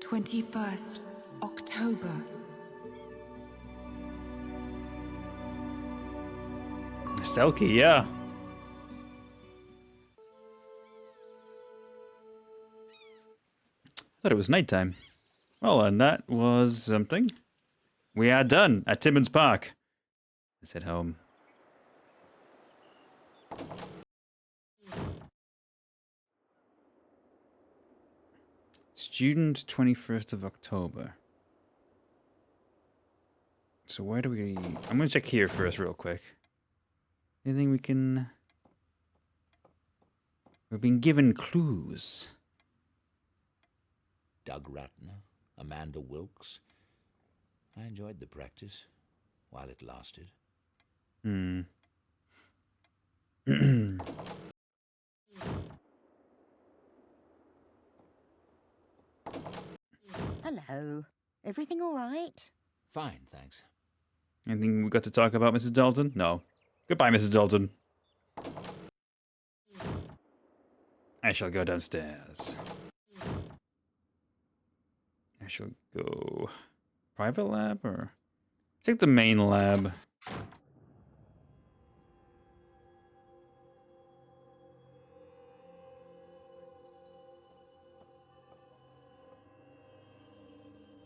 21st October. Selkie, yeah. Thought it was nighttime. Well, and that was something. We are done at Timmins Park. Let's head home. Student 21st of October. So where do we... I'm going to check here first real quick. Anything we can... We've been given clues. Doug Ratner, Amanda Wilkes. I enjoyed the practice while it lasted. Hello. Everything all right? Fine, thanks. Anything we got to talk about, Mrs. Dalton? No. Goodbye, Mrs. Dalton. I shall go downstairs. I shall go... Private lab, or... Take the main lab.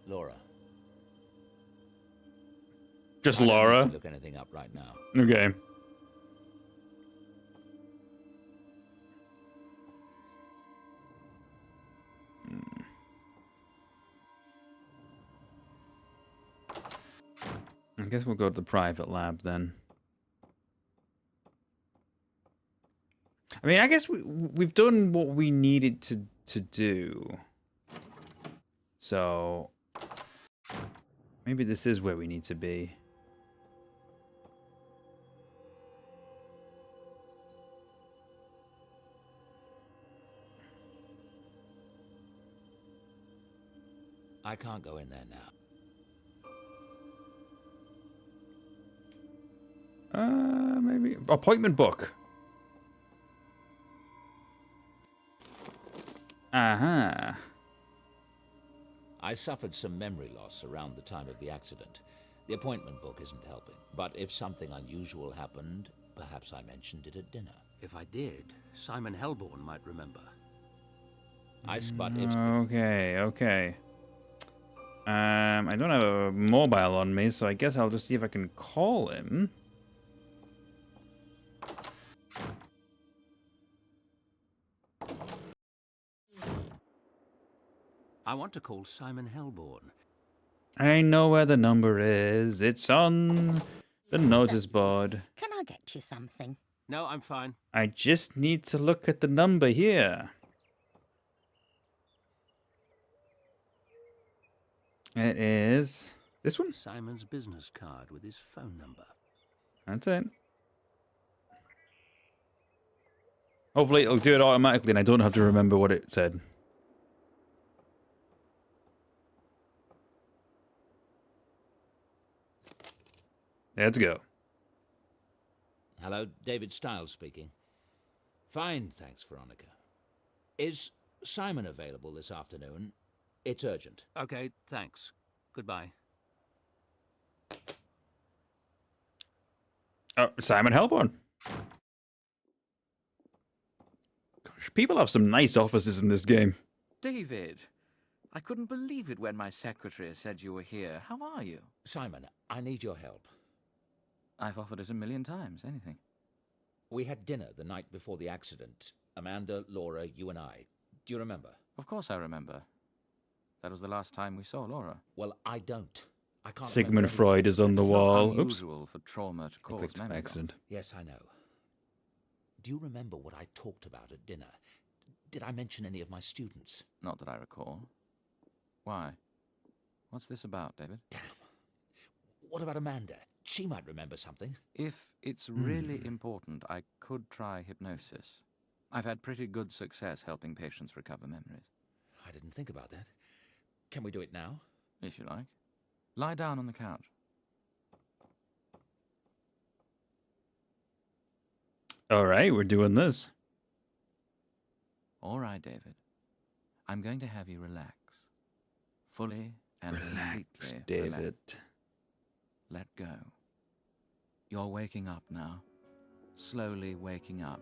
Laura. Just I don't Laura? need to look anything up right now. Okay. I guess we'll go to the private lab then. I mean, I guess we've done what we needed to do. So maybe this is where we need to be. I can't go in there now. Maybe appointment book. Uh-huh. I suffered some memory loss around the time of the accident. The appointment book isn't helping. But if something unusual happened, perhaps I mentioned it at dinner. If I did, Simon Helborn might remember. But if... Okay. I don't have a mobile on me, so I guess I'll just see if I can call him. I want to call Simon Helborn. I know where the number is. It's on the notice board. Can I get you something? No, I'm fine. I just need to look at the number here. It is this one? Simon's business card with his phone number. That's it. Hopefully it'll do it automatically and I don't have to remember what it said. Let's go. Hello, David Stiles speaking. Fine, thanks, Veronica. Is Simon available this afternoon? It's urgent. Okay, thanks. Goodbye. Oh, Simon Helborn. Gosh, people have some nice offices in this game. David, I couldn't believe it when my secretary said you were here. How are you? Simon, I need your help. I've offered it 1,000,000 times. Anything. We had dinner the night before the accident. Amanda, Laura, you and I. Do you remember? Of course I remember. That was the last time we saw Laura. Well, I don't. I can't. Sigmund Freud is on the wall. It's not Oops. unusual for trauma to cause memory accident. Yes, I know. Do you remember what I talked about at dinner? Did I mention any of my students? Not that I recall. Why? What's this about, David? Damn. What about Amanda? She might remember something. If it's really important, I could try hypnosis. I've had pretty good success helping patients recover memories. I didn't think about that. Can we do it now? If you like. Lie down on the couch. All right, we're doing this. All right, David. I'm going to have you relax. Fully and completely David. relax. Let go. You're waking up now. Slowly waking up.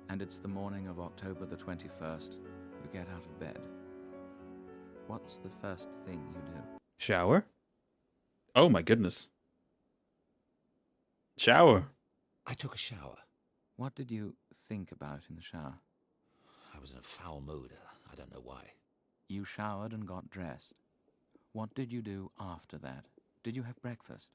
And it's the morning of October the 21st. You get out of bed. What's the first thing you do? Shower? Oh my goodness. Shower. I took a shower. What did you think about in the shower? I was in a foul mood. I don't know why. You showered and got dressed. What did you do after that? Did you have breakfast?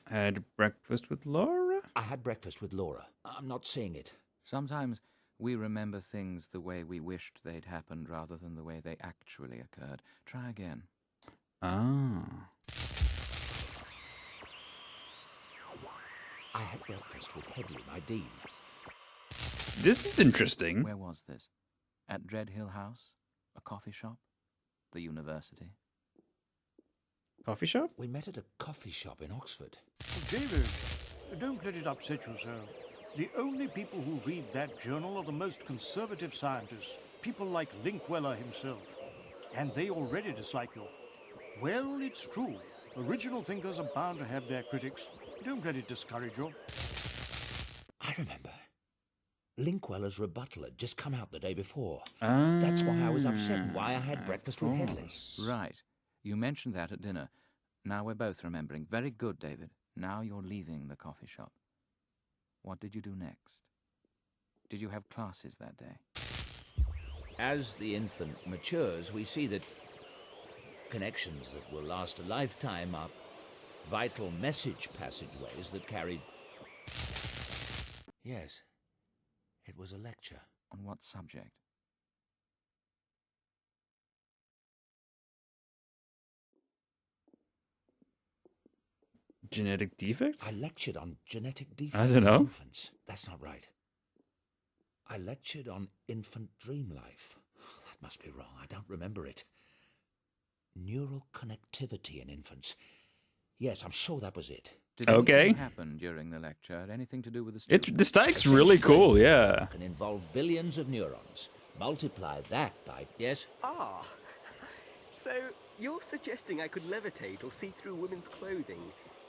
Had breakfast with Laura? I had breakfast with Laura. I'm not seeing it. Sometimes we remember things the way we wished they'd happened rather than the way they actually occurred. Try again. Ah. I had breakfast with Headley, my dean. This is interesting. Where was this? At Dreadhill House? A coffee shop? The university? Coffee shop? We met at a coffee shop in Oxford. David, don't let it upset you so. The only people who read that journal are the most conservative scientists, people like Linkweller himself. And they already dislike you. Well, it's true. Original thinkers are bound to have their critics. Don't let it discourage you. I remember. Linkweller's rebuttal had just come out the day before. Ah, That's why I was upset and why I had breakfast with Headley. Right. You mentioned that at dinner. Now we're both remembering. Very good, David. Now you're leaving the coffee shop. What did you do next? Did you have classes that day? As the infant matures, we see that connections that will last a lifetime are vital message passageways that carry... Yes, it was a lecture. On what subject? Genetic defects? I lectured on genetic defects I don't in know. infants. That's not right. I lectured on infant dream life. That must be wrong. I don't remember it. Neural connectivity in infants. Yes, I'm sure that was it. Did Okay. anything happen during the lecture? Anything to do with the It's students? the stack's really cool, yeah. Can involve billions of neurons. Multiply that by... Yes? Ah, so you're suggesting I could levitate or see through women's clothing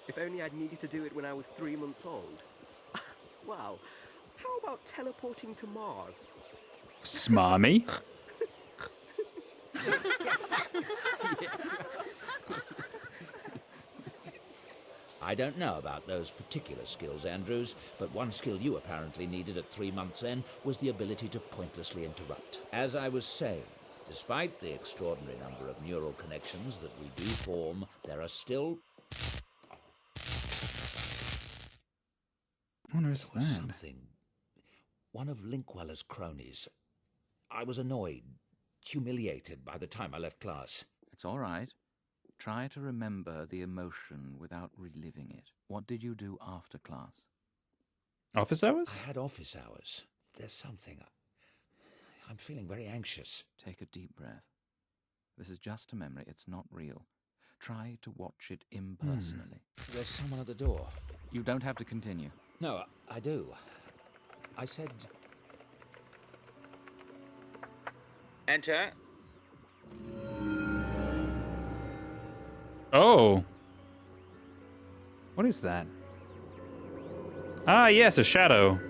if only I'd needed to do it when I was 3 months old? Wow. How about teleporting to Mars? Smarmy. I don't know about those particular skills, Andrews, but one skill you apparently needed at 3 months' end was the ability to pointlessly interrupt. As I was saying, despite the extraordinary number of neural connections that we do form, there are still... What is There was that? something. One of Linkweller's cronies. I was annoyed, humiliated by the time I left class. It's all right. Try to remember the emotion without reliving it. What did you do after class? Office hours? I had office hours. There's something. I'm feeling very anxious. Take a deep breath. This is just a memory. It's not real. Try to watch it impersonally. There's someone at the door. You don't have to continue. No, I do. I said... Enter. Oh. What is that? Ah, yes, a shadow.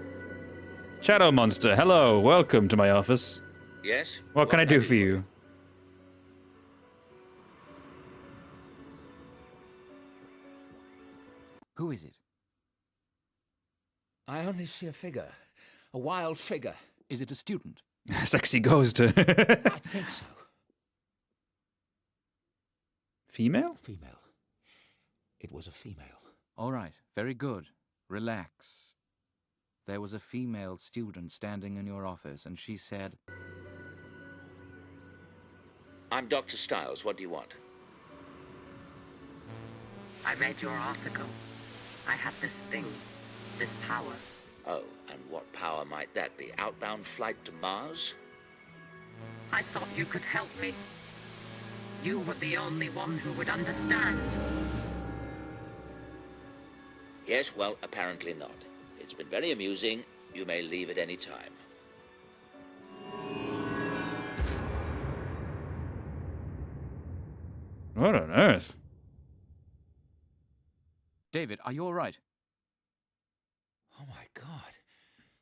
Shadow monster, hello, welcome to my office. Yes? What can I do for you? Who is it? I only see a figure. A wild figure. Is it a student? Sexy ghost. I think so. Female? Female. It was a female. All right, very good. Relax. There was a female student standing in your office, and she said... I'm Dr. Stiles. What do you want? I read your article. I had this thing, this power. Oh, and what power might that be? Outbound flight to Mars? I thought you could help me. You were the only one who would understand. Yes, well, apparently not. It's been very amusing. You may leave at any time. What on earth? David, are you all right? Oh my god.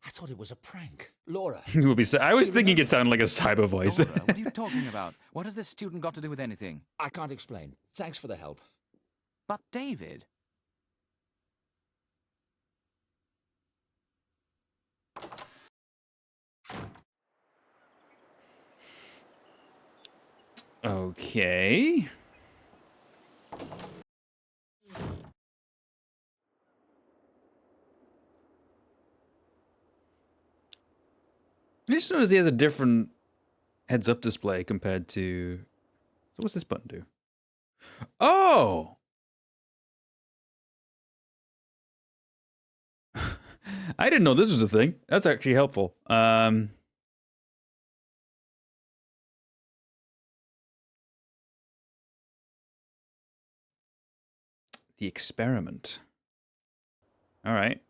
I thought it was a prank. Laura. You will be. I was thinking it sounded like a cyber voice. Laura, what are you talking about? What has this student got to do with anything? I can't explain. Thanks for the help. But David... Okay. I just noticed he has a different heads-up display compared to... So what's this button do? Oh! I didn't know this was a thing. That's actually helpful. The experiment. All right.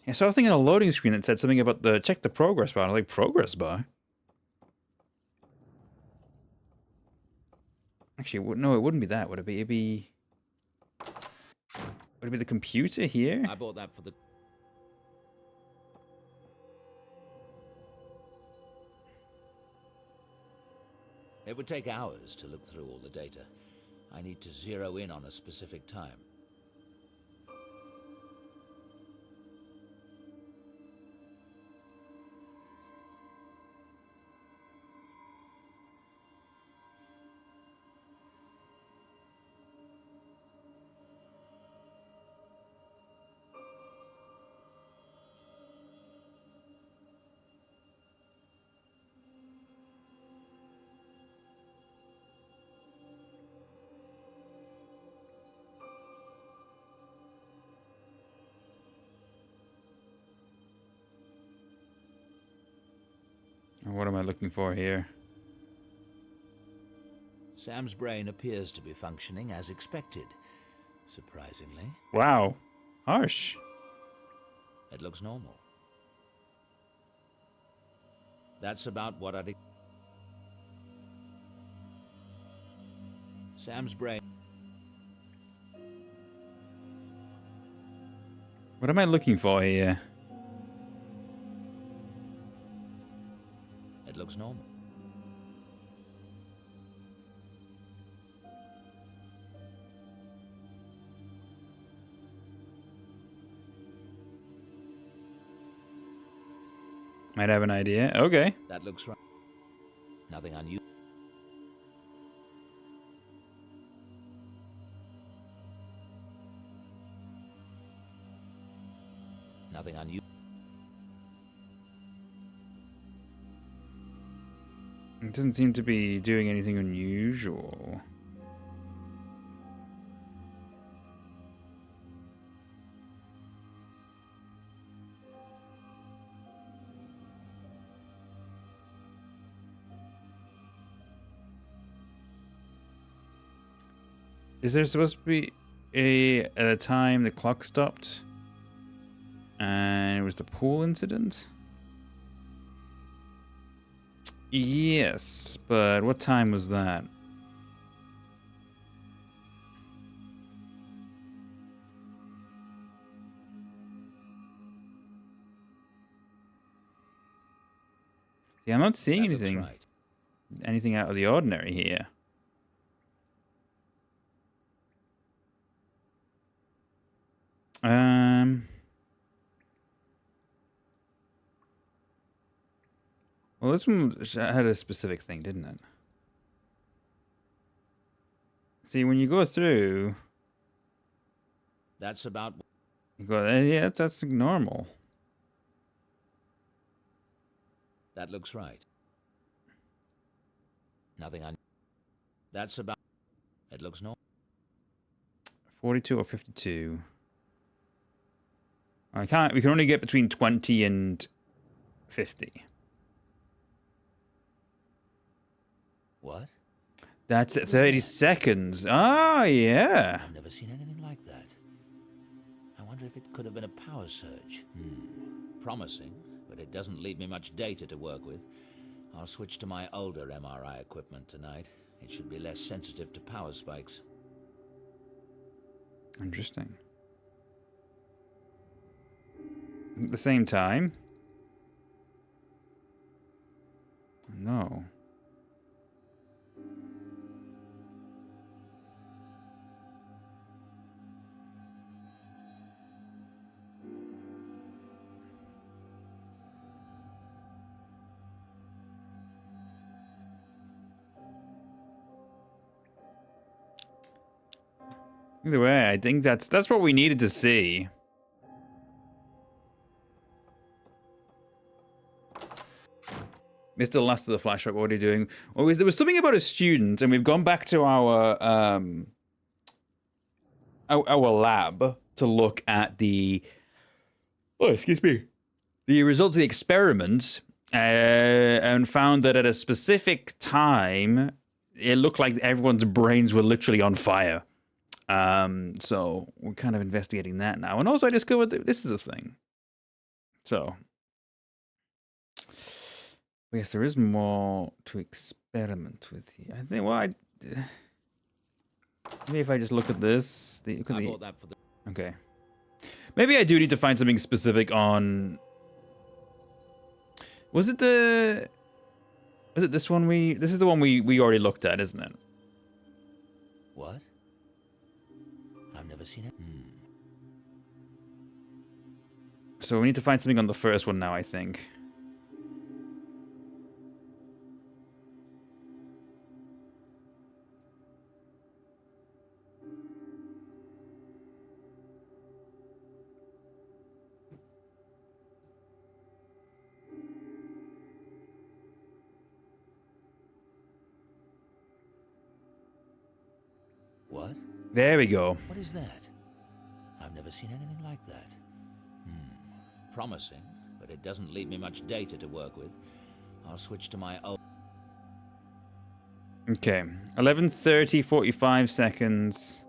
I saw a thing on a loading screen that said something about the check the progress bar. I was like, progress bar? Actually, no, it wouldn't be that. Would it be? Would it be the computer here? I bought that for the... It would take hours to look through all the data. I need to zero in on a specific time. What am I looking for here? Sam's brain appears to be functioning as expected, surprisingly. Wow. Harsh. It looks normal. That's about what I'd... Sam's brain... What am I looking for here? It looks normal. Might have an idea. Okay. That looks right. Nothing unusual. Nothing unusual. It doesn't seem to be doing anything unusual. Is there supposed to be at a time the clock stopped? And it was the pool incident? Yes, but what time was that? Yeah, I'm not seeing anything. Right. Anything out of the ordinary here. Well, this one had a specific thing, didn't it? See, when you go through... That's about... You go, yeah, that's normal. That looks right. Nothing unusual. That's about... It looks normal. 42 or 52. I can't... We can only get between 20 and 50. What? That's at 30 seconds. Oh, yeah. I've never seen anything like that. I wonder if it could have been a power surge. Promising, but it doesn't leave me much data to work with. I'll switch to my older MRI equipment tonight. It should be less sensitive to power spikes. Interesting. At the same time... No. Either way, I think that's what we needed to see. Mr. Last of the Flashback, what are you doing? Oh, there was something about a student, and we've gone back to our lab to look at the... Oh, excuse me. The results of the experiment, and found that at a specific time, it looked like everyone's brains were literally on fire. So we're kind of investigating that now. And also I discovered that this is a thing. So, yes, there is more to experiment with here. I think, well, maybe if I just look at this. I bought that for the... Okay. Maybe I do need to find something specific on... Was it this one this is the one we already looked at, isn't it? What? I've never seen it. So we need to find something on the first one now, I think. What? There we go. What is that? I've never seen anything like that. Promising, but it doesn't leave me much data to work with. I'll switch to my old... Okay, 11:30, 45 seconds,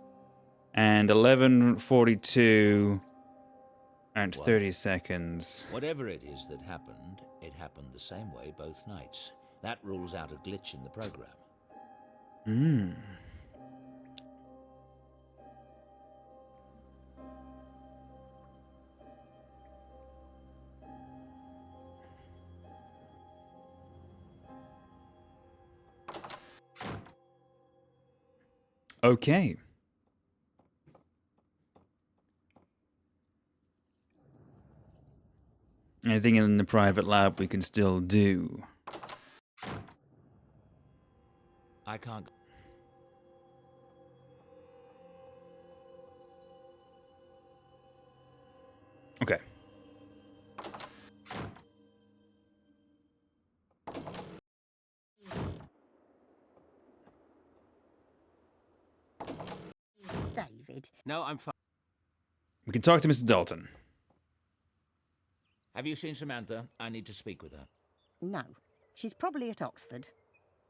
and 11:42 and 30 seconds. Whatever it is that happened, it happened the same way both nights. That rules out a glitch in the program. Hmm. Okay. Anything in the private lab we can still do. I can't... Okay. David. No, I'm fine. We can talk to Mr. Dalton. Have you seen Samantha? I need to speak with her. No. She's probably at Oxford.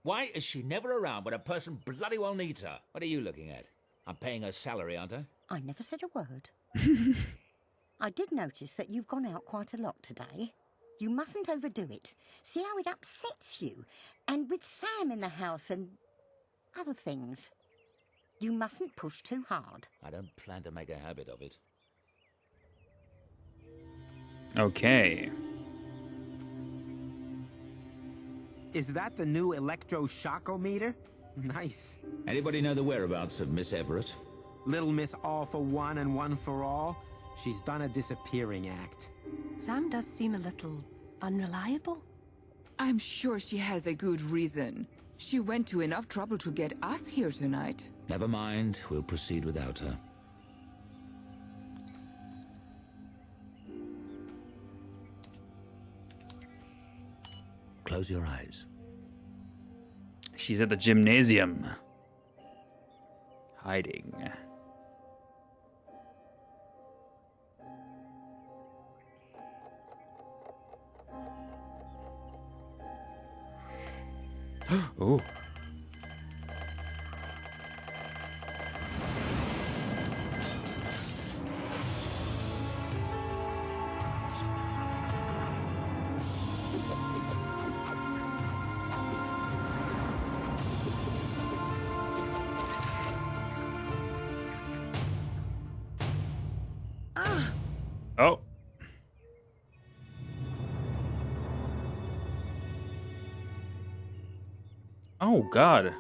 Why is she never around when a person bloody well needs her? What are you looking at? I'm paying her salary, aren't I? I never said a word. I did notice that you've gone out quite a lot today. You mustn't overdo it. See how it upsets you? And with Sam in the house and other things. You mustn't push too hard. I don't plan to make a habit of it. Okay. Is that the new electroshockometer? Nice. Anybody know the whereabouts of Miss Everett? Little Miss All for One and One for All? She's done a disappearing act. Sam does seem a little unreliable. I'm sure she has a good reason. She went to enough trouble to get us here tonight. Never mind, we'll proceed without her. Close your eyes. She's at the gymnasium. Hiding. Oh. Oh. Oh, God.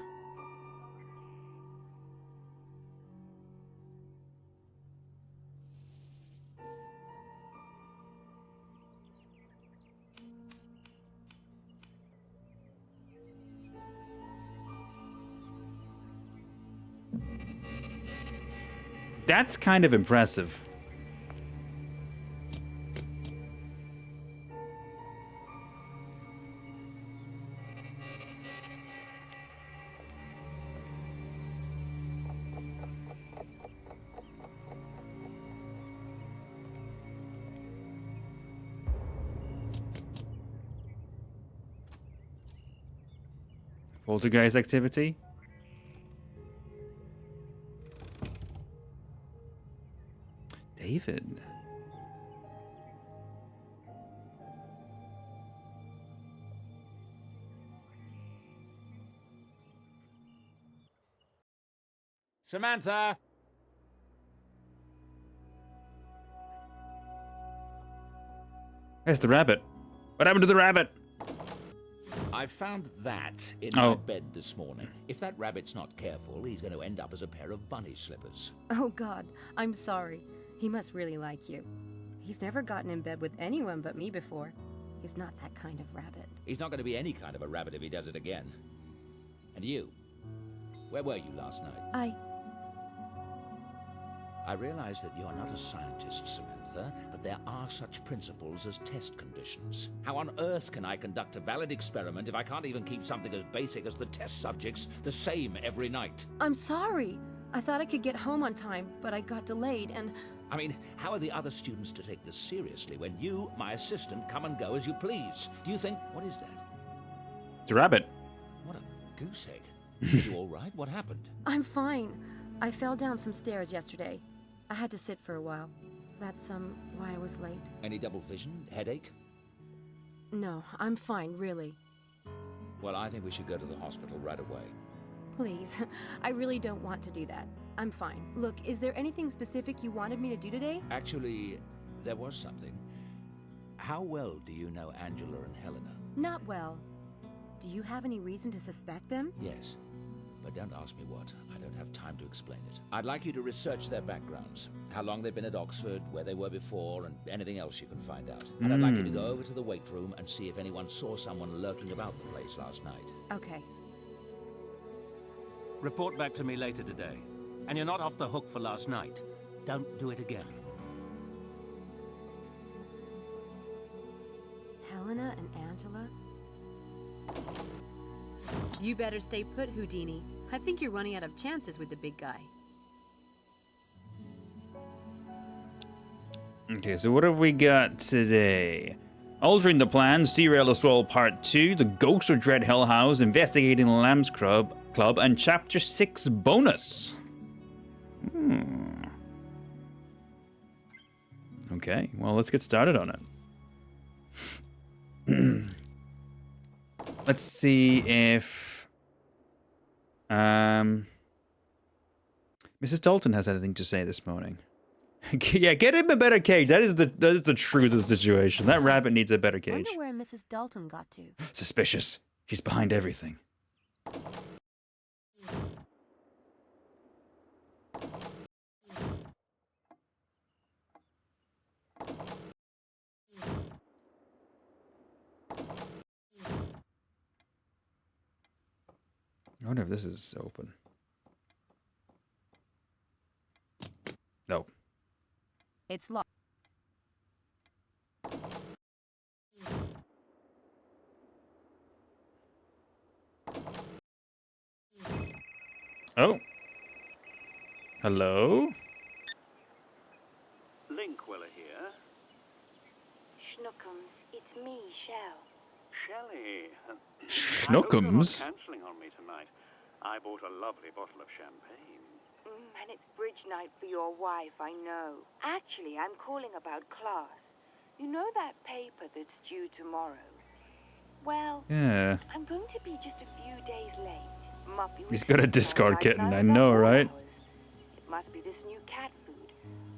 That's kind of impressive. Poltergeist activity? David. Samantha! There's the rabbit. What happened to the rabbit? I found that in my bed this morning. If that rabbit's not careful, he's going to end up as a pair of bunny slippers. Oh, God, I'm sorry. He must really like you. He's never gotten in bed with anyone but me before. He's not that kind of rabbit. He's not going to be any kind of a rabbit if he does it again. And you? Where were you last night? I realize that you're not a scientist, Samantha, but there are such principles as test conditions. How on earth can I conduct a valid experiment if I can't even keep something as basic as the test subjects the same every night? I'm sorry. I thought I could get home on time, but I got delayed and... I mean, how are the other students to take this seriously when you, my assistant, come and go as you please? Do you think... What is that? It's a rabbit. What a goose egg. Are you all right? What happened? I'm fine. I fell down some stairs yesterday. I had to sit for a while. That's, why I was late. Any double vision? Headache? No, I'm fine, really. Well, I think we should go to the hospital right away. Please, I really don't want to do that. I'm fine. Look, is there anything specific you wanted me to do today? Actually, there was something. How well do you know Angela and Helena? Not well. Do you have any reason to suspect them? Yes. But don't ask me what. I don't have time to explain it. I'd like you to research their backgrounds. How long they've been at Oxford, where they were before, and anything else you can find out. And I'd like you to go over to the weight room and see if anyone saw someone lurking about the place last night. Okay. Report back to me later today. And you're not off the hook for last night. Don't do it again. Helena and Angela? You better stay put, Houdini. I think you're running out of chances with the big guy. Okay, so what have we got today? Altering the Plans, Derail Assault Part 2, The Ghost of Dread Hill House, Investigating the Lambs Club, and Chapter 6 bonus. Okay, well, let's get started on it. Let's see if Mrs. Dalton has anything to say this morning. Yeah, get him a better cage. That is the truth of the situation. That rabbit needs a better cage. Wonder where Mrs. Dalton got to. Suspicious. She's behind everything. I wonder if this is open. No. It's locked. Oh. Hello? Linkwiller here. Schnookums, it's me, Shell. Shelley. Schnookums? I hope you're not cancelling on me tonight. I bought a lovely bottle of champagne. And it's bridge night for your wife, I know. Actually, I'm calling about class. You know that paper that's due tomorrow? Well, Yeah. I'm going to be just a few days late. Muffy He's got a discard kitten, I know, right? It must be this new cat food.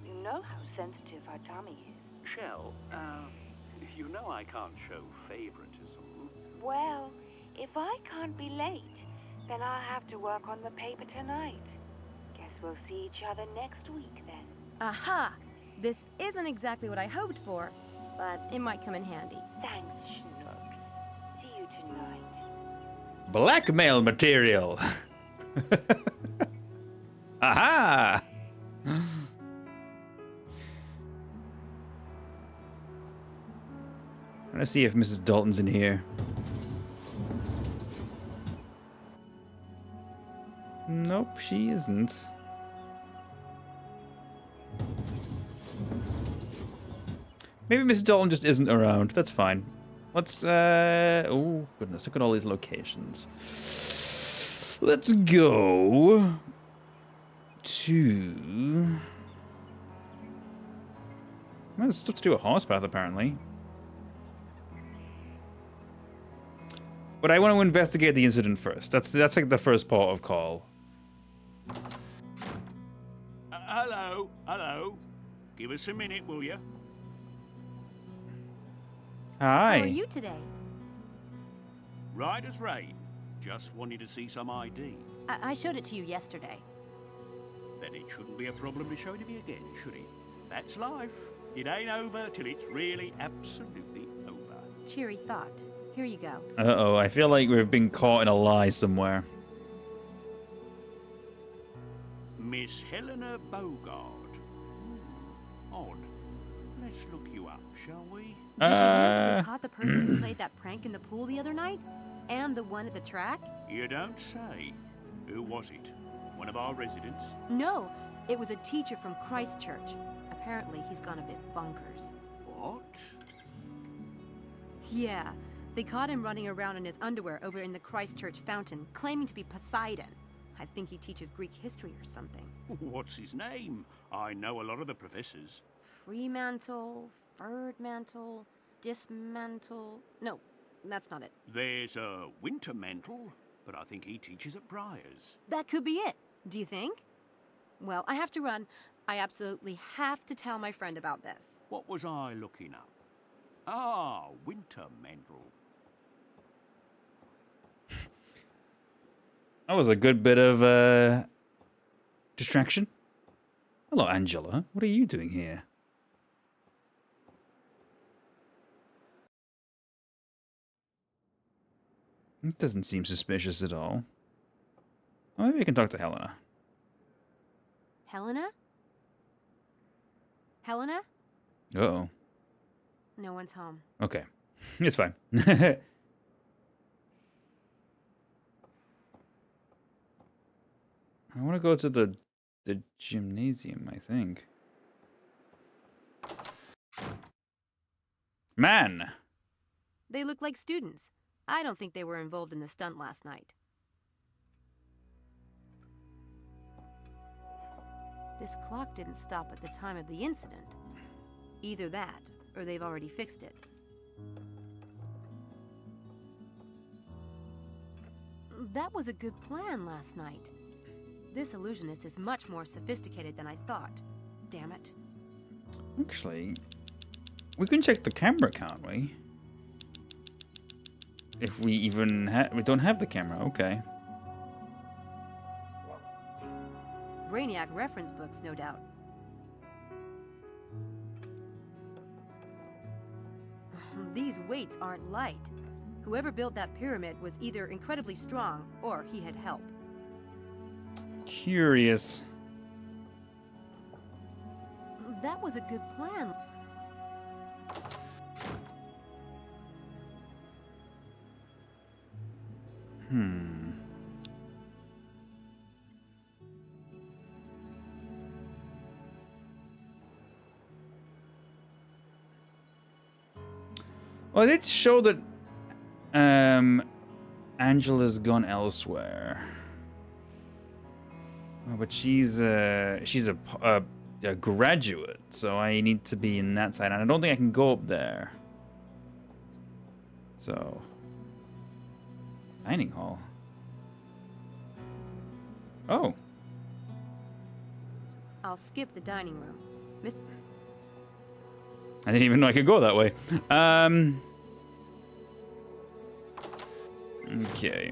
You know how sensitive her tummy is. Shell, you know I can't show favoritism. Well, if I can't be late, then I'll have to work on the paper tonight. Guess we'll see each other next week then. Aha! This isn't exactly what I hoped for, but it might come in handy. Thanks, Schnooks. See you tonight. Blackmail material. Aha! I'm gonna see if Mrs. Dalton's in here. Nope, she isn't. Maybe Mrs. Dalton just isn't around. That's fine. Let's, oh, goodness, look at all these locations. Let's go to... Well, there's stuff to do with Horsepath, apparently. But I want to investigate the incident first. That's like the first port of call. Hello. Give us a minute, will you? Hi. How are you today? Right as rain. Just wanted to see some ID. I showed it to you yesterday. Then it shouldn't be a problem to show it to me again, should it? That's life. It ain't over till it's really absolutely over. Cheery thought. Here you go. Uh-oh, I feel like we've been caught in a lie somewhere. Miss Helena Bogard. Odd. Let's look you up, shall we? Did you know they caught the person who played that prank in the pool the other night? And the one at the track? You don't say. Who was it? One of our residents? No, it was a teacher from Christchurch. Apparently, he's gone a bit bonkers. What? Yeah, They caught him running around in his underwear over in the Christchurch fountain, claiming to be Poseidon. I think he teaches Greek history or something. What's his name? I know a lot of the professors. Fremantle, Ferdmantle, Dismantle... No, that's not it. There's a Wintermantle, but I think he teaches at Briar's. That could be it. Do you think? Well, I have to run. I absolutely have to tell my friend about this. What was I looking up? Ah, Wintermantle. That was a good bit of distraction. Hello, Angela. What are you doing here? It doesn't seem suspicious at all. Well, maybe I can talk to Helena. Helena? Helena? Uh-oh. No one's home. Okay. It's fine. I want to go to the gymnasium, I think. Man! They look like students. I don't think they were involved in the stunt last night. This clock didn't stop at the time of the incident. Either that, or they've already fixed it. That was a good plan last night. This illusionist is much more sophisticated than I thought. Damn it. Actually, we can check the camera, can't we? If we even we don't have the camera, okay. Brainiac reference books, no doubt. These weights aren't light. Whoever built that pyramid was either incredibly strong or he had help. Curious. That was a good plan. Well, it show that Angela's gone elsewhere. Oh, but she's a graduate, so I need to be in that side, and I don't think I can go up there. So, dining hall. Oh. I'll skip the dining room. I didn't even know I could go that way. Okay.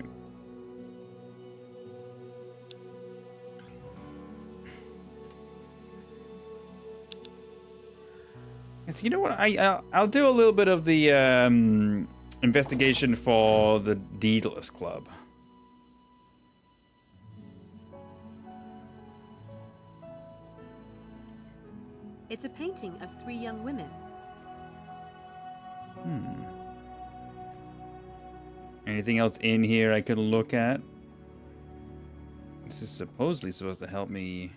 Yes, you know what? I'll do a little bit of the investigation for the Daedalus Club. It's a painting of 3 young women. Anything else in here I could look at? This is supposedly supposed to help me.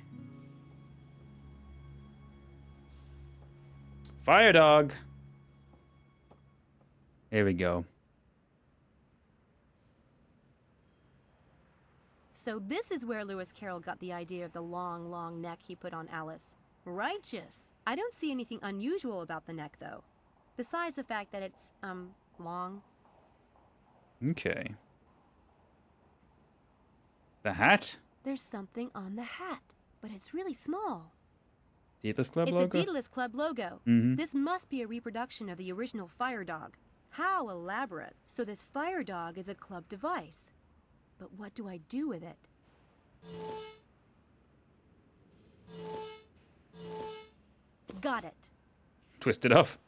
Fire dog. Here we go. So this is where Lewis Carroll got the idea of the long, long neck he put on Alice. Righteous. I don't see anything unusual about the neck, though. Besides the fact that it's, long. Okay. The hat? There's something on the hat, but it's really small. Daedalus Club It's logo? a Daedalus Club logo. Mhm. This must be a reproduction of the original fire dog. How elaborate. So this fire dog is a club device. But what do I do with it? Got it. Twist it off.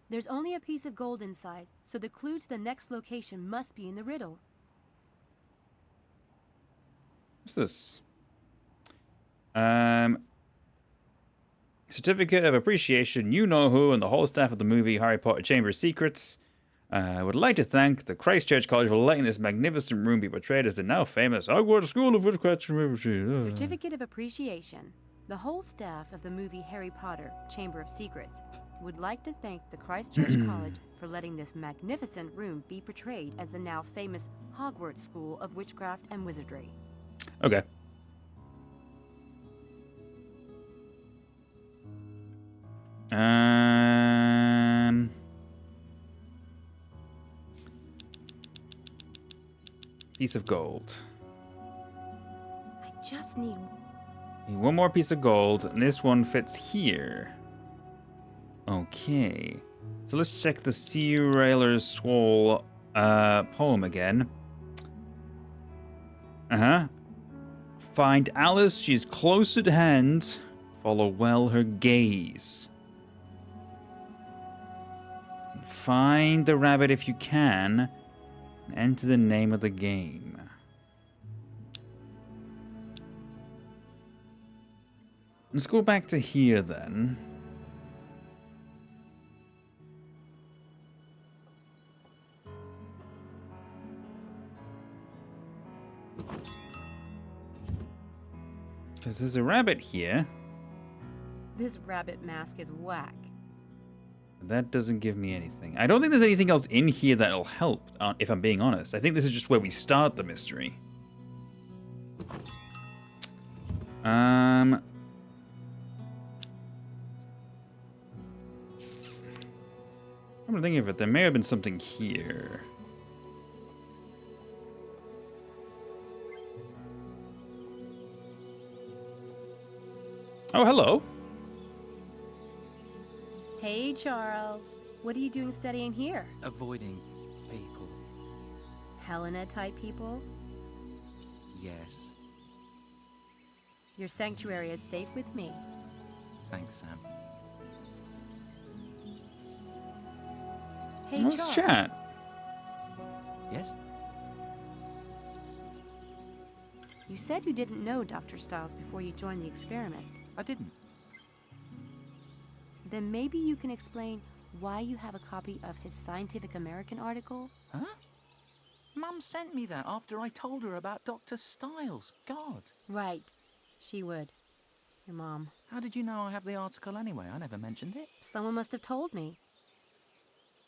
There's only a piece of gold inside, so the clue to the next location must be in the riddle. What's this? Certificate of Appreciation, you know who, and the whole staff of the movie Harry Potter Chamber of Secrets. I would like to thank the Christchurch College for letting this magnificent room be portrayed as the now famous Hogwarts School of Witchcraft. Certificate of Appreciation. The whole staff of the movie Harry Potter, Chamber of Secrets, would like to thank the Christchurch College for letting this magnificent room be portrayed as the now famous Hogwarts School of Witchcraft and Wizardry. Okay. Piece of gold. I just need One more piece of gold, and this one fits here. Okay. So let's check the Sea Railer's Swole poem again. Find Alice, she's close at hand. Follow well her gaze. Find the rabbit if you can, and enter the name of the game. Let's go back to here then. Because there's a rabbit here. This rabbit mask is whack. That doesn't give me anything. I don't think there's anything else in here that'll help, if I'm being honest. I think this is just where we start the mystery. I'm thinking of it. There may have been something here. Oh, hello. Hey, Charles. What are you doing studying here? Avoiding people. Helena-type people? Yes. Your sanctuary is safe with me. Thanks, Sam. Hey, Let's Charles. chat. Yes? You said you didn't know Dr. Stiles before you joined the experiment. I didn't. Then maybe you can explain why you have a copy of his Scientific American article? Huh? Mum sent me that after I told her about Dr. Stiles. God. Right. She would. Your mom. How did you know I have the article anyway? I never mentioned it. Someone must have told me.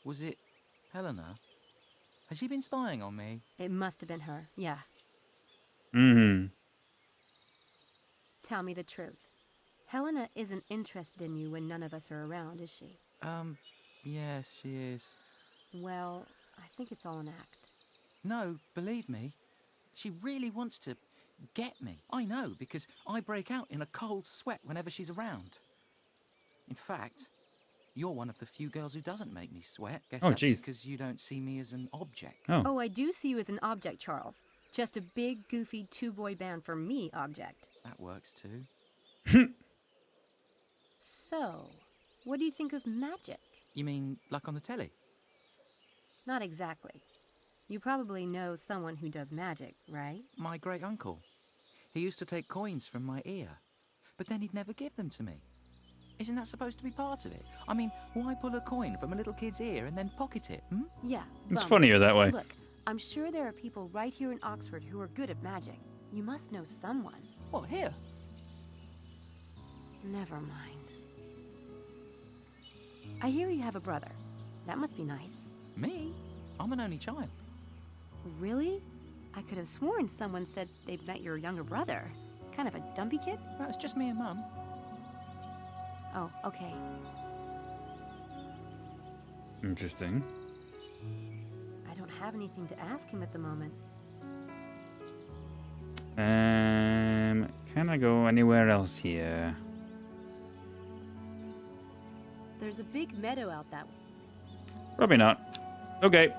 Was it Helena? Has she been spying on me? It must have been her, yeah. Tell me the truth. Helena isn't interested in you when none of us are around, is she? Yes, she is. Well, I think it's all an act. No, believe me, she really wants to get me. I know, because I break out in a cold sweat whenever she's around. In fact, you're one of the few girls who doesn't make me sweat. Guess Oh, that's jeez. because you don't see me as an object. Oh, I do see you as an object, Charles. Just a big, goofy two-boy band for me object. That works too. So, what do you think of magic? You mean like on the telly? Not exactly. You probably know someone who does magic, right? My great uncle. He used to take coins from my ear, but then he'd never give them to me. Isn't that supposed to be part of it? I mean, why pull a coin from a little kid's ear and then pocket it, Yeah. It's bum. funnier that way. Look, I'm sure there are people right here in Oxford who are good at magic. You must know someone. What, here? Never mind. I hear you have a brother. That must be nice. Me? I'm an only child. Really? I could have sworn someone said they'd met your younger brother. Kind of a dumpy kid? Well, it's just me and Mum. Oh, okay. Interesting. I don't have anything to ask him at the moment. Can I go anywhere else here? There's a big meadow out that way. Probably not. Okay.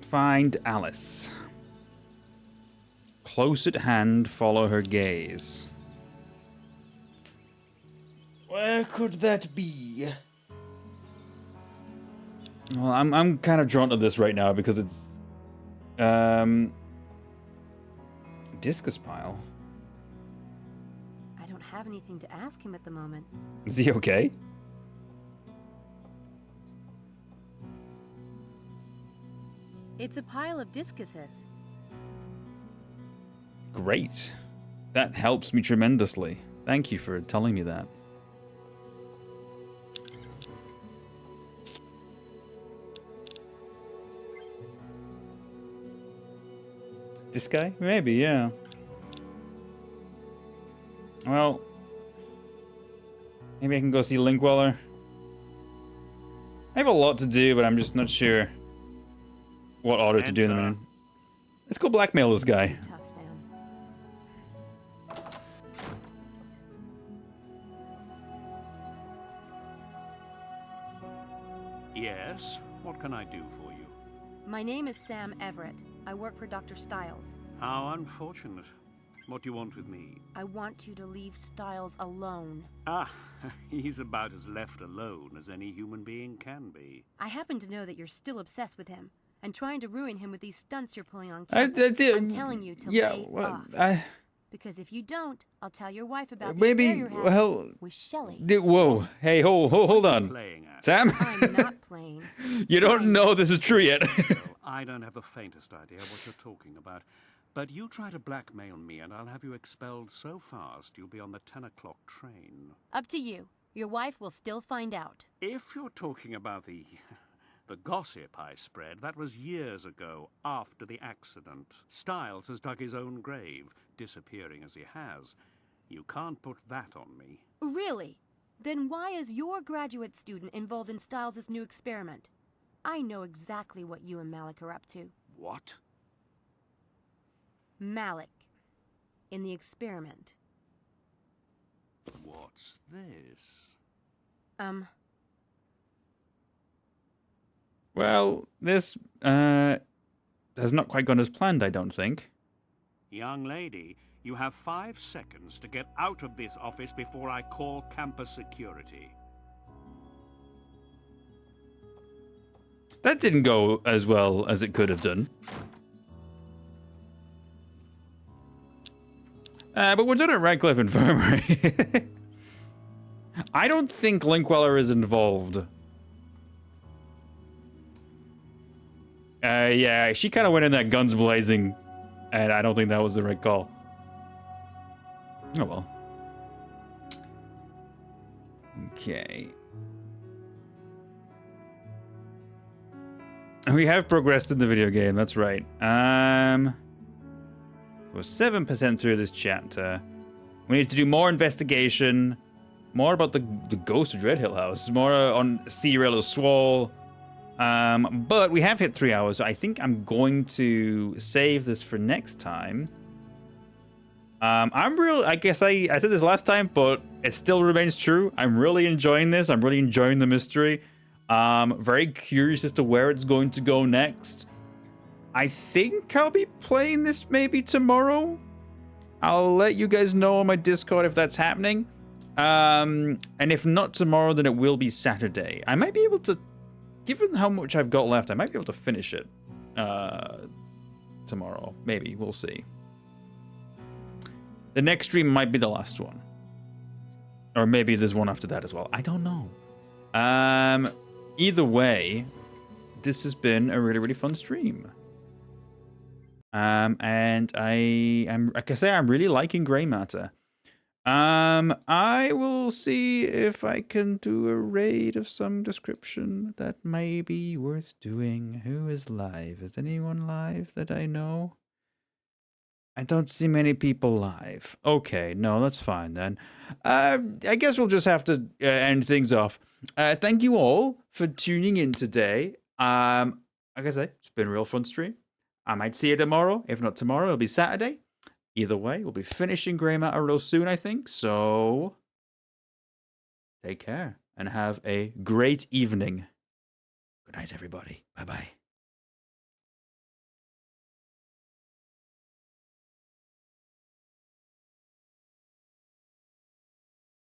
Find Alice. Close at hand, follow her gaze. Where could that be? Well, I'm kind of drawn to this right now because it's discus pile. I don't have anything to ask him at the moment. Is he okay? It's a pile of discuses. Great. That helps me tremendously. Thank you for telling me that. This guy? Maybe, yeah. Well, maybe I can go see Linkweller. I have a lot to do, but I'm just not sure what order to do them in. Let's go blackmail this guy. Tough, Sam. Yes? What can I do for you? My name is Sam Everett. I work for Dr. Stiles. How unfortunate. What do you want with me? I want you to leave Stiles alone. Ah, he's about as left alone as any human being can be. I happen to know that you're still obsessed with him and trying to ruin him with these stunts you're pulling on campus. I'm telling you to lay off. Because if you don't, I'll tell your wife about the affair you're having with Shelley. Whoa. Hey, hold on. Sam? I'm not playing. You don't know this is true yet. Well, I don't have the faintest idea what you're talking about. But you try to blackmail me and I'll have you expelled so fast you'll be on the 10 o'clock train. Up to you. Your wife will still find out. If you're talking about the gossip I spread, that was years ago, after the accident. Stiles has dug his own grave, disappearing as he has. You can't put that on me. Really? Then why is your graduate student involved in Stiles' new experiment? I know exactly what you and Malik are up to. What? Malik. In the experiment. What's this? Well, this has not quite gone as planned, I don't think. Young lady, you have 5 seconds to get out of this office before I call campus security. That didn't go as well as it could have done. But we're done at Radcliffe Infirmary. I don't think Linkweller is involved. Yeah, she kind of went in that guns blazing, and I don't think that was the right call. Oh well. Okay. We have progressed in the video game, that's right. We're 7% through this chapter. We need to do more investigation, more about the ghost of Dreadhill House, more on Cyrilla Swall. But we have hit 3 hours, so I think I'm going to save this for next time. I guess I said this last time, but it still remains true. I'm really enjoying this. I'm really enjoying the mystery. Very curious as to where it's going to go next. I think I'll be playing this maybe tomorrow. I'll let you guys know on my Discord if that's happening. And if not tomorrow, then it will be Saturday. I might be able to, given how much I've got left, I might be able to finish it tomorrow. Maybe, we'll see. The next stream might be the last one. Or maybe there's one after that as well. I don't know. Either way, this has been a really, really fun stream. And like I say, I'm really liking Grey Matter. I will see if I can do a raid of some description that may be worth doing. Who is live? Is anyone live that I know? I don't see many people live. Okay, no, that's fine then. I guess we'll just have to end things off. Thank you all for tuning in today. Like I said, it's been a real fun stream. I might see you tomorrow. If not tomorrow, it'll be Saturday. Either way, we'll be finishing Grey Matter real soon, I think. So, take care and have a great evening. Good night, everybody. Bye-bye.